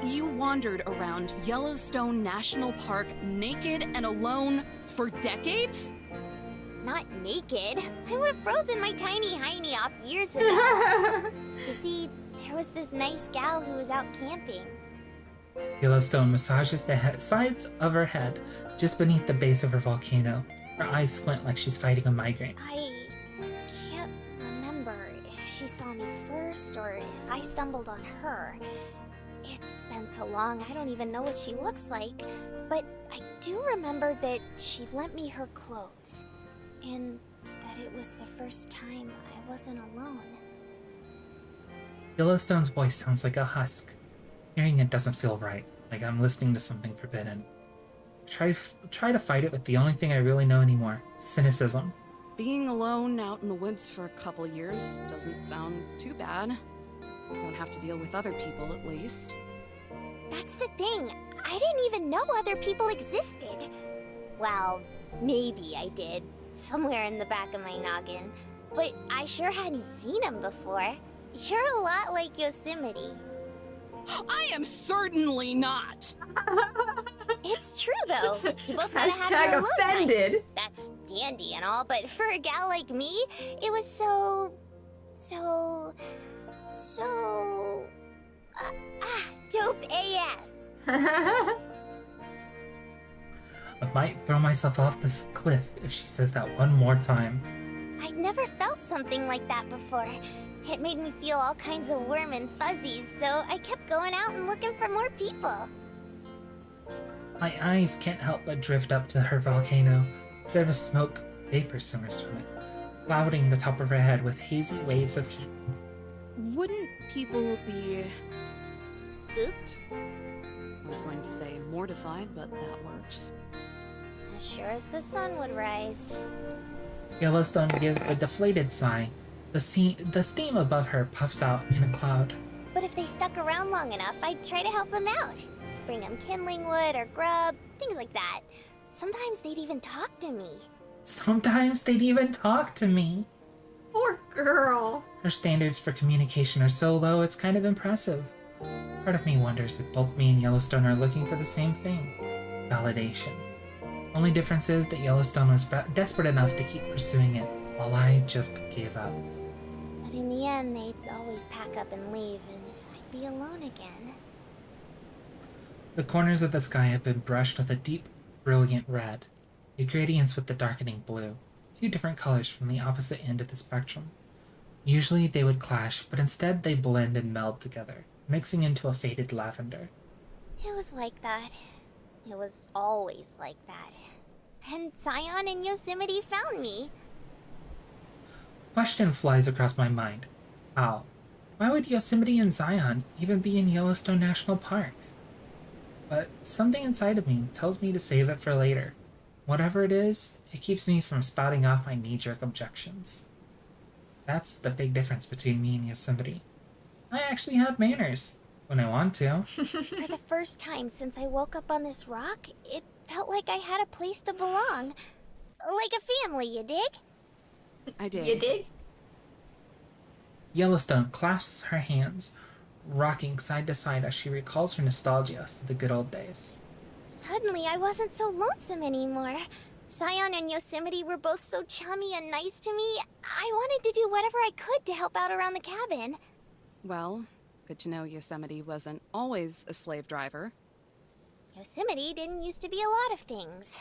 You wandered around Yellowstone National Park naked and alone for decades? Not naked. I would have frozen my tiny hiney off years ago. You see, there was this nice gal who was out camping. Yellowstone massages the sides of her head just beneath the base of her volcano. Her eyes squint like she's fighting a migraine. I can't remember if she saw me first or if I stumbled on her. It's been so long, I don't even know what she looks like. But I do remember that she lent me her clothes. And that it was the first time I wasn't alone. Yellowstone's voice sounds like a husk. Hearing it doesn't feel right, like I'm listening to something forbidden. Try to fight it with the only thing I really know anymore, cynicism. Being alone out in the woods for a couple years doesn't sound too bad. Don't have to deal with other people, at least. That's the thing. I didn't even know other people existed. Well, maybe I did, somewhere in the back of my noggin. But I sure hadn't seen them before. You're a lot like Yosemite. I am certainly not! It's true, though. You both gotta have Hashtag your alone offended. time. That's dandy and all, but for a gal like me, it was so... dope AF. I might throw myself off this cliff if she says that one more time. I'd never felt something like that before. It made me feel all kinds of warm and fuzzies, so I kept going out and looking for more people. My eyes can't help but drift up to her volcano. Instead of smoke, vapor simmers from it, clouding the top of her head with hazy waves of heat. Wouldn't people be... spooked? I was going to say mortified, but that works. As sure as the sun would rise. Yellowstone gives a deflated sigh. The steam above her puffs out in a cloud. But if they stuck around long enough, I'd try to help them out. Bring them kindling wood or grub, things like that. Sometimes they'd even talk to me. Sometimes they'd even talk to me. Poor girl. Her standards for communication are so low, it's kind of impressive. Part of me wonders if both me and Yellowstone are looking for the same thing. Validation. Only difference is that Yellowstone was desperate enough to keep pursuing it, while I just gave up. But in the end, they'd always pack up and leave, and I'd be alone again. The corners of the sky have been brushed with a deep, brilliant red. It gradients with the darkening blue, two different colors from the opposite end of the spectrum. Usually they would clash, but instead they blend and meld together, mixing into a faded lavender. It was like that. It was always like that. Then Zion and Yosemite found me. Question flies across my mind. How? Why would Yosemite and Zion even be in Yellowstone National Park? But something inside of me tells me to save it for later. Whatever it is, it keeps me from spouting off my knee-jerk objections. That's the big difference between me and Yosemite. I actually have manners, when I want to. For the first time since I woke up on this rock, it felt like I had a place to belong. Like a family, you dig? I did. You dig? Yellowstone clasps her hands, rocking side to side as she recalls her nostalgia for the good old days. Suddenly, I wasn't so lonesome anymore. Zion and Yosemite were both so chummy and nice to me. I wanted to do whatever I could to help out around the cabin. Well, good to know Yosemite wasn't always a slave driver. Yosemite didn't used to be a lot of things.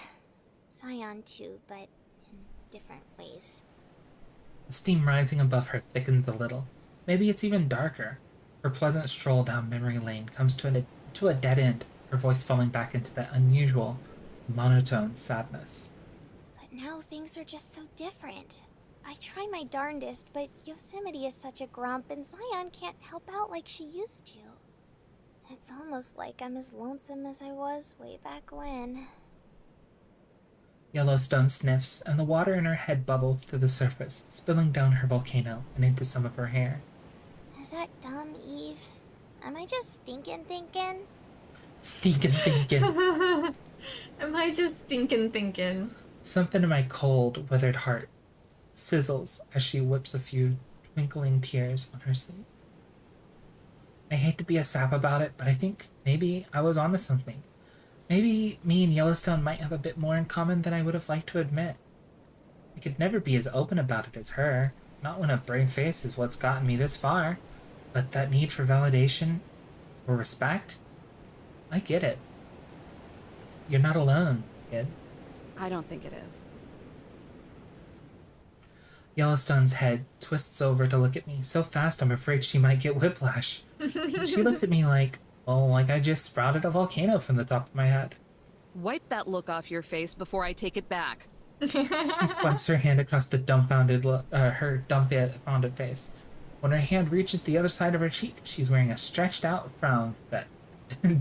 Zion too, but in different ways. The steam rising above her thickens a little. Maybe it's even darker. Her pleasant stroll down memory lane comes to a dead end, her voice falling back into that unusual, monotone sadness. But now things are just so different. I try my darndest, but Yosemite is such a grump and Zion can't help out like she used to. It's almost like I'm as lonesome as I was way back when. Yellowstone sniffs, and the water in her head bubbles to the surface, spilling down her volcano and into some of her hair. Is that dumb, Eve? Am I just stinking thinking? Stinking thinking. Am I just stinking thinking? Something in my cold, withered heart sizzles as she whips a few twinkling tears on her sleeve. I hate to be a sap about it, but I think maybe I was onto something. Maybe me and Yellowstone might have a bit more in common than I would have liked to admit. I could never be as open about it as her, not when a brave face is what's gotten me this far, but that need for validation or respect, I get it. You're not alone, kid. I don't think it is. Yellowstone's head twists over to look at me so fast I'm afraid she might get whiplash. She looks at me like, well, like I just sprouted a volcano from the top of my head. Wipe that look off your face before I take it back. She swipes her hand across the dumbfounded face. When her hand reaches the other side of her cheek, she's wearing a stretched out frown that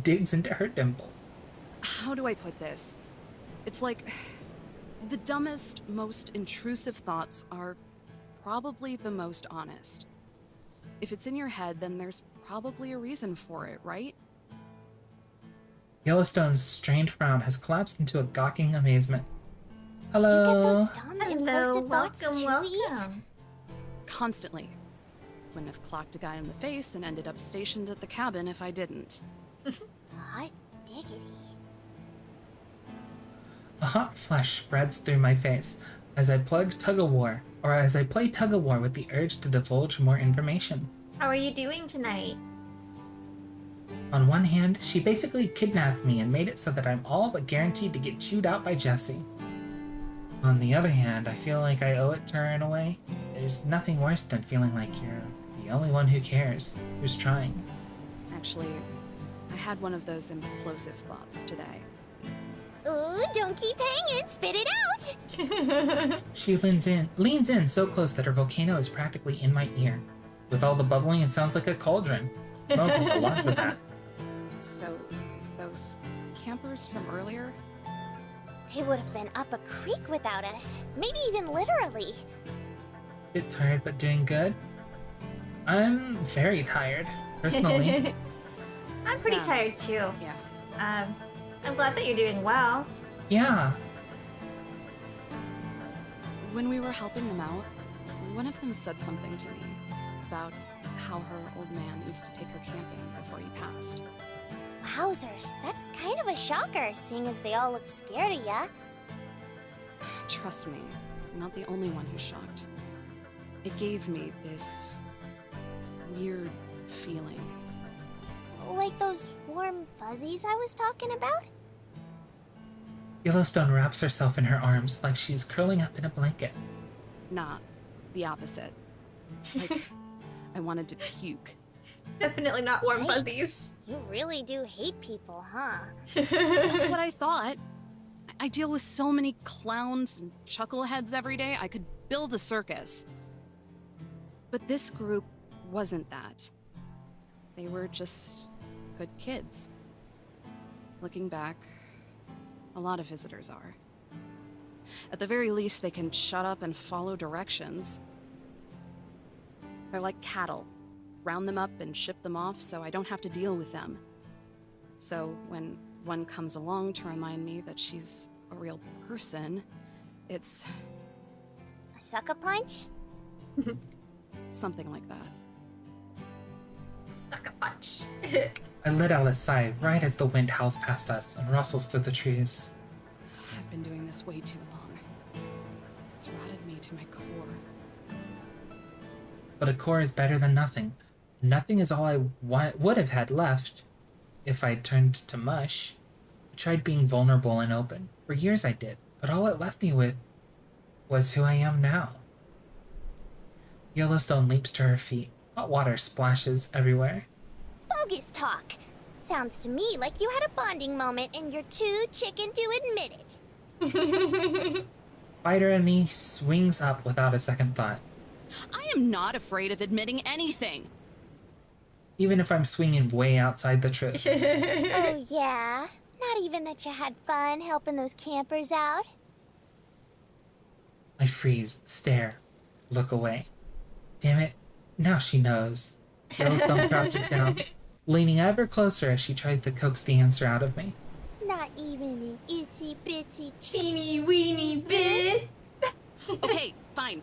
digs into her dimples. How do I put this? It's like the dumbest, most intrusive thoughts are probably the most honest. If it's in your head, then there's probably a reason for it, right? Yellowstone's strained frown has collapsed into a gawking amazement. Hello. Did you get those dumb, Hello, impulsive thoughts welcome, too, Eve? welcome. Constantly. Wouldn't have clocked a guy in the face and ended up stationed at the cabin if I didn't. Hot diggity. A hot flush spreads through my face as I play tug of war with the urge to divulge more information. How are you doing tonight? On one hand, she basically kidnapped me and made it so that I'm all but guaranteed to get chewed out by Jesse. On the other hand, I feel like I owe it to her in a way. There's nothing worse than feeling like you're the only one who cares, who's trying. Actually, I had one of those implosive thoughts today. Ooh, don't keep hanging, spit it out! She leans in so close that her volcano is practically in my ear. With all the bubbling, it sounds like a cauldron. Welcome to watch with that. So, those campers from earlier? They would have been up a creek without us. Maybe even literally. Bit tired, but doing good. I'm very tired, personally. I'm pretty Yeah. tired too. Yeah. I'm glad that you're doing well. Yeah. When we were helping them out, one of them said something to me about how her old man used to take her camping before he passed. Wowzers, that's kind of a shocker, seeing as they all looked scared of ya. Trust me, I'm not the only one who's shocked. It gave me this weird feeling. Like those warm fuzzies I was talking about? Yellowstone wraps herself in her arms like she's curling up in a blanket. Nah, the opposite. Like, I wanted to puke. Definitely not warm Yikes. fuzzies. You really do hate people, huh? That's what I thought. I deal with so many clowns and chuckleheads every day, I could build a circus. But this group wasn't that. They were just good kids. Looking back, a lot of visitors are. At the very least, they can shut up and follow directions. They're like cattle. Round them up and ship them off so I don't have to deal with them. So when one comes along to remind me that she's a real person, it's A sucker punch? something like that. Suck a punch. I let out a sigh right as the wind howls past us and rustles through the trees. I've been doing this way too long. It's rotted me to my core. But a core is better than nothing. Nothing is all I would have had left if I'd turned to mush. I tried being vulnerable and open. For years I did, but all it left me with was who I am now. Yellowstone leaps to her feet. Hot water splashes everywhere. Bogus talk. Sounds to me like you had a bonding moment and you're too chicken to admit it. Fighter in me swings up without a second thought. I am not afraid of admitting anything. Even if I'm swinging way outside the truth. Oh, yeah? Not even that you had fun helping those campers out? I freeze, stare, look away. Damn it, now she knows. Yellowstone crouches down, leaning ever closer as she tries to coax the answer out of me. Not even an itsy bitsy Teeny weeny bit. Okay, fine.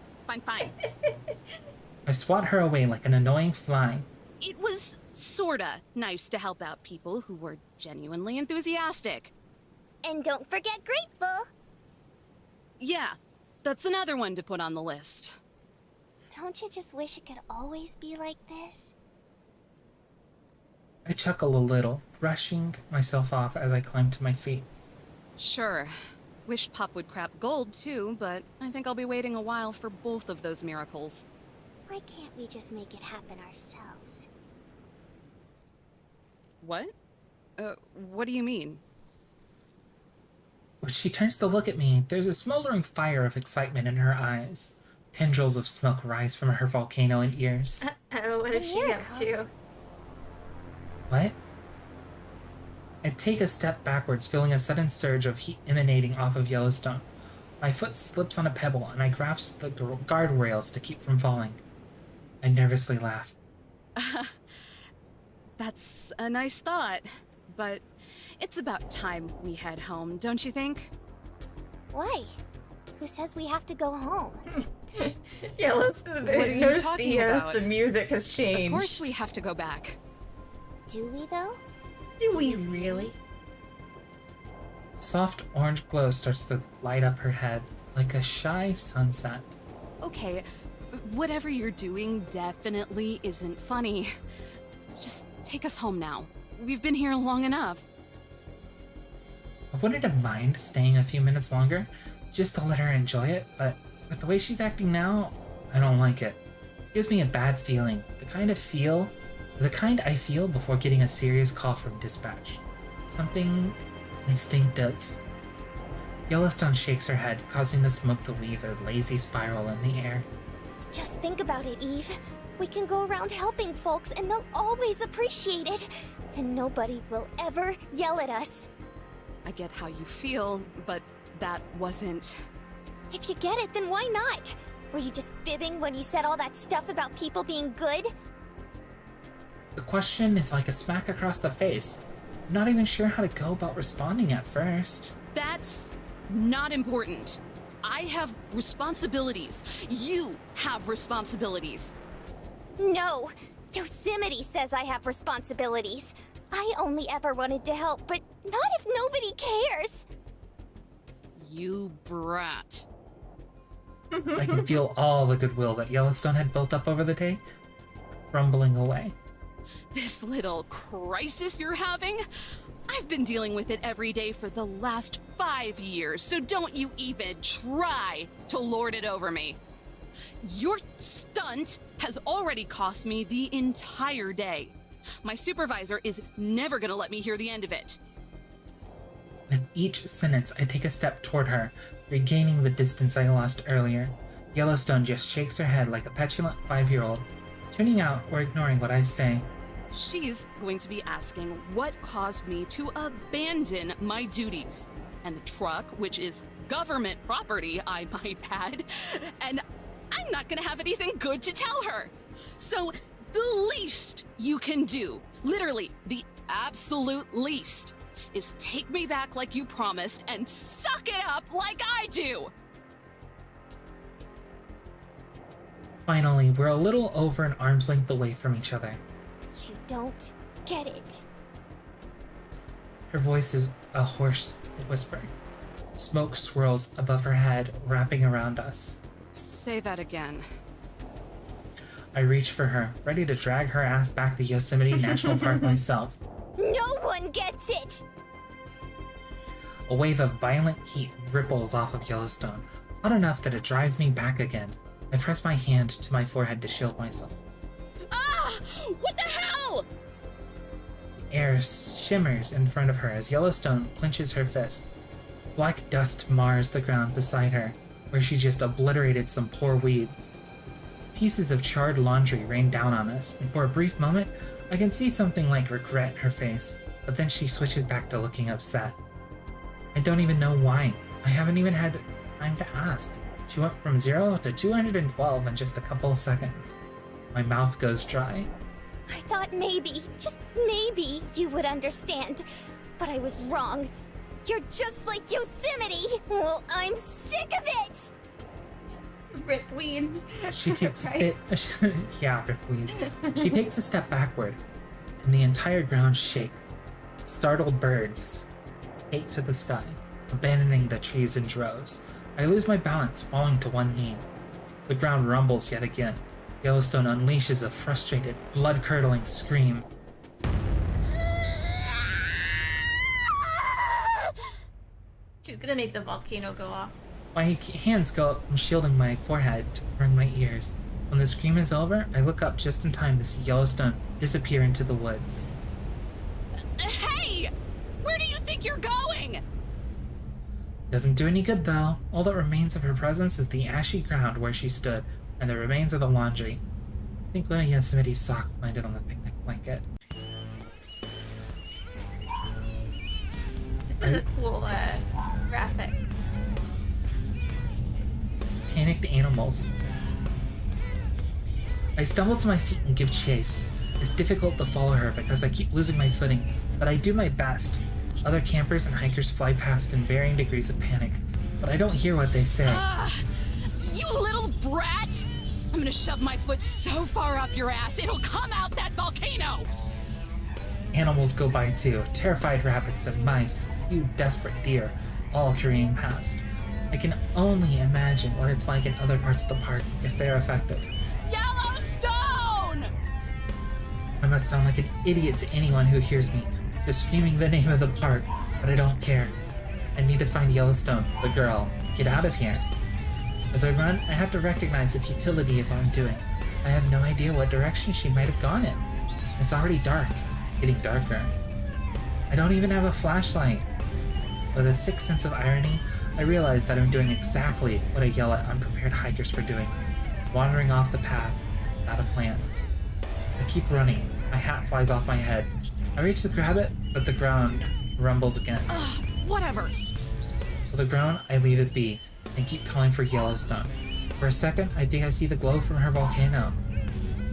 I swat her away like an annoying fly. It was sorta nice to help out people who were genuinely enthusiastic. And don't forget grateful. Yeah, that's another one to put on the list. Don't you just wish it could always be like this? I chuckle a little, brushing myself off as I climb to my feet. Sure. Wish Pop would crap gold too, but I think I'll be waiting a while for both of those miracles. Why can't we just make it happen ourselves? What? What do you mean? When she turns to look at me, there's a smoldering fire of excitement in her eyes. Tendrils of smoke rise from her volcano and ears. Oh, what is she up to? What? I take a step backwards, feeling a sudden surge of heat emanating off of Yellowstone. My foot slips on a pebble, and I grasp the guardrails to keep from falling. I nervously laugh. That's a nice thought, but it's about time we head home, don't you think? Why? Who says we have to go home? Yeah, What are you notice talking about? the music has changed. Of course we have to go back. Do we though? Do we really? A soft orange glow starts to light up her head, like a shy sunset. Okay, whatever you're doing definitely isn't funny. Just take us home now. We've been here long enough. I wouldn't have minded staying a few minutes longer, just to let her enjoy it, but with the way she's acting now, I don't like it. It gives me a bad feeling, the kind I feel before getting a serious call from dispatch. Something instinctive. Yellowstone shakes her head, causing the smoke to weave a lazy spiral in the air. Just think about it, Eve. We can go around helping folks and they'll always appreciate it. And nobody will ever yell at us. I get how you feel, but that wasn't... If you get it, then why not? Were you just fibbing when you said all that stuff about people being good? The question is like a smack across the face. I'm not even sure how to go about responding at first. That's not important. I have responsibilities. You have responsibilities. No! Yosemite says I have responsibilities. I only ever wanted to help, but not if nobody cares. You brat. I can feel all the goodwill that Yellowstone had built up over the day crumbling away. This little crisis you're having? I've been dealing with it every day for the last 5 years, so don't you even try to lord it over me. Your stunt has already cost me the entire day. My supervisor is never gonna let me hear the end of it. With each sentence, I take a step toward her, regaining the distance I lost earlier. Yellowstone just shakes her head like a petulant 5-year-old, tuning out or ignoring what I say. She's going to be asking what caused me to abandon my duties. And the truck, which is government property, I might add, and I'm not gonna have anything good to tell her. So the least you can do, literally the absolute least, is take me back like you promised and suck it up like I do. Finally, we're a little over an arm's length away from each other. You don't get it. Her voice is a hoarse whisper. Smoke swirls above her head, wrapping around us. Say that again. I reach for her, ready to drag her ass back to Yosemite National Park myself. No one gets it! A wave of violent heat ripples off of Yellowstone, hot enough that it drives me back again. I press my hand to my forehead to shield myself. Ah! What the hell? The air shimmers in front of her as Yellowstone clenches her fists. Black dust mars the ground beside her, where she just obliterated some poor weeds. Pieces of charred laundry rain down on us, and for a brief moment, I can see something like regret in her face, but then she switches back to looking upset. I don't even know why. I haven't even had time to ask. She went from 0 to 212 in just a couple of seconds. My mouth goes dry. I thought maybe, just maybe, you would understand. But I was wrong. You're just like Yosemite! Well, I'm sick of it! Rip weeds. She takes Right. yeah, rip weeds. She takes a step backward, and the entire ground shakes. Startled birds take to the sky, abandoning the trees in droves. I lose my balance, falling to one knee. The ground rumbles yet again. Yellowstone unleashes a frustrated, blood-curdling scream. She's gonna make the volcano go off. My hands go up from shielding my forehead to covering my ears. When the scream is over, I look up just in time to see Yellowstone disappear into the woods. Hey! Where do you think you're going? Doesn't do any good though. All that remains of her presence is the ashy ground where she stood, and the remains of the laundry. I think one of Yosemite's socks landed on the picnic blanket. This is a cool graphic. Panicked animals. I stumble to my feet and give chase. It's difficult to follow her because I keep losing my footing, but I do my best. Other campers and hikers fly past in varying degrees of panic, but I don't hear what they say. You little brat! I'm gonna shove my foot so far up your ass, it'll come out that volcano! Animals go by too, terrified rabbits and mice, a few desperate deer, all hurrying past. I can only imagine what it's like in other parts of the park if they're affected. Yellowstone! I must sound like an idiot to anyone who hears me, just screaming the name of the park, but I don't care. I need to find Yellowstone, the girl. Get out of here. As I run, I have to recognize the futility of what I'm doing. I have no idea what direction she might have gone in. It's already dark, getting darker. I don't even have a flashlight. With a sick sense of irony, I realize that I'm doing exactly what I yell at unprepared hikers for doing, wandering off the path without a plan. I keep running. My hat flies off my head. I reach to grab it, but the ground rumbles again. Whatever. With the ground, I leave it be and keep calling for Yellowstone. For a second, I think I see the glow from her volcano.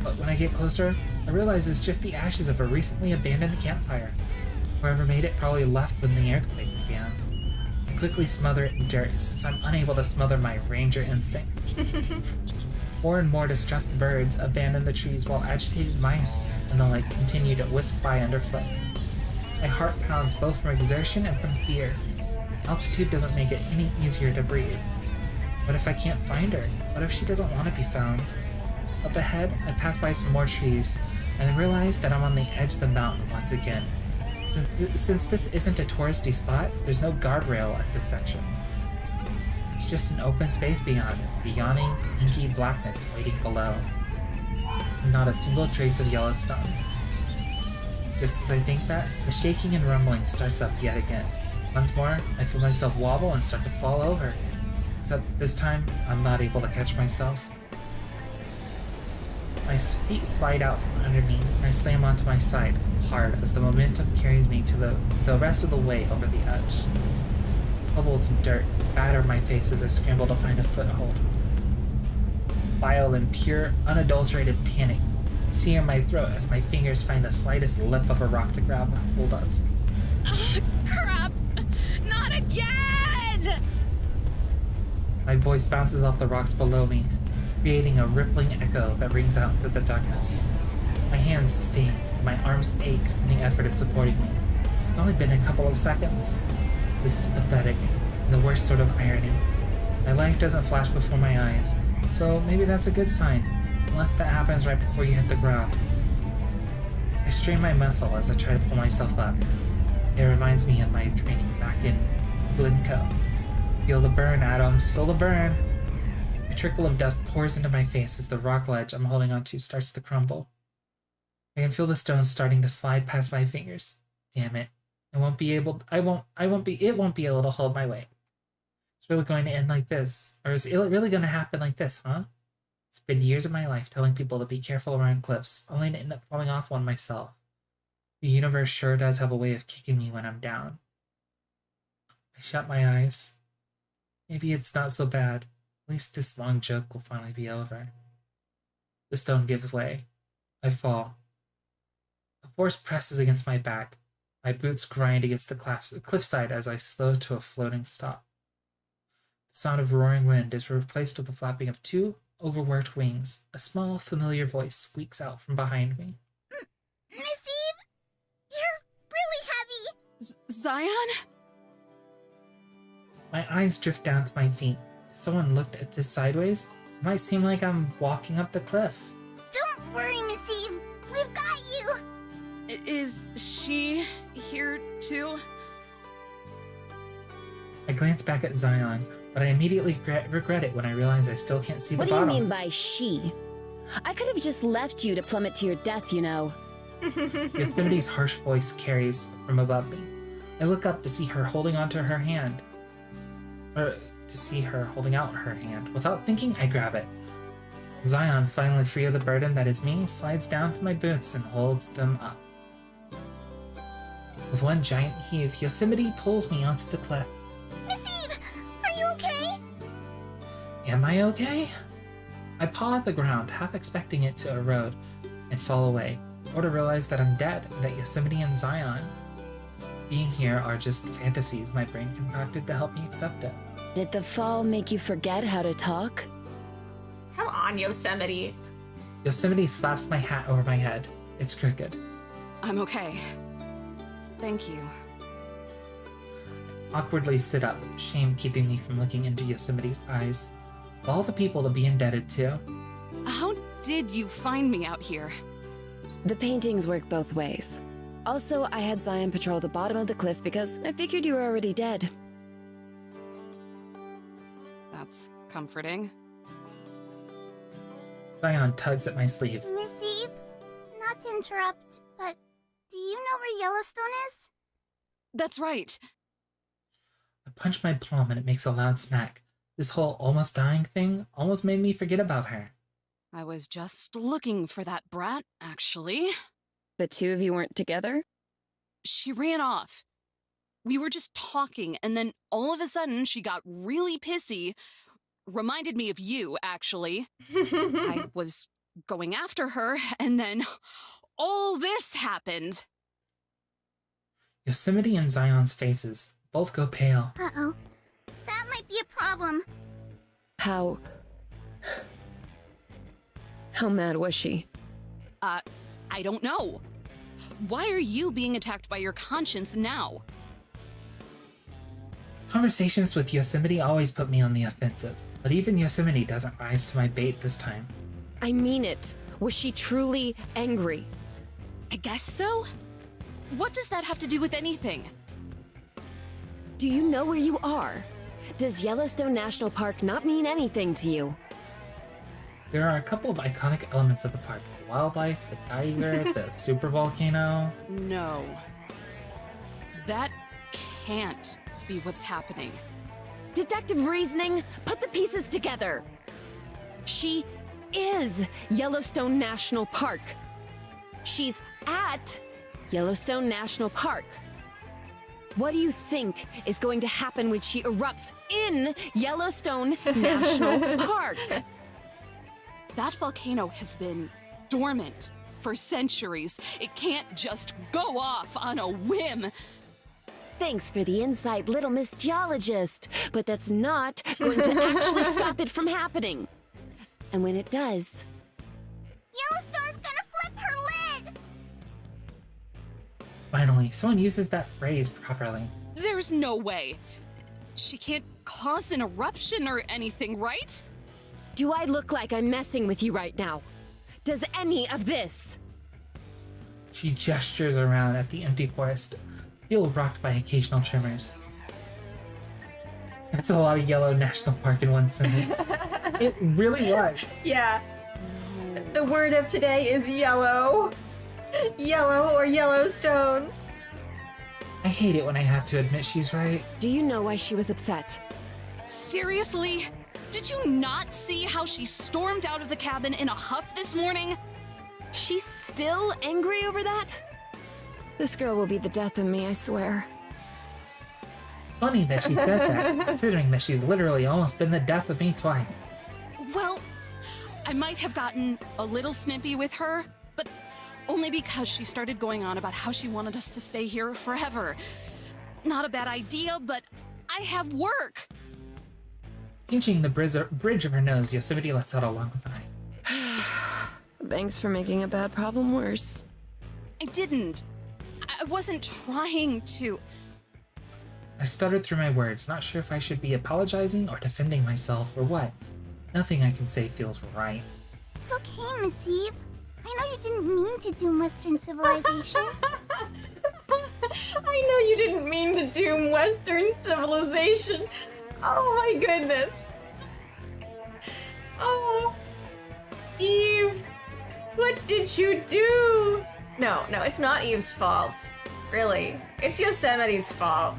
But when I get closer, I realize it's just the ashes of a recently abandoned campfire. Whoever made it probably left when the earthquake began. I quickly smother it in dirt since I'm unable to smother my ranger instincts. More and more distressed birds abandon the trees while agitated mice and the like continue to whisk by underfoot. My heart pounds both from exertion and from fear. Altitude doesn't make it any easier to breathe. What if I can't find her? What if she doesn't want to be found? Up ahead, I pass by some more trees, and I realize that I'm on the edge of the mountain once again. Since this isn't a touristy spot, there's no guardrail at this section. It's just an open space beyond, the yawning, inky blackness waiting below. And not a single trace of Yellowstone. Just as I think that, the shaking and rumbling starts up yet again. Once more, I feel myself wobble and start to fall over. Except this time, I'm not able to catch myself. My feet slide out from under me, and I slam onto my side, hard as the momentum carries me to the rest of the way over the edge. Bubbles and dirt batter my face as I scramble to find a foothold. Vile and pure, unadulterated panic sear my throat as my fingers find the slightest lip of a rock to grab hold of. Crap! Not again! My voice bounces off the rocks below me, creating a rippling echo that rings out through the darkness. My hands sting, and my arms ache from the effort of supporting me. It's only been a couple of seconds. This is pathetic, and the worst sort of irony. My life doesn't flash before my eyes, so maybe that's a good sign, unless that happens right before you hit the ground. I strain my muscle as I try to pull myself up. It reminds me of my training back in Glencoe. Feel the burn, Adams, feel the burn! A trickle of dust pours into my face as the rock ledge I'm holding onto starts to crumble. I can feel the stones starting to slide past my fingers. Damn it. It won't be able to hold my weight. It's really going to end like this. Or is it really going to happen like this, huh? It's been years of my life telling people to be careful around cliffs, only to end up falling off one myself. The universe sure does have a way of kicking me when I'm down. I shut my eyes. Maybe it's not so bad. At least this long joke will finally be over. The stone gives way. I fall. The force presses against my back. My boots grind against the cliffside as I slow to a floating stop. The sound of roaring wind is replaced with the flapping of two overworked wings. A small, familiar voice squeaks out from behind me. Miss Eve, you're really heavy. Zion? My eyes drift down to my feet. If someone looked at this sideways, it might seem like I'm walking up the cliff. Don't worry, Miss Eve. We've got you. Is she here too? I glance back at Zion, but I immediately regret it when I realize I still can't see the bottom. What do you mean by she? I could have just left you to plummet to your death, you know. Yosemite's harsh voice carries from above me. I look up to see her holding onto her hand. Or to see her holding out her hand. Without thinking, I grab it. Zion, finally free of the burden that is me, slides down to my boots and holds them up. With one giant heave, Yosemite pulls me onto the cliff. Miss Eve, are you okay? Am I okay? I paw at the ground, half expecting it to erode and fall away, or to realize that I'm dead and that Yosemite and Zion being here are just fantasies my brain concocted to help me accept it. Did the fall make you forget how to talk? Come on, Yosemite. Yosemite slaps my hat over my head. It's crooked. I'm okay. Thank you. Awkwardly sit up, shame keeping me from looking into Yosemite's eyes. Of all the people to be indebted to. How did you find me out here? The paintings work both ways. Also, I had Zion patrol the bottom of the cliff because I figured you were already dead. That's comforting. Zion tugs at my sleeve. Miss Eve, not to interrupt, but do you know where Yellowstone is? That's right. I punch my palm and it makes a loud smack. This whole almost dying thing almost made me forget about her. I was just looking for that brat, actually. The two of you weren't together? She ran off. We were just talking, and then all of a sudden she got really pissy. Reminded me of you, actually. I was going after her, and then all this happened. Yosemite and Zion's faces both go pale. Uh-oh. That might be a problem. How mad was she? I don't know. Why are you being attacked by your conscience now? Conversations with Yosemite always put me on the offensive, but even Yosemite doesn't rise to my bait this time. I mean it. Was she truly angry? I guess so. What does that have to do with anything? Do you know where you are? Does Yellowstone National Park not mean anything to you? There are a couple of iconic elements of the park. The wildlife, the geyser, the supervolcano. No. That can't be what's happening. Deductive reasoning, put the pieces together. She is Yellowstone National Park. She's at Yellowstone National Park. What do you think is going to happen when she erupts in Yellowstone National Park? That volcano has been dormant for centuries. It can't just go off on a whim. Thanks for the insight, little Miss Geologist, but that's not going to actually stop it from happening. And when it does... Yellowstone's gonna flip her lid! Finally, someone uses that phrase properly. There's no way. She can't cause an eruption or anything, right? Do I look like I'm messing with you right now? Does any of this? She gestures around at the empty forest, still rocked by occasional tremors. That's a lot of Yellow National Park in one sentence. It really was. Yeah. The word of today is yellow. Yellow or Yellowstone. I hate it when I have to admit she's right. Do you know why she was upset? Seriously? Did you not see how she stormed out of the cabin in a huff this morning? She's still angry over that? This girl will be the death of me, I swear. Funny that she says that, considering that she's literally almost been the death of me twice. Well, I might have gotten a little snippy with her, but only because she started going on about how she wanted us to stay here forever. Not a bad idea, but I have work. Pinching the bridge of her nose, Yosemite lets out a long sigh. Thanks for making a bad problem worse. I didn't. I wasn't trying to. I stuttered through my words, not sure if I should be apologizing or defending myself or what. Nothing I can say feels right. It's okay, Miss Eve. I know you didn't mean to doom Western civilization. I know you didn't mean to doom Western civilization. Oh my goodness. Oh, Eve, what did you do? No, it's not Eve's fault. Really, it's Yosemite's fault.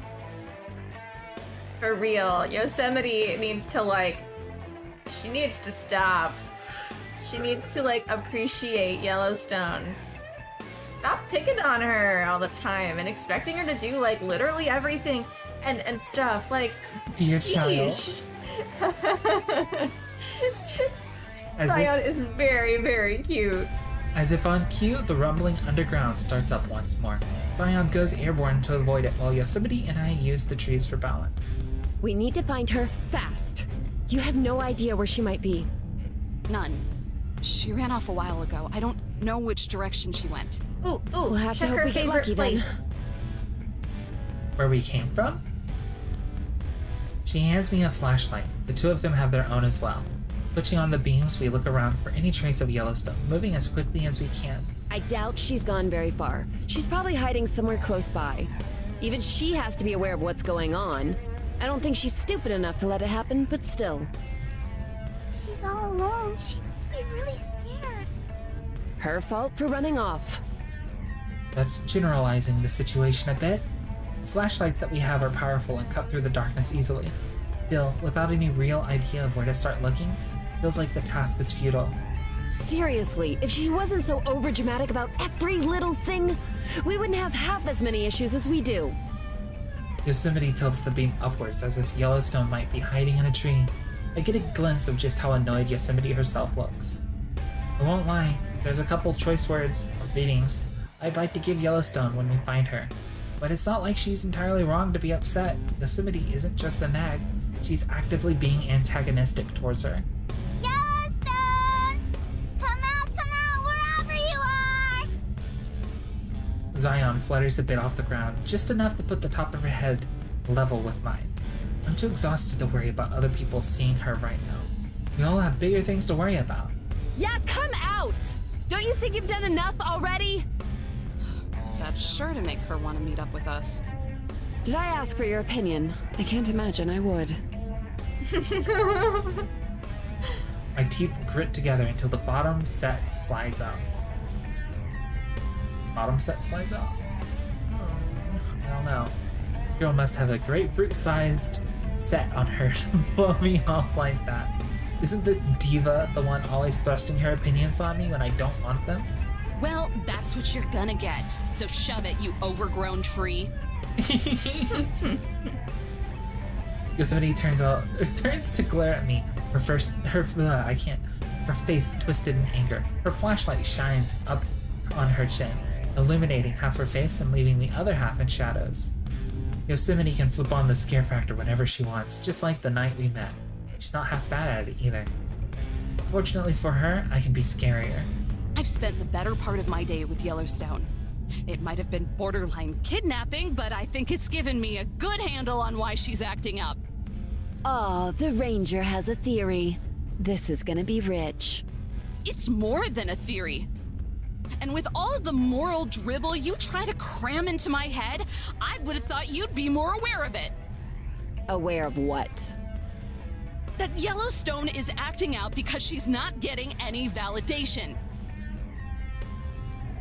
For real, Yosemite needs to she needs to stop. She needs to appreciate Yellowstone. Stop picking on her all the time and expecting her to do literally everything and stuff. Dear sheesh. Zion is very, very cute. As if on cue, the rumbling underground starts up once more. Zion goes airborne to avoid it while Yosemite and I use the trees for balance. We need to find her fast. You have no idea where she might be. None. She ran off a while ago. I don't know which direction she went. Ooh, We'll have to check hope her we get favorite lucky place. then. Where we came from? She hands me a flashlight. The two of them have their own as well. Switching on the beams, we look around for any trace of Yellowstone, moving as quickly as we can. I doubt she's gone very far. She's probably hiding somewhere close by. Even she has to be aware of what's going on. I don't think she's stupid enough to let it happen, but still. She's all alone. She must be really scared. Her fault for running off. That's generalizing the situation a bit. The flashlights that we have are powerful and cut through the darkness easily. Still, without any real idea of where to start looking, feels like the task is futile. Seriously, if she wasn't so overdramatic about every little thing, we wouldn't have half as many issues as we do. Yosemite tilts the beam upwards as if Yellowstone might be hiding in a tree. I get a glimpse of just how annoyed Yosemite herself looks. I won't lie, there's a couple choice words, or readings, I'd like to give Yellowstone when we find her. But it's not like she's entirely wrong to be upset. Yosemite isn't just a nag, she's actively being antagonistic towards her. Yellowstone! Come out, wherever you are! Zion flutters a bit off the ground, just enough to put the top of her head level with mine. I'm too exhausted to worry about other people seeing her right now. We all have bigger things to worry about. Yeah, come out! Don't you think you've done enough already? That's sure to make her want to meet up with us. Did I ask for your opinion? I can't imagine I would. My teeth grit together until the bottom set slides out. Bottom set slides out? I don't know. Girl must have a grapefruit-sized set on her to blow me off like that. Isn't this diva the one always thrusting her opinions on me when I don't want them? Well, that's what you're gonna get. So shove it, you overgrown tree. Yosemite turns to glare at me. Her face twisted in anger. Her flashlight shines up on her chin, illuminating half her face and leaving the other half in shadows. Yosemite can flip on the scare factor whenever she wants, just like the night we met. She's not half bad at it either. Fortunately for her, I can be scarier. I've spent the better part of my day with Yellowstone. It might have been borderline kidnapping, but I think it's given me a good handle on why she's acting up. Oh, the ranger has a theory. This is gonna be rich. It's more than a theory. And with all the moral dribble you try to cram into my head, I would have thought you'd be more aware of it. Aware of what? That Yellowstone is acting out because she's not getting any validation.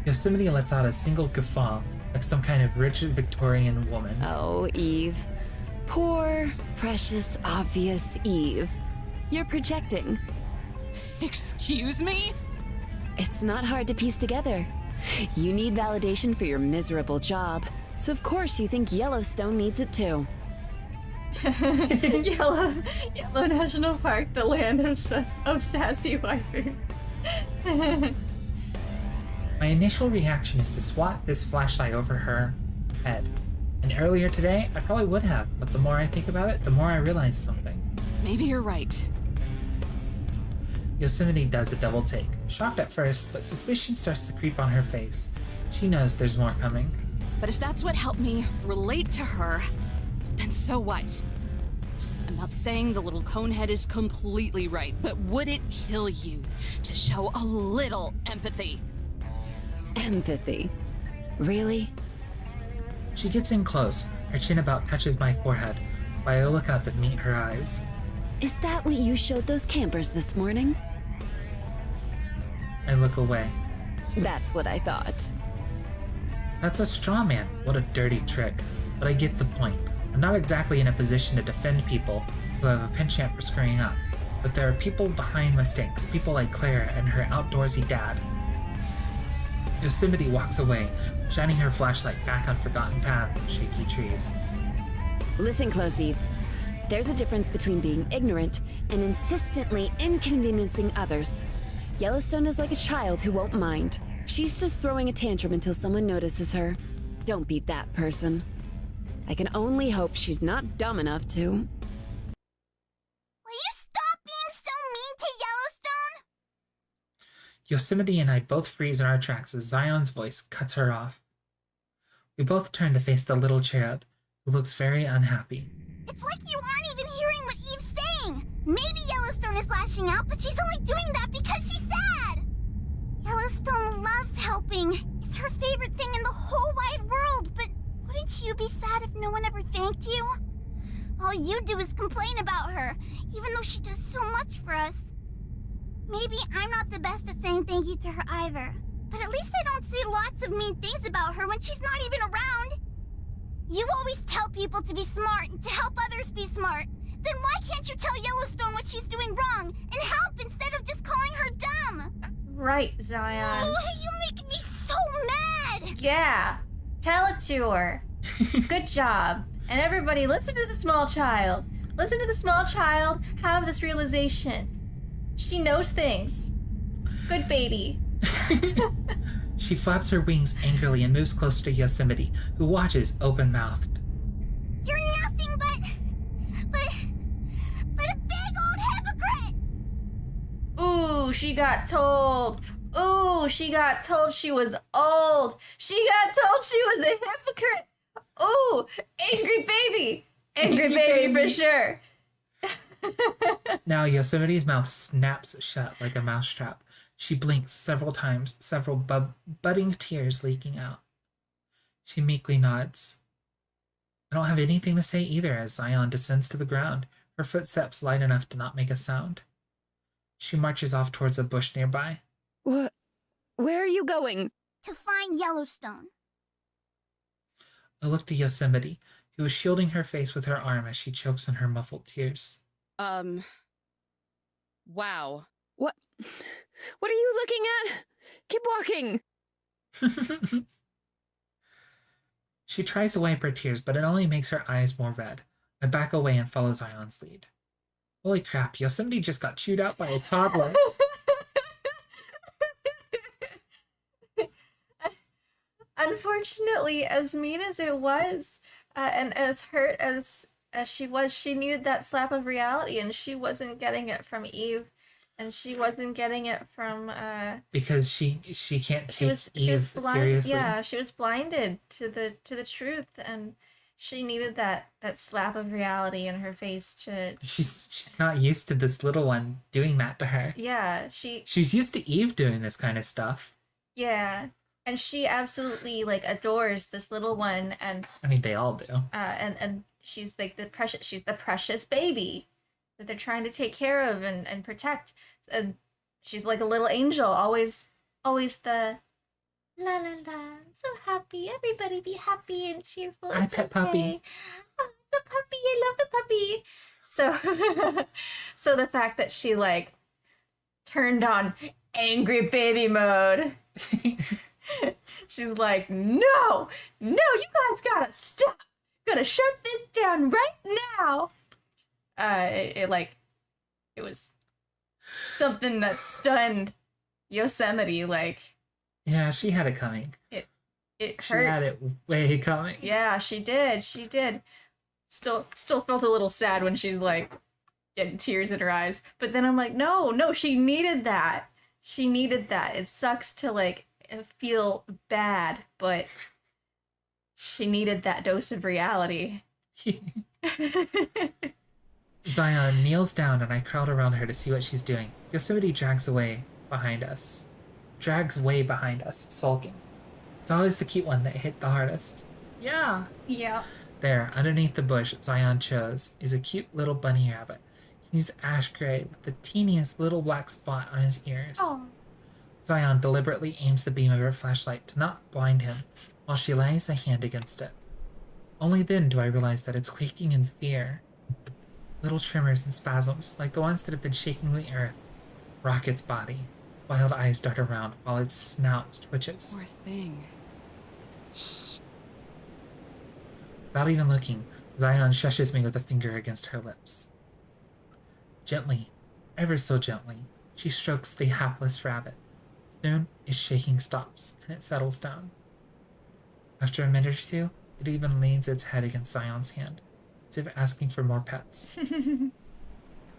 Yosemite lets out a single guffaw, like some kind of rich Victorian woman. Oh, Eve. Poor, precious, obvious Eve. You're projecting. Excuse me? It's not hard to piece together. You need validation for your miserable job, so of course you think Yellowstone needs it too. Yellow National Park, the land of sassy waifus. My initial reaction is to swat this flashlight over her head. And earlier today, I probably would have, but the more I think about it, the more I realize something. Maybe you're right. Yosemite does a double take, shocked at first, but suspicion starts to creep on her face. She knows there's more coming. But if that's what helped me relate to her, then so what? I'm not saying the little conehead is completely right, but would it kill you to show a little empathy? Empathy? Really? She gets in close, her chin about touches my forehead, while I look up and meet her eyes. Is that what you showed those campers this morning? I look away. That's what I thought. That's a straw man. What a dirty trick. But I get the point. I'm not exactly in a position to defend people who have a penchant for screwing up, but there are people behind mistakes, people like Clara and her outdoorsy dad. Yosemite walks away, shining her flashlight back on forgotten paths and shaky trees. Listen close, Eve. There's a difference between being ignorant and insistently inconveniencing others. Yellowstone is like a child who won't mind. She's just throwing a tantrum until someone notices her. Don't be that person. I can only hope she's not dumb enough to. Will you stop being so mean to Yellowstone? Yosemite and I both freeze in our tracks as Zion's voice cuts her off. We both turn to face the little cherub, who looks very unhappy. It's like you aren't even hearing what Eve's saying. Maybe Yellowstone is lashing out, but she's only doing that because she's sad. Yellowstone loves helping. It's her favorite thing in the whole wide world, but wouldn't you be sad if no one ever thanked you? All you do is complain about her, even though she does so much for us. Maybe I'm not the best at saying thank you to her either, but at least I don't say lots of mean things about her when she's not even around. You always tell people to be smart and to help others be smart. Then why can't you tell Yellowstone what she's doing wrong and help instead of just calling her dumb? Right, Zion. You make me so mad! Yeah, tell it to her. Good job. And everybody, listen to the small child. Listen to the small child have this realization. She knows things. Good baby. She flaps her wings angrily and moves closer to Yosemite, who watches open-mouthed. You're nothing but a big old hypocrite! Ooh, she got told. Ooh, she got told she was old. She got told she was a hypocrite. Ooh, angry baby. Angry baby for sure. Now Yosemite's mouth snaps shut like a mousetrap. She blinks several times, several budding tears leaking out. She meekly nods. I don't have anything to say either as Zion descends to the ground, her footsteps light enough to not make a sound. She marches off towards a bush nearby. What? Where are you going? To find Yellowstone. I look to Yosemite, who is shielding her face with her arm as she chokes on her muffled tears. Wow. What? What are you looking at? Keep walking! She tries to wipe her tears, but it only makes her eyes more red. I back away and follow Zion's lead. Holy crap, Yosemite just got chewed out by a toddler. Unfortunately, as mean as it was, and as hurt as she was, she needed that slap of reality, and she wasn't getting it from Eve, and she wasn't getting it from because she can't take Eve seriously. Yeah, she was blinded to the truth, and she needed that slap of reality in her face to. She's not used to this little one doing that to her. Yeah, she's used to Eve doing this kind of stuff. Yeah. And she absolutely adores this little one, and I mean they all do. And she's the precious baby that they're trying to take care of and protect. And she's like a little angel, always the la la la, so happy, everybody be happy and cheerful. Hi, pet puppy. Oh, the puppy, I love the puppy. So the fact that she turned on angry baby mode. She's like, no, you guys gotta stop. Gonna shut this down right now. It was something that stunned Yosemite. Like, Yeah, she had it coming. it She hurt. had it way coming. Yeah, she did. She did. Still felt a little sad when she's like getting tears in her eyes. But then I'm like, no, she needed that. She needed that. It sucks to like feel bad, but she needed that dose of reality. Zion kneels down and I crowd around her to see what she's doing. Yosemite drags way behind us, sulking. It's always the cute one that hit the hardest. Yeah. Yeah. There, underneath the bush Zion chose, is a cute little bunny rabbit. He's ash gray with the teeniest little black spot on his ears. Oh. Zion deliberately aims the beam of her flashlight to not blind him, while she lays a hand against it. Only then do I realize that it's quaking in fear. Little tremors and spasms, like the ones that have been shaking the earth, rock its body. Wild eyes dart around while its snout twitches. Poor thing. Shh. Without even looking, Zion shushes me with a finger against her lips. Gently, ever so gently, she strokes the hapless rabbit. Soon, its shaking stops, and it settles down. After a minute or two, it even leans its head against Zion's hand, as if asking for more pets.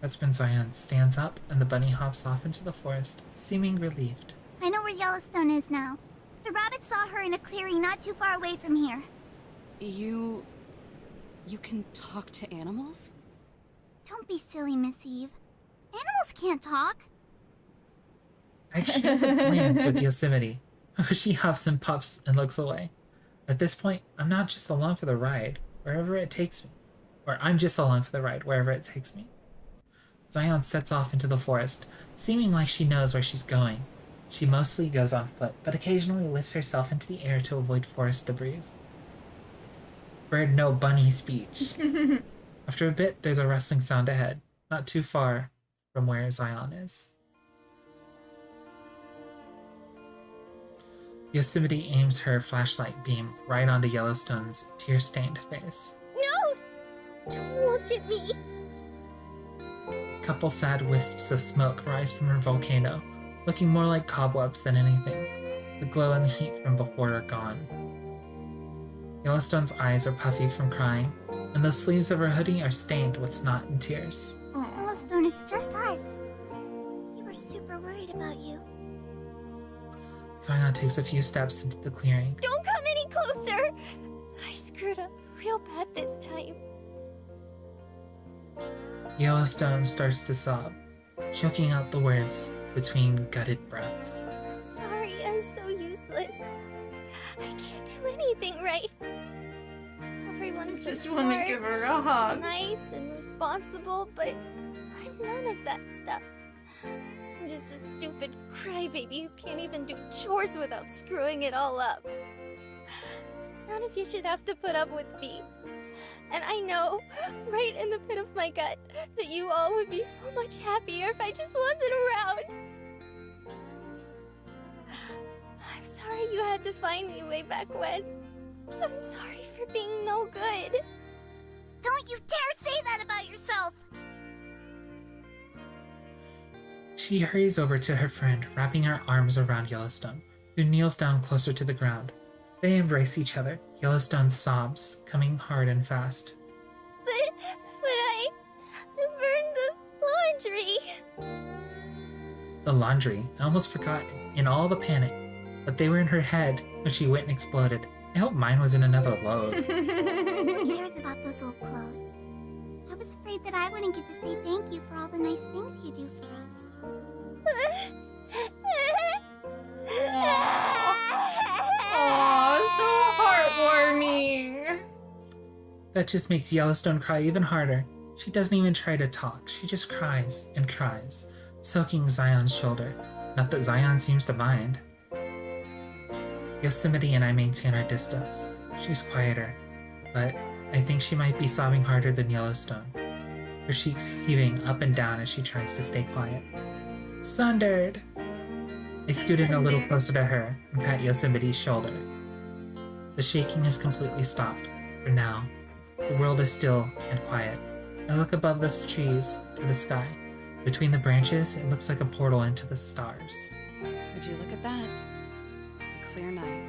That's when Zion stands up and the bunny hops off into the forest, seeming relieved. I know where Yellowstone is now. The rabbit saw her in a clearing not too far away from here. You can talk to animals? Don't be silly, Miss Eve. Animals can't talk. I share some plans with Yosemite. She huffs and puffs and looks away. At this point, I'm not just along for the ride, wherever it takes me. Or I'm just along for the ride, wherever it takes me. Zion sets off into the forest, seeming like she knows where she's going. She mostly goes on foot, but occasionally lifts herself into the air to avoid forest debris. Bird no bunny speech. After a bit, there's a rustling sound ahead, not too far from where Zion is. Yosemite aims her flashlight beam right onto Yellowstone's tear-stained face. No! Don't look at me! A couple sad wisps of smoke rise from her volcano, looking more like cobwebs than anything. The glow and the heat from before are gone. Yellowstone's eyes are puffy from crying, and the sleeves of her hoodie are stained with snot and tears. Yellowstone is just us. We were super worried about you. Zion takes a few steps into the clearing. Don't come any closer! I screwed up real bad this time. Yellowstone starts to sob, choking out the words between gutted breaths. I'm sorry, I'm so useless. I can't do anything right. Everyone's Just so want to smart, give her a hug. nice and responsible, but I'm none of that stuff. I'm just a stupid crybaby who can't even do chores without screwing it all up. None of you should have to put up with me. And I know, right in the pit of my gut, that you all would be so much happier if I just wasn't around. I'm sorry you had to find me way back when. I'm sorry for being no good. Don't you dare say that about yourself! She hurries over to her friend, wrapping her arms around Yellowstone, who kneels down closer to the ground. They embrace each other, Yellowstone's sobs coming hard and fast. But I burned the laundry. The laundry, I almost forgot in all the panic, but they were in her head when she went and exploded. I hope mine was in another load. Who cares about those old clothes? I was afraid that I wouldn't get to say thank you for all the nice things you do for us. Aw, so heartwarming. That just makes Yellowstone cry even harder. She doesn't even try to talk, she just cries and cries, soaking Zion's shoulder. Not that Zion seems to mind. Yosemite and I maintain our distance. She's quieter, but I think she might be sobbing harder than Yellowstone, her cheeks heaving up and down as she tries to stay quiet. Sundered! I scoot in a little closer to her and pat Yosemite's shoulder. The shaking has completely stopped, for now, The world is still and quiet. I look above the trees to the sky. Between the branches, it looks like a portal into the stars. Would you look at that? It's a clear night.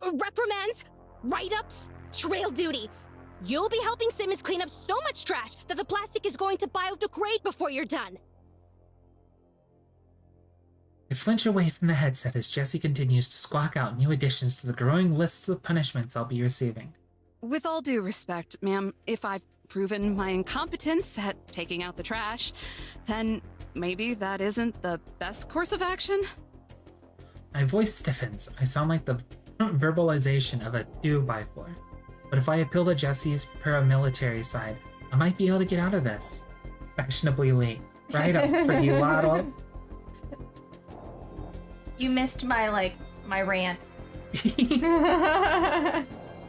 Reprimands, write-ups, trail duty. You'll be helping Simmons clean up so much trash that the plastic is going to biodegrade before you're done. I flinch away from the headset as Jessie continues to squawk out new additions to the growing lists of punishments I'll be receiving. With all due respect, ma'am, if I've proven my incompetence at taking out the trash, then maybe that isn't the best course of action? My voice stiffens. I sound like the verbalization of a 2x4. But if I appeal to Jessie's paramilitary side, I might be able to get out of this. Fashionably late. Right up for you, Lotl. You missed my rant.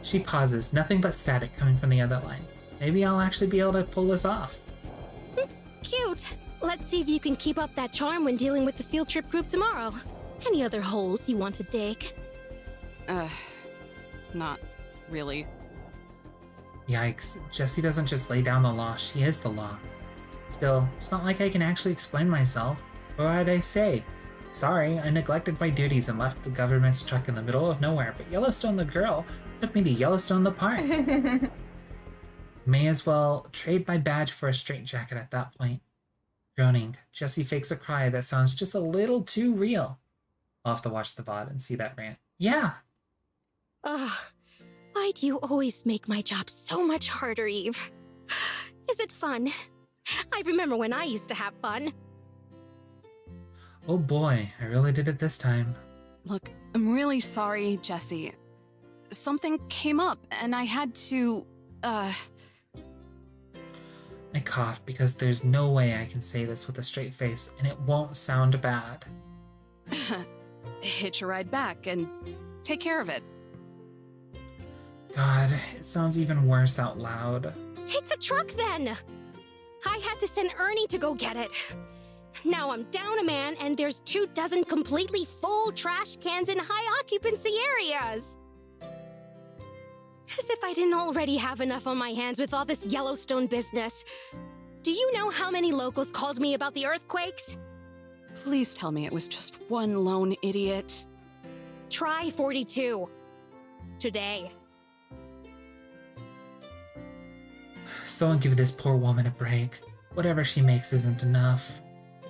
She pauses, nothing but static coming from the other line. Maybe I'll actually be able to pull this off. Cute. Let's see if you can keep up that charm when dealing with the field trip group tomorrow. Any other holes you want to dig? Not really. Yikes, Jessie doesn't just lay down the law, she is the law. Still, it's not like I can actually explain myself. What would I say? Sorry, I neglected my duties and left the government's truck in the middle of nowhere, but Yellowstone the girl took me to Yellowstone the park. May as well trade my badge for a straitjacket at that point. Groaning, Jessie fakes a cry that sounds just a little too real. I'll have to watch the VOD and see that rant. Yeah! Ugh. Why do you always make my job so much harder, Eve? Is it fun? I remember when I used to have fun. Oh boy, I really did it this time. Look, I'm really sorry, Jessie. Something came up, and I had to, I cough because there's no way I can say this with a straight face, and it won't sound bad. hitch a ride back and take care of it. God, it sounds even worse out loud. Take the truck then! I had to send Ernie to go get it. Now I'm down a man and there's 24 completely full trash cans in high occupancy areas. As if I didn't already have enough on my hands with all this Yellowstone business. Do you know how many locals called me about the earthquakes? Please tell me it was just one lone idiot. Try 42. Today. Someone give this poor woman a break. Whatever she makes isn't enough.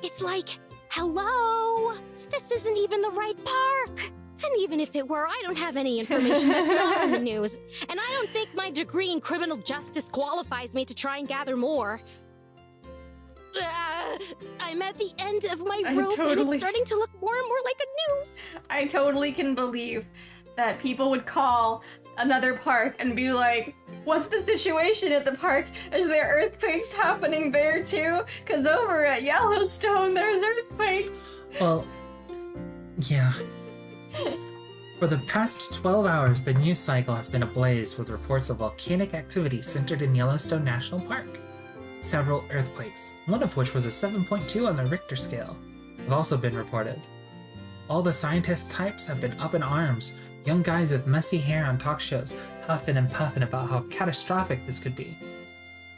It's like, hello? This isn't even the right park. And even if it were, I don't have any information that's not in the news. And I don't think my degree in criminal justice qualifies me to try and gather more. I'm at the end of my rope and it's starting to look more and more like a noose. I totally can believe that people would call another park and be like, what's the situation at the park? Is there earthquakes happening there too? Because over at Yellowstone, there's earthquakes. Well, yeah. For the past 12 hours, the news cycle has been ablaze with reports of volcanic activity centered in Yellowstone National Park. Several earthquakes, one of which was a 7.2 on the Richter scale, have also been reported. All the scientist types have been up in arms, young guys with messy hair on talk shows, huffing and puffing about how catastrophic this could be.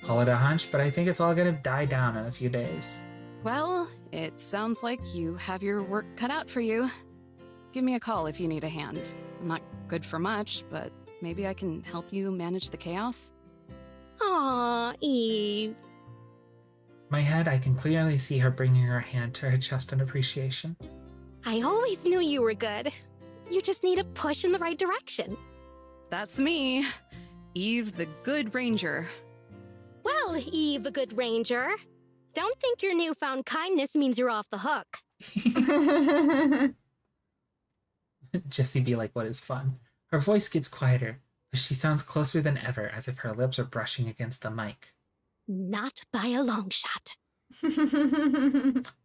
Call it a hunch, but I think it's all gonna die down in a few days. Well, it sounds like you have your work cut out for you. Give me a call if you need a hand. I'm not good for much, but maybe I can help you manage the chaos. Aw, Eve. My head, I can clearly see her bringing her hand to her chest in appreciation. I always knew you were good. You just need a push in the right direction. That's me, Eve the Good Ranger. Well, Eve the Good Ranger, don't think your newfound kindness means you're off the hook. Jessie be like, what is fun? Her voice gets quieter, but she sounds closer than ever, as if her lips are brushing against the mic. Not by a long shot.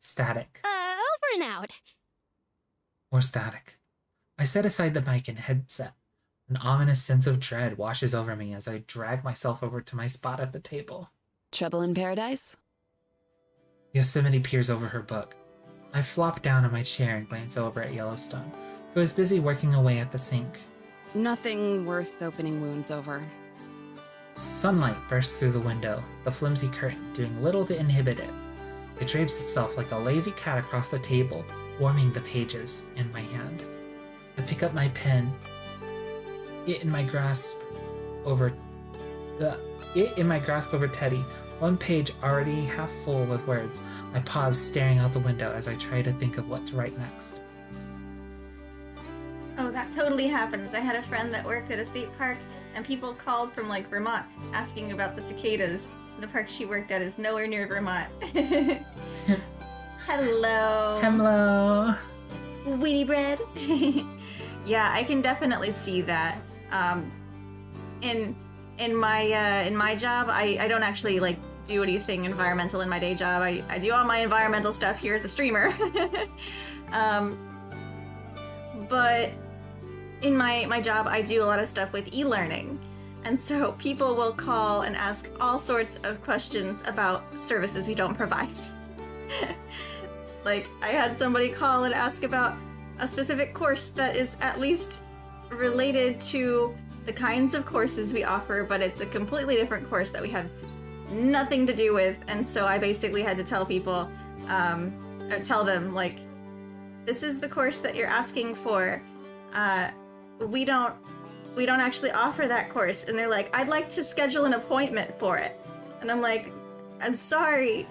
Static. Over and out. More static. I set aside the mic and headset. An ominous sense of dread washes over me as I drag myself over to my spot at the table. Trouble in paradise? Yosemite peers over her book. I flop down in my chair and glance over at Yellowstone, who is busy working away at the sink. Nothing worth opening wounds over. Sunlight bursts through the window, the flimsy curtain doing little to inhibit it. It drapes itself like a lazy cat across the table, warming the pages in my hand. I pick up my pen, it in my grasp over Teddy, one page already half full with words. I pause, staring out the window as I try to think of what to write next. Oh, that totally happens. I had a friend that worked at a state park, and people called from, like, Vermont asking about the cicadas. The park she worked at is nowhere near Vermont. Hello. Hello. Weenie bread. Yeah, I can definitely see that. In my job, I don't actually, like, do anything environmental in my day job. I do all my environmental stuff here as a streamer. But in my job, I do a lot of stuff with e-learning. And so people will call and ask all sorts of questions about services we don't provide. Like, I had somebody call and ask about a specific course that is at least related to the kinds of courses we offer, but it's a completely different course that we have nothing to do with. And so I basically had to tell people, or tell them, like, this is the course that you're asking for. We don't actually offer that course. And they're like, I'd like to schedule an appointment for it. And I'm like, I'm sorry,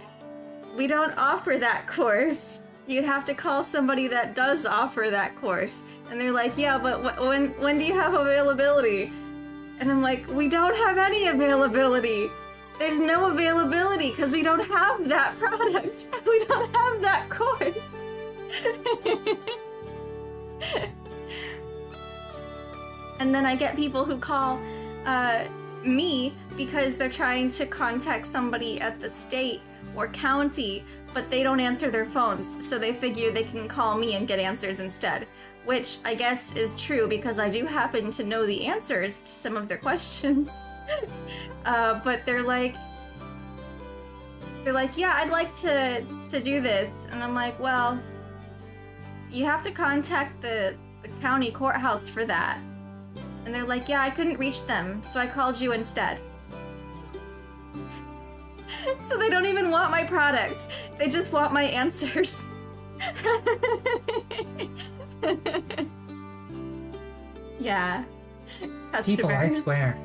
we don't offer that course. You'd have to call somebody that does offer that course. And they're like, yeah, but when do you have availability? And I'm like, we don't have any availability. There's no availability because we don't have that product. We don't have that course. And then I get people who call me because they're trying to contact somebody at the state or county, but they don't answer their phones, so they figure they can call me and get answers instead. Which I guess is true because I do happen to know the answers to some of their questions. But they're like, yeah, I'd like to do this. And I'm like, well, you have to contact the county courthouse for that. And they're like, yeah, I couldn't reach them, so I called you instead. So they don't even want my product. They just want my answers. Yeah. People, I Customers. swear.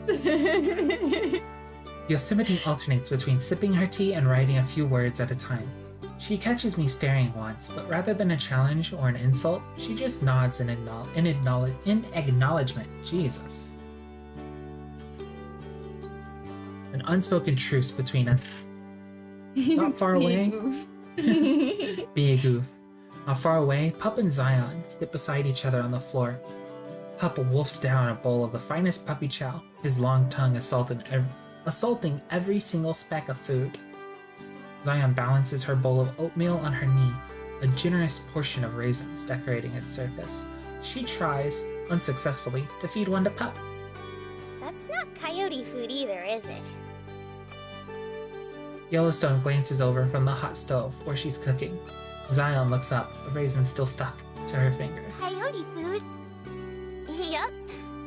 Yosemite alternates between sipping her tea and writing a few words at a time. She catches me staring once, but rather than a challenge or an insult, she just nods in acknowledgement. Jesus. An unspoken truce between us. Not far away. Be a goof. Not far away, Pup and Zion sit beside each other on the floor. Pup wolfs down a bowl of the finest puppy chow, his long tongue assaulting every single speck of food. Zion balances her bowl of oatmeal on her knee, a generous portion of raisins decorating its surface. She tries, unsuccessfully, to feed one to Pup. That's not coyote food either, is it? Yellowstone glances over from the hot stove where she's cooking. Zion looks up, a raisin still stuck to her finger. Coyote food? Yup.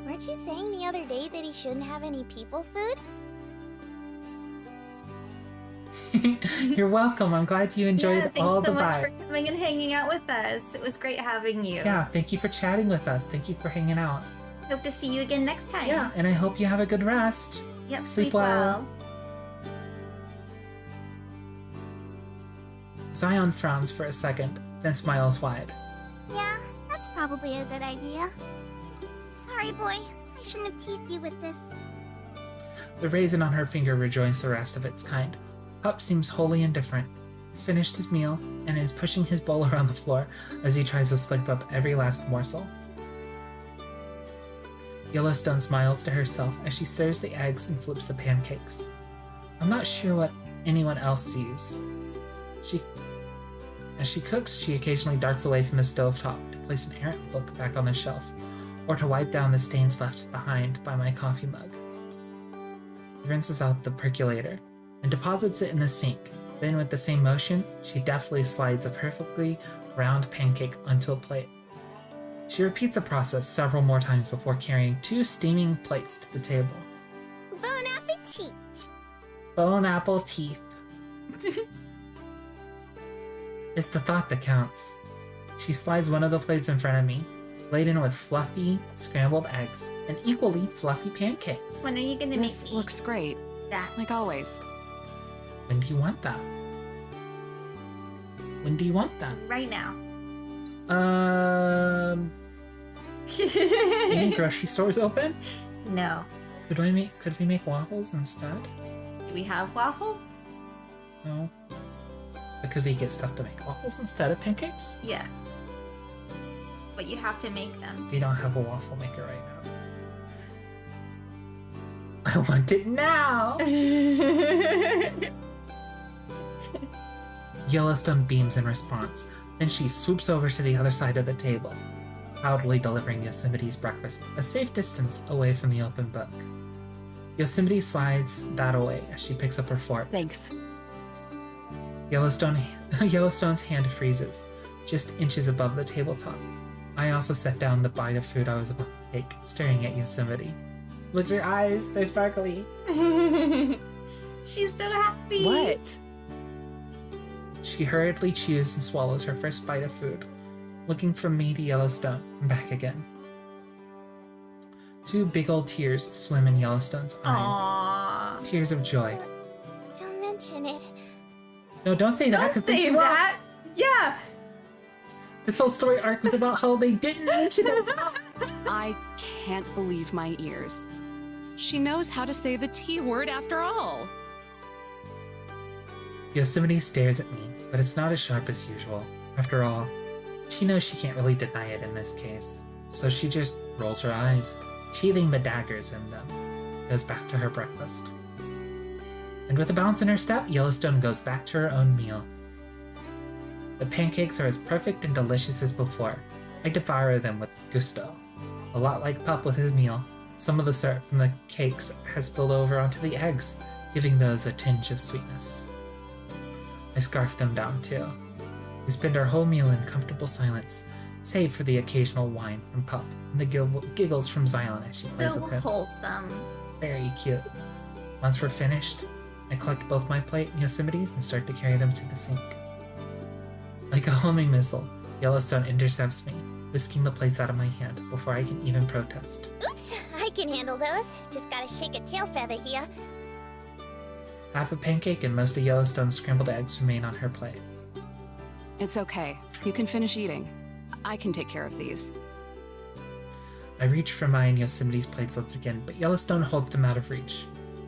Weren't you saying the other day that he shouldn't have any people food? You're welcome. I'm glad you enjoyed all the Thanks so much vibes. for coming and hanging out with us. It was great having you. Yeah, thank you for chatting with us. Thank you for hanging out. Hope to see you again next time. Yeah, and I hope you have a good rest. Yep, Sleep well. Zion frowns for a second, then smiles wide. Yeah, that's probably a good idea. Sorry, boy. I shouldn't have teased you with this. The raisin on her finger rejoins the rest of its kind. Pup seems wholly indifferent. He's finished his meal and is pushing his bowl around the floor as he tries to slurp up every last morsel. Yellowstone smiles to herself as she stirs the eggs and flips the pancakes. I'm not sure what anyone else sees. As she cooks, she occasionally darts away from the stovetop to place an errant book back on the shelf, or to wipe down the stains left behind by my coffee mug. He rinses out the percolator and deposits it in the sink, Then with the same motion, she deftly slides a perfectly round pancake onto a plate. She repeats the process several more times before carrying 2 steaming plates to the table. Bon appetit! Bone apple teeth. It's the thought that counts. She slides one of the plates in front of me, laden with fluffy scrambled eggs and equally fluffy pancakes. When are you gonna make This me looks great, that? like always. When do you want that? When do you want that? Right now. Any grocery stores open? No. Could we make waffles instead? Do we have waffles? No. But could we get stuff to make waffles instead of pancakes? Yes. But you have to make them. We don't have a waffle maker right now. I want it now! Yellowstone beams in response. Then she swoops over to the other side of the table, proudly delivering Yosemite's breakfast a safe distance away from the open book. Yosemite slides that away as she picks up her fork. Thanks. Yellowstone's hand freezes, just inches above the tabletop. I also set down the bite of food I was about to take, staring at Yosemite. Look at her eyes, they're sparkly. She's so happy. What? She hurriedly chews and swallows her first bite of food, looking from me to Yellowstone and back again. 2 big old tears swim in Yellowstone's eyes. Aww. Tears of joy. Don't mention it. No, don't say that. Don't 'cause then say she won't. that. Yeah. This whole story arc was about how they didn't mention it. I can't believe my ears. She knows how to say the T word after all. Yosemite stares at me, but it's not as sharp as usual. After all, she knows she can't really deny it in this case, so she just rolls her eyes, sheathing the daggers in them, goes back to her breakfast. And with a bounce in her step, Yellowstone goes back to her own meal. The pancakes are as perfect and delicious as before. I devour them with gusto. A lot like Pup with his meal, some of the syrup from the cakes has spilled over onto the eggs, giving those a tinge of sweetness. I scarf them down too. We spend our whole meal in comfortable silence, save for the occasional whine from Pup and the giggles from Zion as she plays So with him. wholesome. Very cute. Once we're finished, I collect both my plate and Yosemite's and start to carry them to the sink. Like a homing missile, Yellowstone intercepts me, whisking the plates out of my hand before I can even protest. Oops, I can handle those. Just gotta shake a tail feather here. Half a pancake and most of Yellowstone's scrambled eggs remain on her plate. It's okay. You can finish eating. I can take care of these. I reach for mine and Yosemite's plates once again, but Yellowstone holds them out of reach.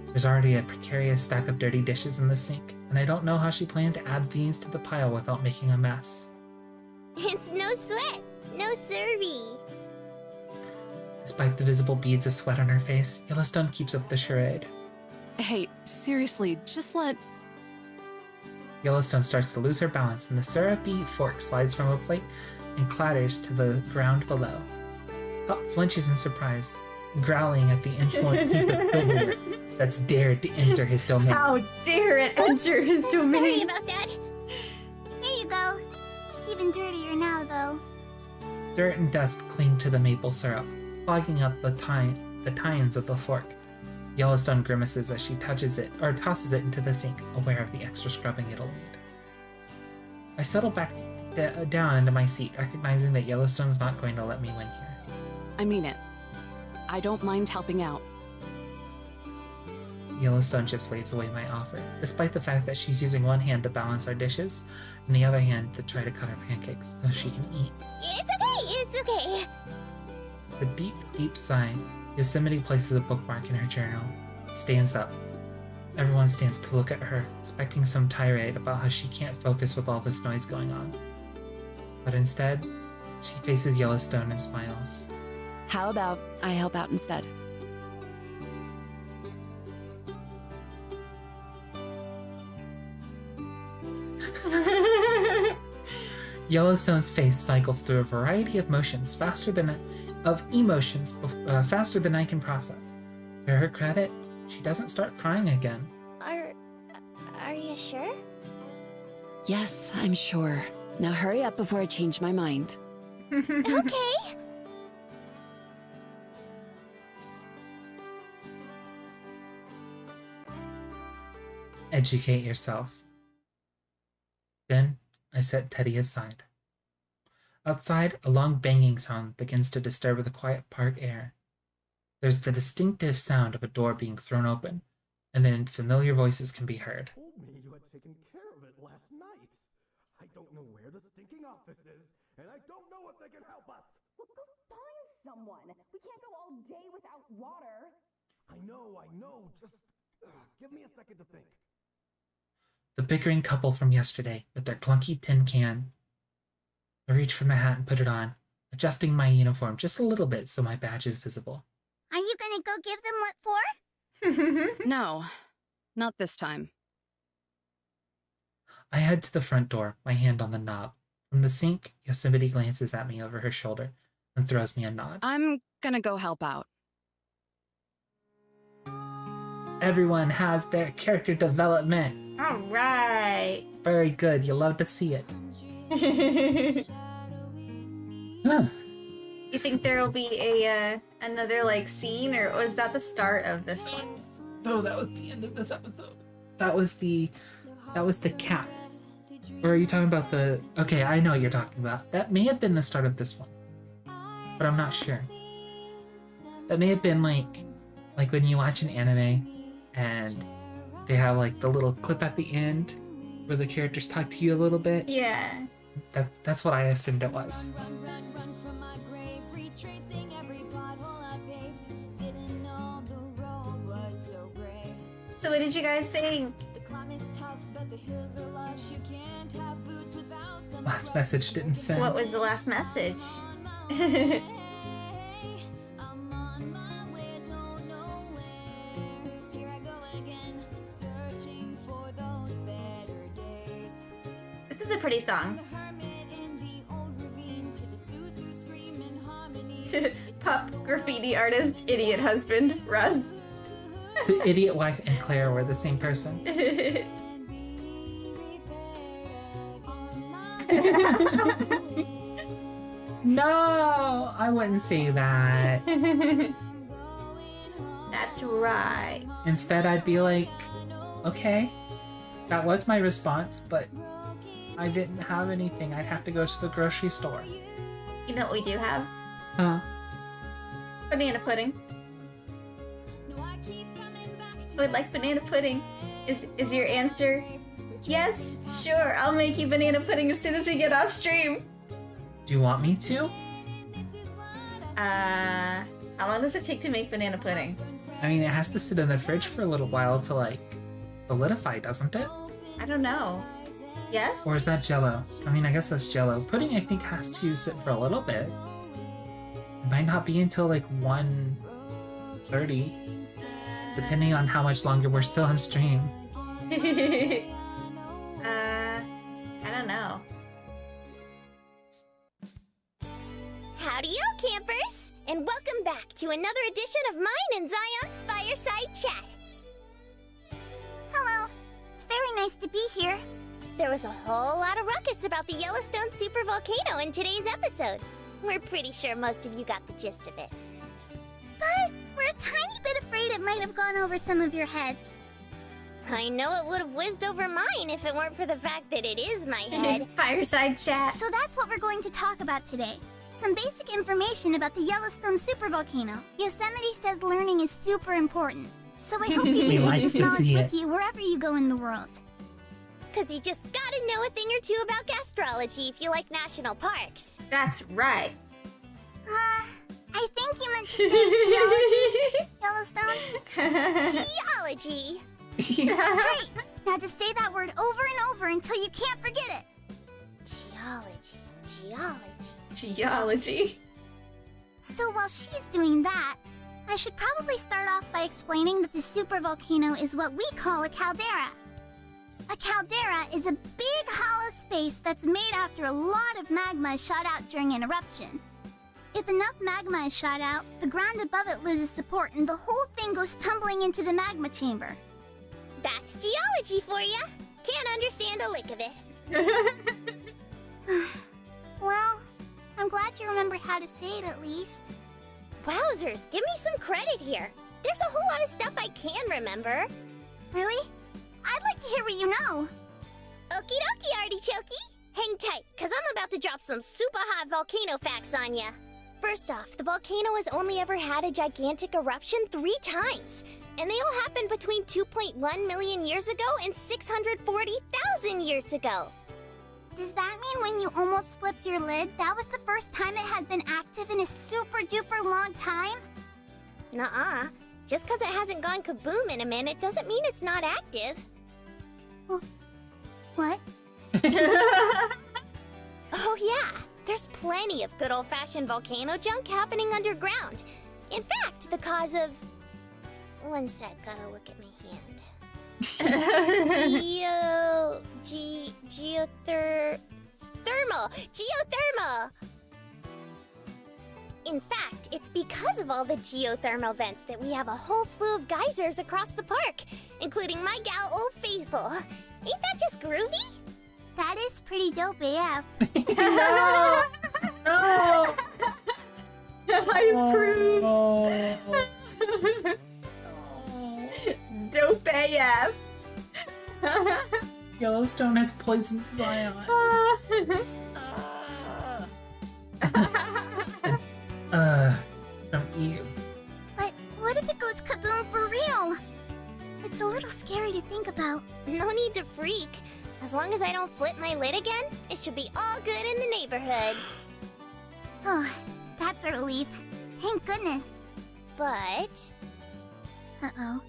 There's already a precarious stack of dirty dishes in the sink, and I don't know how she plans to add these to the pile without making a mess. It's no sweat. No siree. Despite the visible beads of sweat on her face, Yellowstone keeps up the charade. Hey, seriously, just let... Yellowstone starts to lose her balance, and the syrupy fork slides from a plate and clatters to the ground below. Pup flinches in surprise, growling at the insolent piece of silverware that's dared to enter his domain. How dare it enter his Sorry domain? about that. Here you go. It's even dirtier now, though. Dirt and dust cling to the maple syrup, clogging up the tines of the fork. Yellowstone grimaces as she tosses it into the sink, aware of the extra scrubbing it'll need. I settle back down into my seat, recognizing that Yellowstone's not going to let me win here. I mean it. I don't mind helping out. Yellowstone just waves away my offer, despite the fact that she's using one hand to balance our dishes, and the other hand to try to cut her pancakes so she can eat. It's okay. With a deep, deep sigh, Yosemite places a bookmark in her journal, stands up. Everyone stands to look at her, expecting some tirade about how she can't focus with all this noise going on. But instead, she faces Yellowstone and smiles. How about I help out instead? Yellowstone's face cycles through a variety of emotions faster than I can process. To her credit, she doesn't start crying again. Are you sure? Yes, I'm sure. Now hurry up before I change my mind. Okay. Educate yourself. Then I set Teddy aside. Outside, a long banging sound begins to disturb the quiet park air. There's the distinctive sound of a door being thrown open, and then familiar voices can be heard. Told me you had taken care of it last night. I don't know where the stinking office is, and I don't know if they can help us. Well, go find someone. We can't go all day without water. I know. Just give me a second to think. The bickering couple from yesterday with their clunky tin can. I reach for my hat and put it on, adjusting my uniform just a little bit so my badge is visible. Are you gonna go give them what for? No, not this time. I head to the front door, my hand on the knob. From the sink, Yosemite glances at me over her shoulder and throws me a nod. I'm gonna go help out. Everyone has their character development. All right. Very good. You love to see it. Huh. You think there will be a another like scene, or was that the start of this one? No, that was the end of this episode. That was the cap. Or are you talking about the... Okay, I know what you're talking about. That may have been the start of this one. But I'm not sure. That may have been like when you watch an anime and they have like the little clip at the end where the characters talk to you a little bit. Yeah. That's what I assumed it was. So what did you guys think? Last message didn't send. What was the last message? This is a pretty song. Pup, graffiti artist, idiot husband, Russ. The idiot wife and Claire were the same person. No, I wouldn't say that. That's right. Instead, I'd be like, okay, that was my response, but I didn't have anything. I'd have to go to the grocery store. You know what we do have? Huh? Banana pudding. So I'd like banana pudding. Is your answer yes? Sure, I'll make you banana pudding as soon as we get off stream. Do you want me to? How long does it take to make banana pudding? I mean, it has to sit in the fridge for a little while to like solidify, doesn't it? I don't know. Yes? Or is that Jell-O? I mean, I guess that's Jell-O. Pudding, I think, has to sit for a little bit. It might not be until like 1:30, depending on how much longer we're still on stream. I don't know. Howdy, yo, campers! And welcome back to another edition of mine and Zion's Fireside Chat. Hello. It's very nice to be here. There was a whole lot of ruckus about the Yellowstone supervolcano in today's episode. We're pretty sure most of you got the gist of it. But we're a tiny bit afraid it might have gone over some of your heads. I know it would have whizzed over mine if it weren't for the fact that it is my head. Fireside chat. So that's what we're going to talk about today. Some basic information about the Yellowstone supervolcano. Yosemite says learning is super important. So I hope you can take this knowledge with you wherever you go in the world. Cause you just gotta know a thing or two about gastrology if you like national parks. That's right. I think you meant to say geology, Yellowstone? Geology. Great! Now just say that word over and over until you can't forget it. Geology. So while she's doing that, I should probably start off by explaining that the supervolcano is what we call a caldera. A caldera is a big hollow space that's made after a lot of magma is shot out during an eruption. If enough magma is shot out, the ground above it loses support and the whole thing goes tumbling into the magma chamber. That's geology for ya! Can't understand a lick of it. Well, I'm glad you remembered how to say it at least. Wowzers, give me some credit here. There's a whole lot of stuff I can remember. Really? I'd like to hear what you know. Okie dokie, artichoke. Hang tight, cause I'm about to drop some super hot volcano facts on ya. First off, the volcano has only ever had a gigantic eruption 3 times. And they all happened between 2.1 million years ago and 640,000 years ago. Does that mean when you almost flipped your lid, that was the first time it had been active in a super duper long time? Nuh-uh. Just cause it hasn't gone kaboom in a minute doesn't mean it's not active. What? Oh yeah, there's plenty of good old-fashioned volcano junk happening underground. In fact, the cause of... One sec, gotta look at my hand. Geothermal! In fact, it's because of all the geothermal vents that we have a whole slew of geysers across the park, including my gal Old Faithful. Ain't that just groovy? That is pretty dope AF. No! No! I approve! Dope AF! Yellowstone has poisoned Zion. From Eve. But what if it goes kaboom for real? It's a little scary to think about. No need to freak. As long as I don't flip my lid again, it should be all good in the neighborhood. Oh, that's a relief. Thank goodness. But... Uh-oh.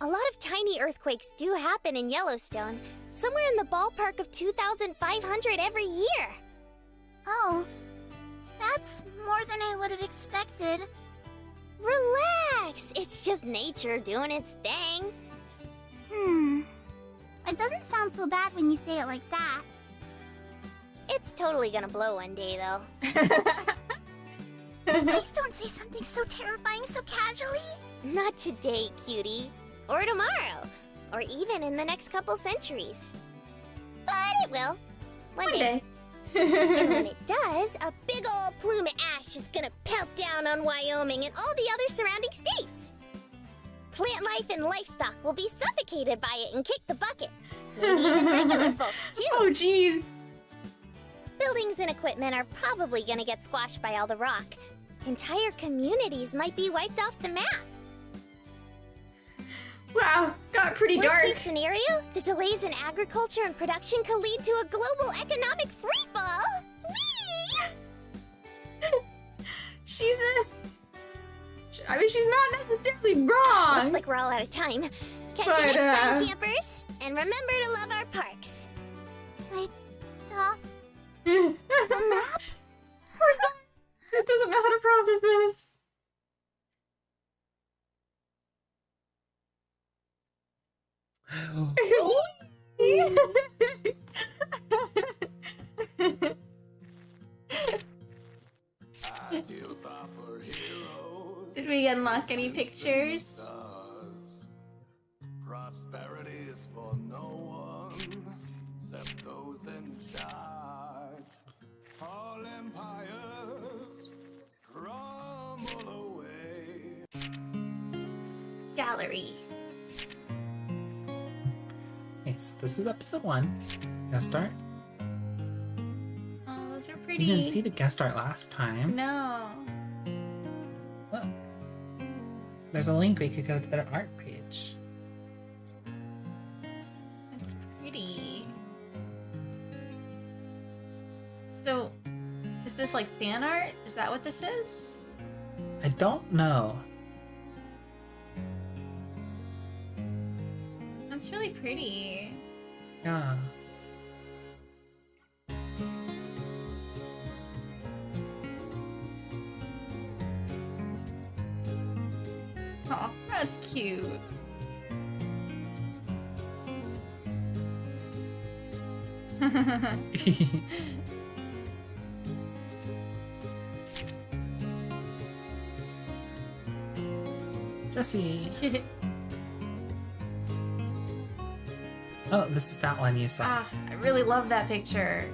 A lot of tiny earthquakes do happen in Yellowstone, somewhere in the ballpark of 2,500 every year. Oh, that's more than I would have expected. Relax! It's just nature doing its thing. It doesn't sound so bad when you say it like that. It's totally gonna blow one day, though. Please don't say something so terrifying so casually. Not today, cutie. Or tomorrow. Or even in the next couple centuries. But it will. One day. And when it does, a big old plume of ash is gonna pelt down on Wyoming and all the other surrounding states. Plant life and livestock will be suffocated by it and kick the bucket. Maybe even regular folks, too. Oh, jeez. Buildings and equipment are probably gonna get squashed by all the rock. Entire communities might be wiped off the map. Wow, got pretty dark. Worst case scenario, the delays in agriculture and production could lead to a global economic freefall. Whee! She's she's not necessarily wrong. Looks like we're all out of time. Catch you next time, campers. And remember to love our parks. The map? It doesn't know how to process this. Did we unlock any pictures? Prosperity is for no one except those in charge. All empires crumble away. Gallery. Okay, so this is episode 1. Guest art. Oh, those are pretty. You didn't see the guest art last time. No. Look. There's a link we could go to their art page. It's pretty. So, is this like fan art? Is that what this is? I don't know. That's really pretty. Yeah. Oh, that's cute. Jesse. Oh, this is that one you saw. Ah, I really love that picture.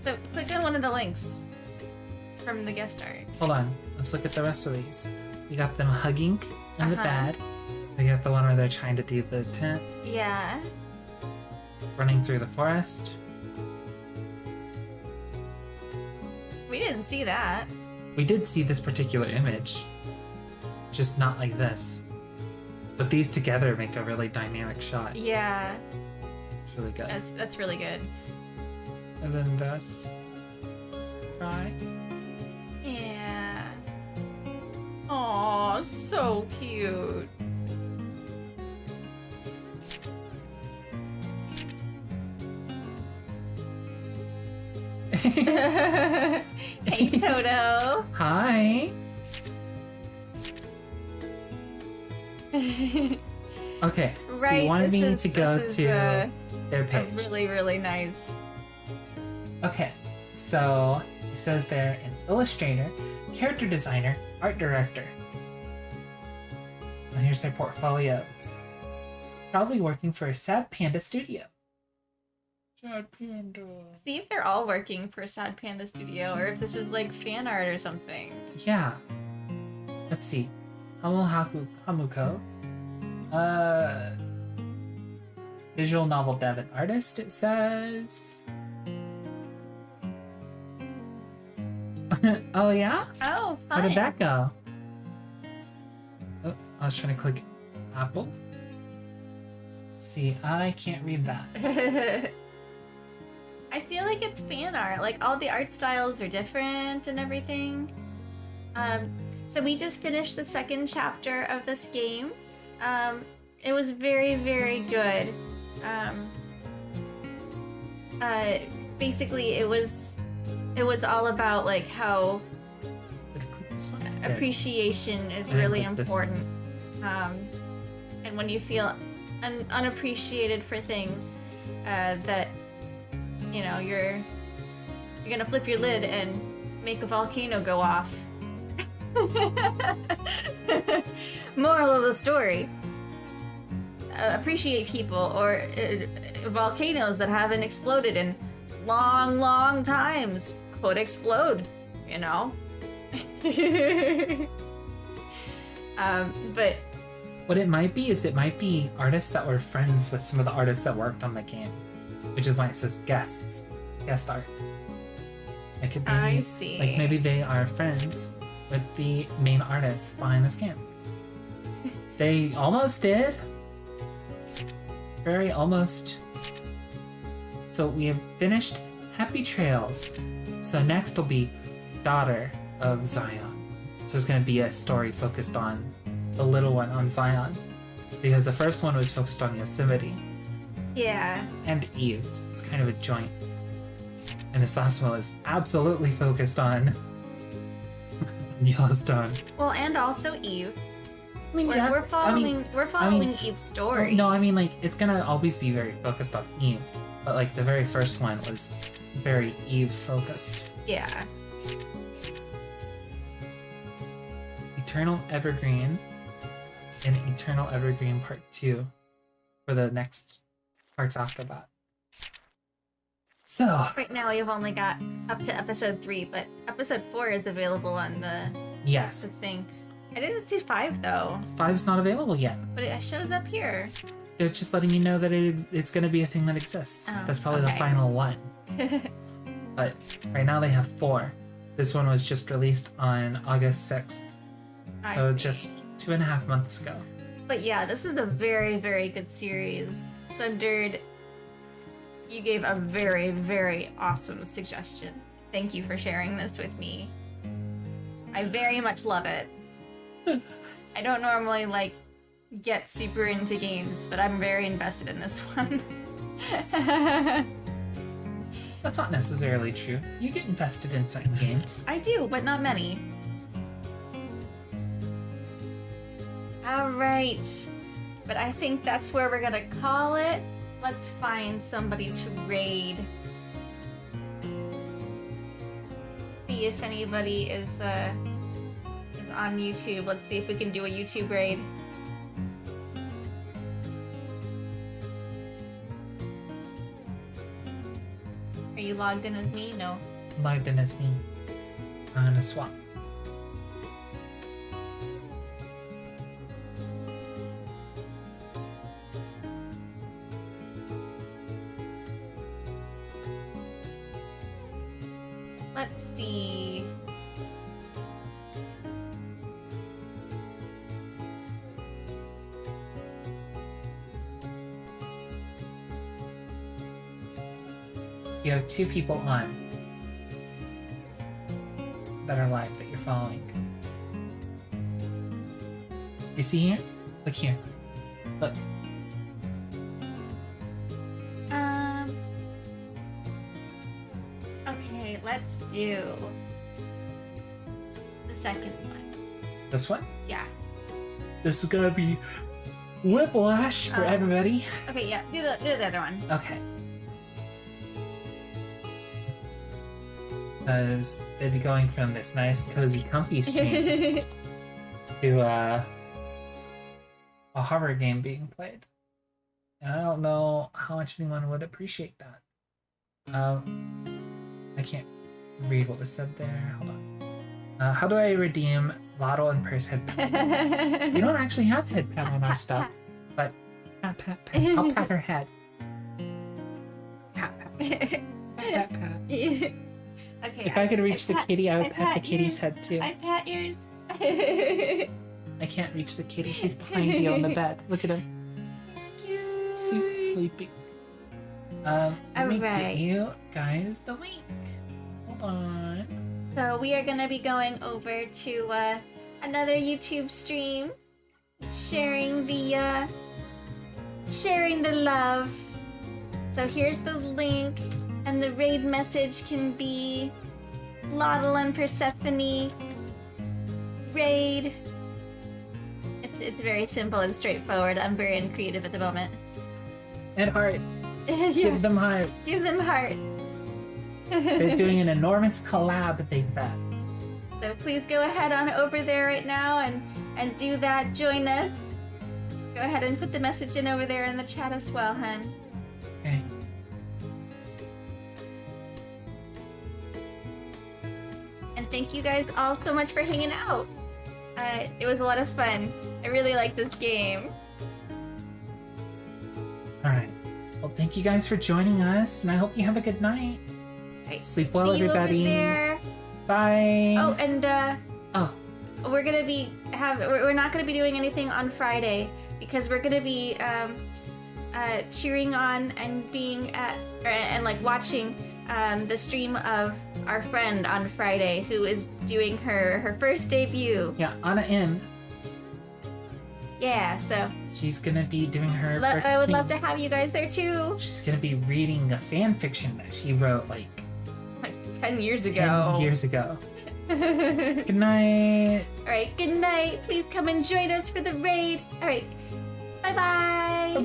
So click on one of the links from the guest art. Hold on. Let's look at the rest of these. We got them hugging in the Uh-huh. bed. We got the one where they're trying to do the tent. Yeah. Running through the forest. We didn't see that. We did see this particular image. Just not like this. But these together make a really dynamic shot. Yeah. It's really good. That's really good. And then this. Try. Yeah. Aw, so cute. Hey, Toto. Hi. Okay, so Right, you wanted this me is- to go this is, to their A page. really, really nice. Okay, so it says there an illustrator, character designer, art director. And here's their portfolios. Probably working for a Sad Panda studio. Sad Panda. See if they're all working for Sad Panda Studio or if this is like fan art or something. Yeah. Let's see. Hamuko. Visual novel dev and artist, it says. Oh, yeah? Oh, How fun. did that go? Oh, I was trying to click Apple. See, I can't read that. I feel like it's fan art. Like all the art styles are different and everything. So we just finished the second chapter of this game. It was very, very good. Basically, it was all about like how appreciation is I didn't really click this. important. And when you feel unappreciated for things, that you know you're gonna flip your lid and make a volcano go off. Moral of the story: appreciate people or volcanoes that haven't exploded in long, long times could explode. You know. But What it might be is it might be artists that were friends with some of the artists that worked on the game, which is why it says guest art. It could be, I see. Like maybe they are friends with the main artists behind this game. They almost did. Very almost. So we have finished Happy Trails. So next will be Daughter of Zion. So it's going to be a story focused on the little one on Zion. Because the first one was focused on Yosemite yeah. and Eve. So it's kind of a joint. And this last one was absolutely focused on Yellowstone. Well, and also Eve. I mean, We're, yes, we're following I mean- Eve's story. No, I mean, like, it's gonna always be very focused on Eve. But, like, the very first one was very Eve focused. Yeah. Eternal Evergreen and Eternal Evergreen Part 2 for the next parts after that. So, Right now we've only got up to episode 3, but episode 4 is available on the yes, thing. I didn't see 5 though, 5's not available yet. but it shows up here. They're just letting you know that it's gonna be a thing that exists. Oh, That's probably the okay. final one. But right now they have 4. This one was just released on August 6th. I So see. just 2.5 months ago. But yeah, this is a very, very good series. Sundered, you gave a very, very awesome suggestion. Thank you for sharing this with me. I very much love it. I don't normally like get super into games, but I'm very invested in this one. That's not necessarily true. You get invested in certain games. I do, but not many. Alright. But I think that's where we're gonna call it. Let's find somebody to raid. See if anybody is on YouTube. Let's see if we can do a YouTube raid. Are you logged in as me? No. Logged in as me. I'm gonna swap. Let's see. You have 2 people on that are live that you're following. You see here? Look here. Look. Okay, let's do the second one. This one? Yeah. This is gonna be whiplash for everybody. Okay, yeah, do the other one. Okay. Because it's going from this nice, cozy, comfy stream to a horror game being played. And I don't know how much anyone would appreciate that. I can't read what was said there. Hold on. How do I redeem Lotl and Purse headpad? We don't actually have headpad on our stuff, but pat. I'll pat her head. Pat. Okay. If I could reach the kitty, I would pat the kitty's yours. head too. I pat yours. I can't reach the kitty. He's behind you on the bed. Look at him. He's sleeping. Let me get you guys the link. Hold on. So we are gonna be going over to another YouTube stream, sharing the love. So here's the link, and the raid message can be Lotl and Persephone raid. It's very simple and straightforward. I'm very uncreative at the moment. And heart. Yeah. Give them heart. Give them heart. They're doing an enormous collab, they said. So please go ahead on over there right now and do that. Join us. Go ahead and put the message in over there in the chat as well, hun. Okay. And thank you guys all so much for hanging out. It was a lot of fun. I really like this game. Alright. Well, thank you guys for joining us, and I hope you have a good night. Right, Sleep well, see you everybody. over there. Bye. Oh, and oh, we're gonna be we're not gonna be doing anything on Friday because we're gonna be cheering on and being at and like watching the stream of our friend on Friday who is doing her first debut. Yeah, Anna M. Yeah, so She's gonna be doing her. first I would love to thing. have you guys there too. She's gonna be reading a fan fiction that she wrote like 10 years ago. 10 years ago. Good night. Alright, good night. Please come and join us for the raid. Alright, bye-bye. Bye-bye.